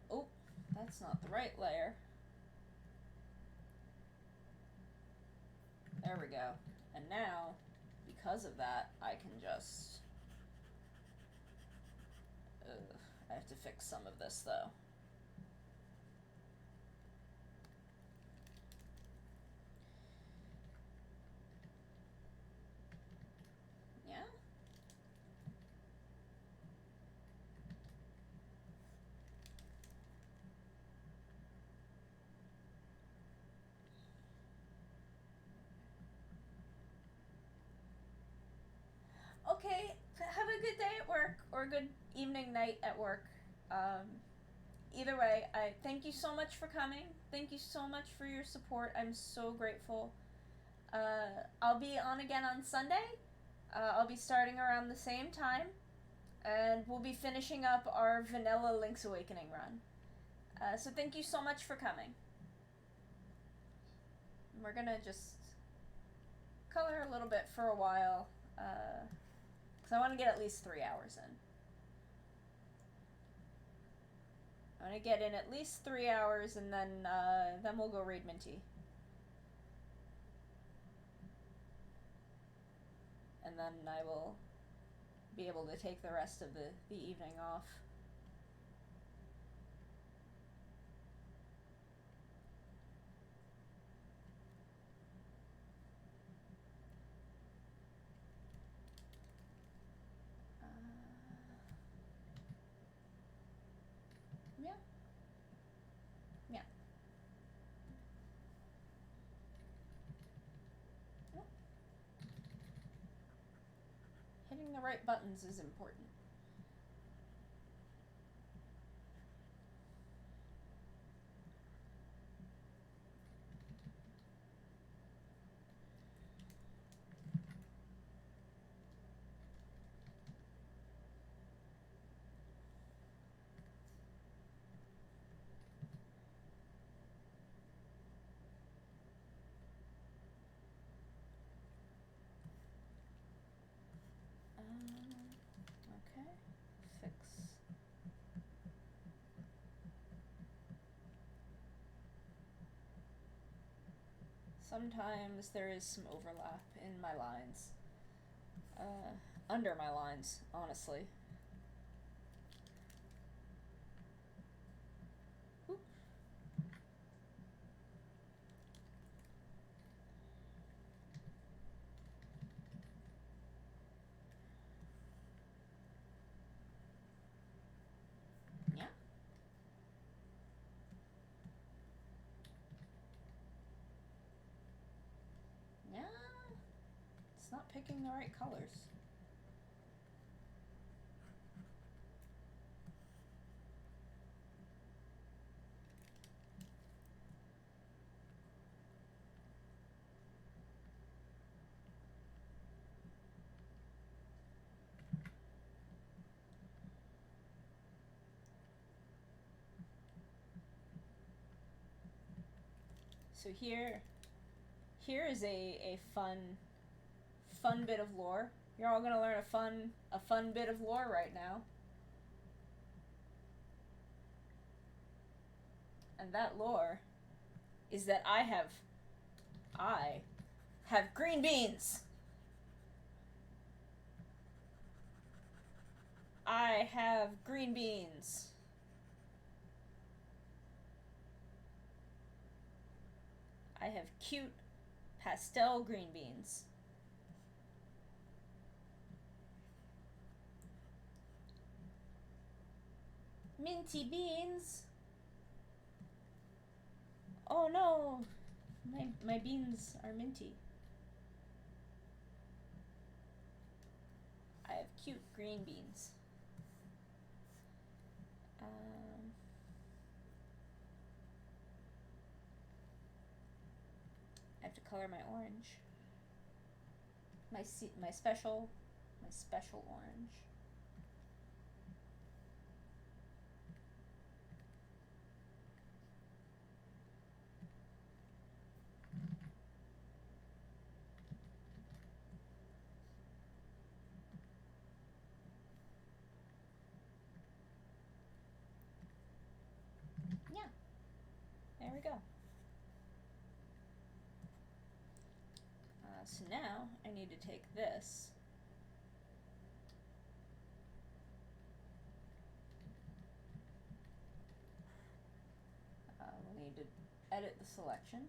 [SPEAKER 1] Oh, that's not the right layer. There we go. And now, because of that, I can just... I have to fix some of this, though. Yeah? Okay, have a good day at work, or a good evening, night at work. Either way, I thank you so much for coming. Thank you so much for your support. I'm so grateful. I'll be on again on Sunday. I'll be starting around the same time, and we'll be finishing up our vanilla Link's Awakening run. So thank you so much for coming. We're gonna just color a little bit for a while, because I want to get at least 3 hours in. I'm gonna get in at least 3 hours, and then we'll go raid Minty. And then I will be able to take the rest of the evening off. Yeah. Yeah. Yep. Hitting the right buttons is important. Okay. Fix. Sometimes there is some overlap in my lines. Under my lines, honestly. Oop. Yeah. Yeah. It's not picking the right colors. So here is a fun bit of lore. You're all gonna learn a fun bit of lore right now. And that lore is that I have green beans. I have green beans. I have cute pastel green beans. Minty beans. Oh no, my beans are minty. I have cute green beans. I have to color my orange. My special orange. Yeah. There we go. So now I need to take this. We'll need to edit the selection.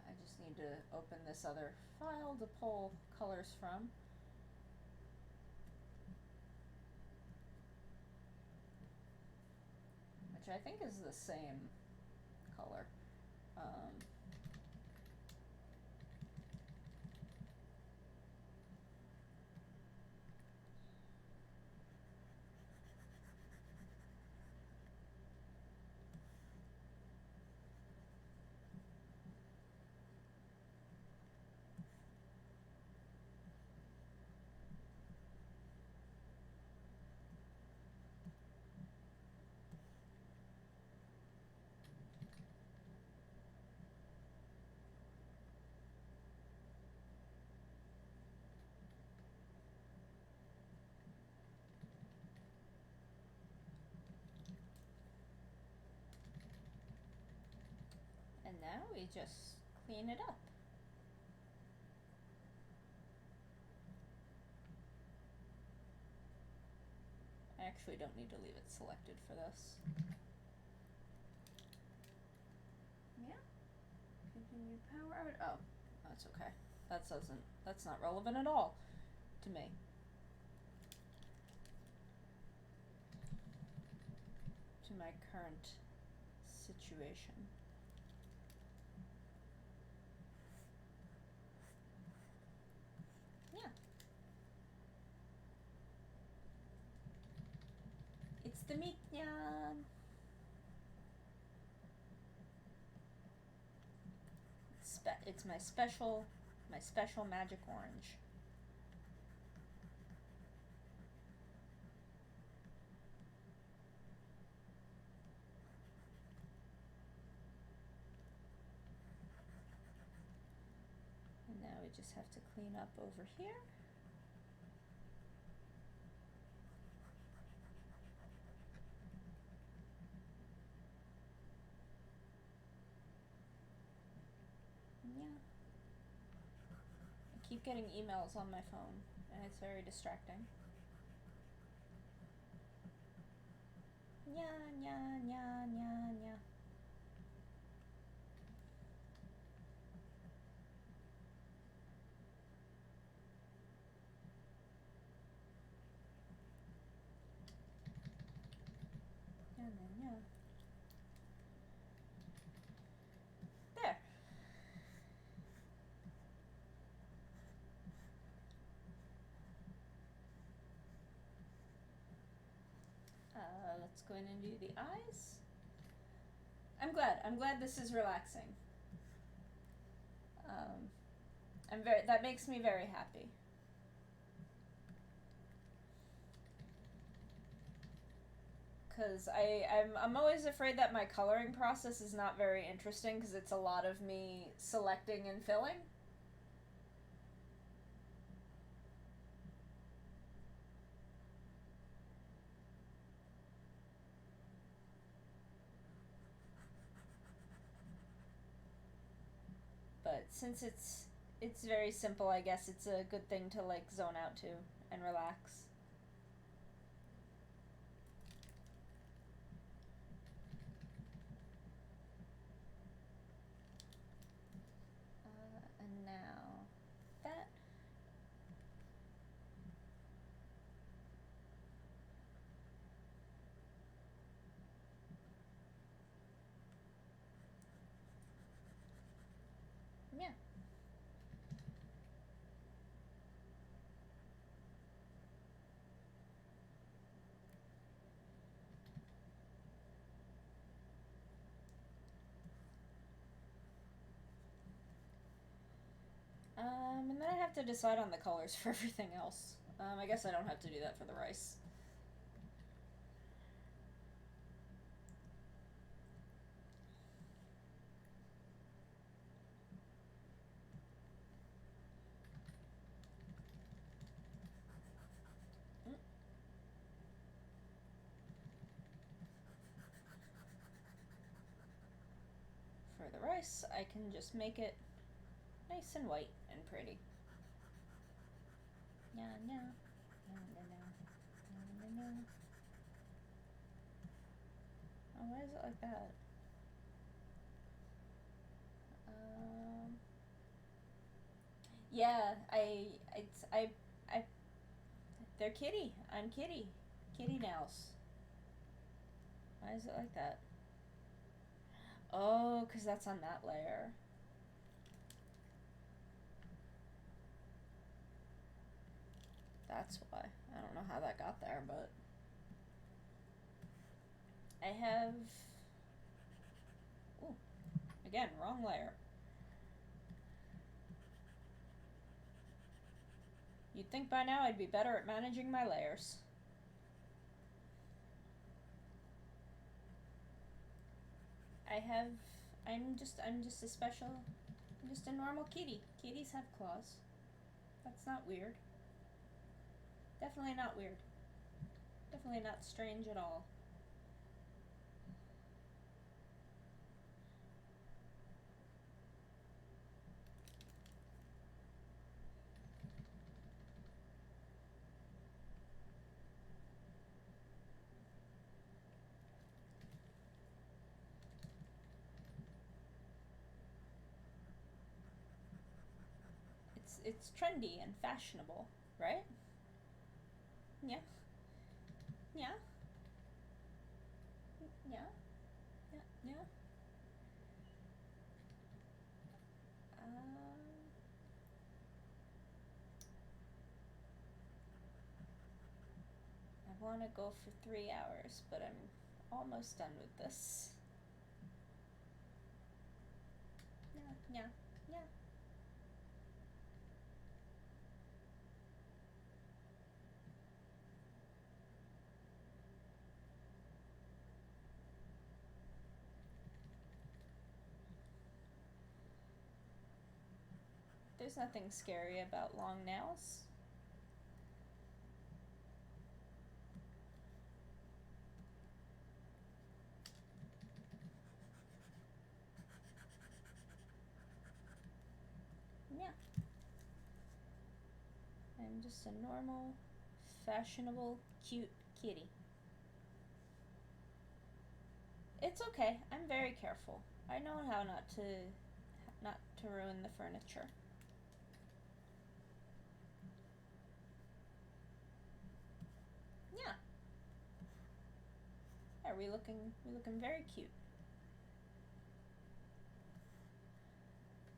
[SPEAKER 1] I just need to open this other file to pull colors from. Which I think is the same color. And now we just clean it up. I actually don't need to leave it selected for this. Yeah. Continue power out. Oh, that's okay. That's not relevant at all to me. To my current situation. Yeah. It's the Meatnyan. It's my special magic orange. And now we just have to clean up over here. Yeah. I keep getting emails on my phone, and it's very distracting. Nya, nya, nya, nya, nya. Nya, nya, nya. There. Let's go in and do the eyes. I'm glad this is relaxing. That makes me very happy. Because I'm always afraid that my coloring process is not very interesting because it's a lot of me selecting and filling. But since it's very simple, I guess it's a good thing to like zone out to and relax. And now that. Yeah. And then I have to decide on the colors for everything else. I guess I don't have to do that for the rice. For the rice, I can just make it nice and white and pretty. Yeah, no. Oh, why is it like that? Yeah, they're kitty. I'm kitty. Kitty nails. Why is it like that? Oh, because that's on that layer. That's why. I don't know how that got there, but I have. Ooh, again, wrong layer. You'd think by now I'd be better at managing my layers. I'm just a special, I'm just a normal kitty. Kitties have claws. That's not weird. Definitely not weird. Definitely not strange at all. It's trendy and fashionable, right? Yeah. Yeah. Yeah. Yeah. Yeah. I want to go for 3 hours, but I'm almost done with this. Yeah. Yeah. Yeah. There's nothing scary about long nails. Yeah. I'm just a normal, fashionable, cute kitty. It's okay. I'm very careful. I know how not to ruin the furniture. Yeah. Yeah, we looking very cute.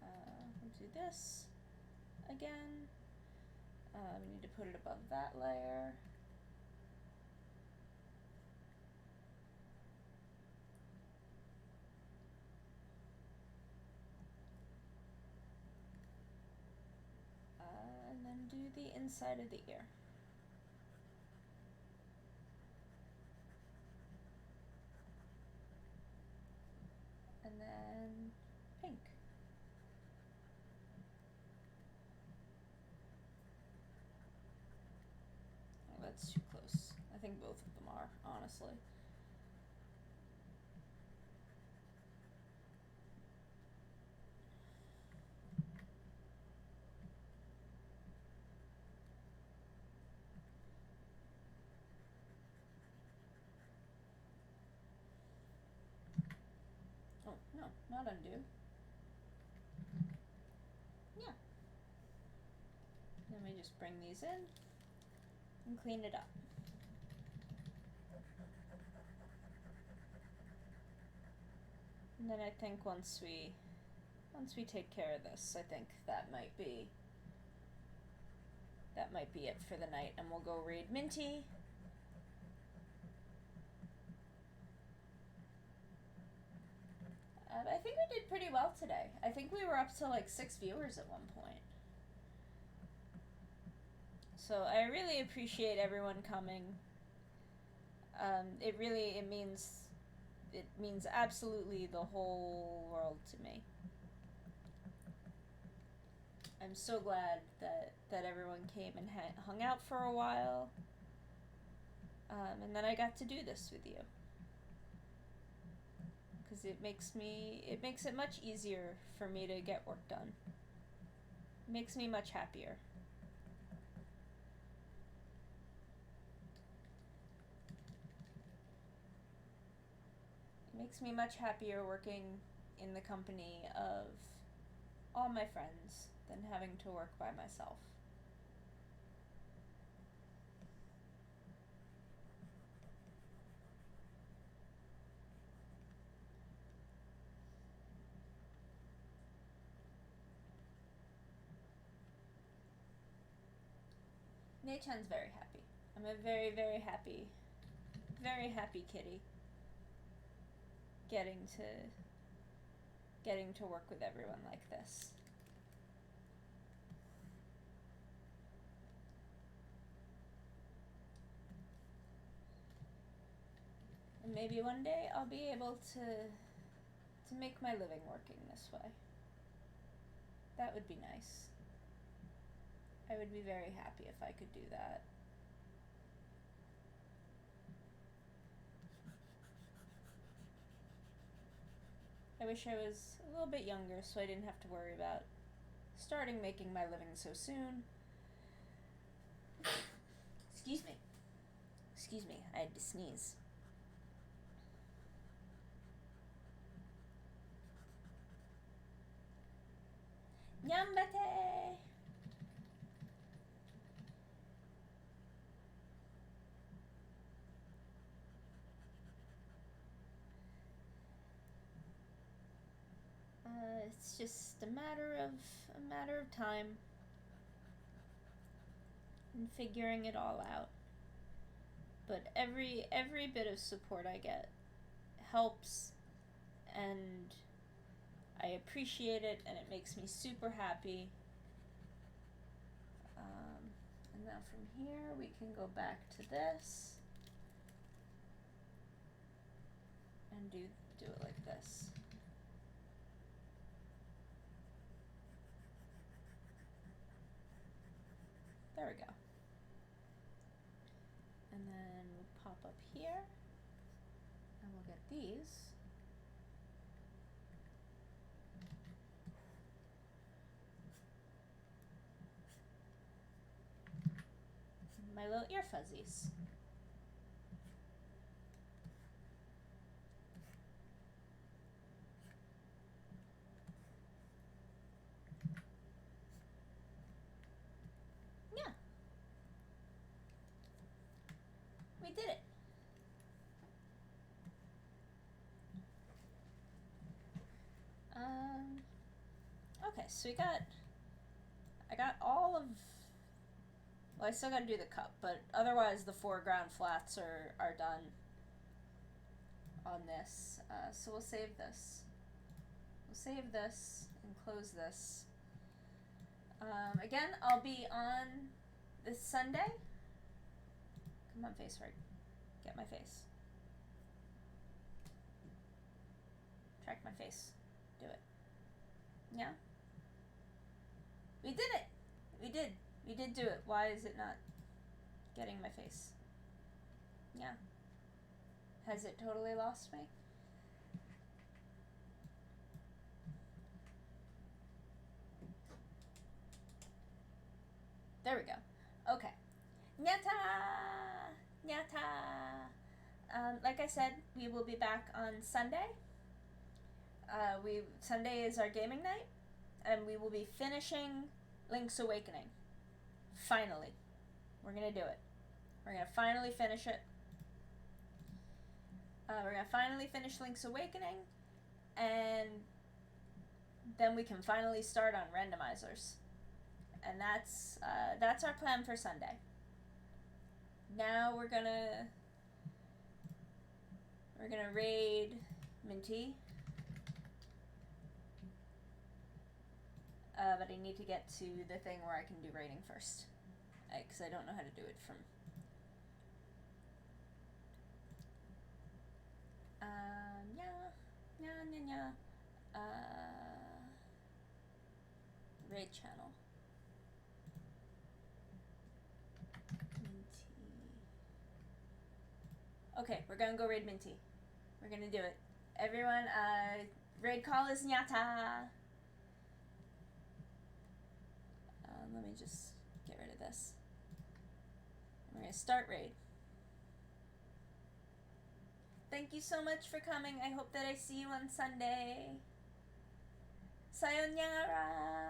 [SPEAKER 1] We'll do this again. We need to put it above that layer. the inside of the ear. And then pink. Oh, that's too close. I think both of them are, honestly. Oh, no, not undo. Yeah. Let me just bring these in and clean it up. And then I think once we take care of this, I think that might be it for the night, and we'll go read Minty. I think we did pretty well today. I think we were up to like 6 viewers at one point. So I really appreciate everyone coming. It means absolutely the whole world to me. I'm so glad that everyone came and hung out for a while. And then I got to do this with you. Because it makes it much easier for me to get work done. It makes me much happier. It makes me much happier working in the company of all my friends than having to work by myself. Mei-chan's very happy. I'm a very, very happy kitty. Getting to work with everyone like this. And maybe one day I'll be able to make my living working this way. That would be nice. I would be very happy if I could do that. I wish I was a little bit younger so I didn't have to worry about starting making my living so soon. Excuse me, I had to sneeze. Nyambate! It's just a matter of time and figuring it all out. But every bit of support I get helps, and I appreciate it, and it makes me super happy. And now from here we can go back to this and do it like this. There we go. And then we'll pop up here, and we'll get these. My little ear fuzzies. Yeah. We did it. Okay, so I got all of, well, I still gotta do the cup, but otherwise the foreground flats are done on this. So we'll save this. We'll save this and close this. Again, I'll be on this Sunday. Come on, face right. Get my face. Track my face. Do it. Yeah? We did it! We did. We did do it. Why is it not getting my face? Yeah. Has it totally lost me? There we go. Okay. Nyata! Nyata! Like I said, we will be back on Sunday. Sunday is our gaming night, and we will be finishing Link's Awakening. Finally. We're gonna do it. We're gonna finally finish it. We're gonna finally finish Link's Awakening, and then we can finally start on randomizers. And that's our plan for Sunday. Now we're gonna raid Minty. But I need to get to the thing where I can do raiding first, because I don't know how to do it from. Raid channel. Minty. Okay, we're gonna go raid Minty. We're gonna do it. Everyone, raid call is Nyata. Let me just get rid of this. We're gonna start raid. Thank you so much for coming. I hope that I see you on Sunday. Sayonara!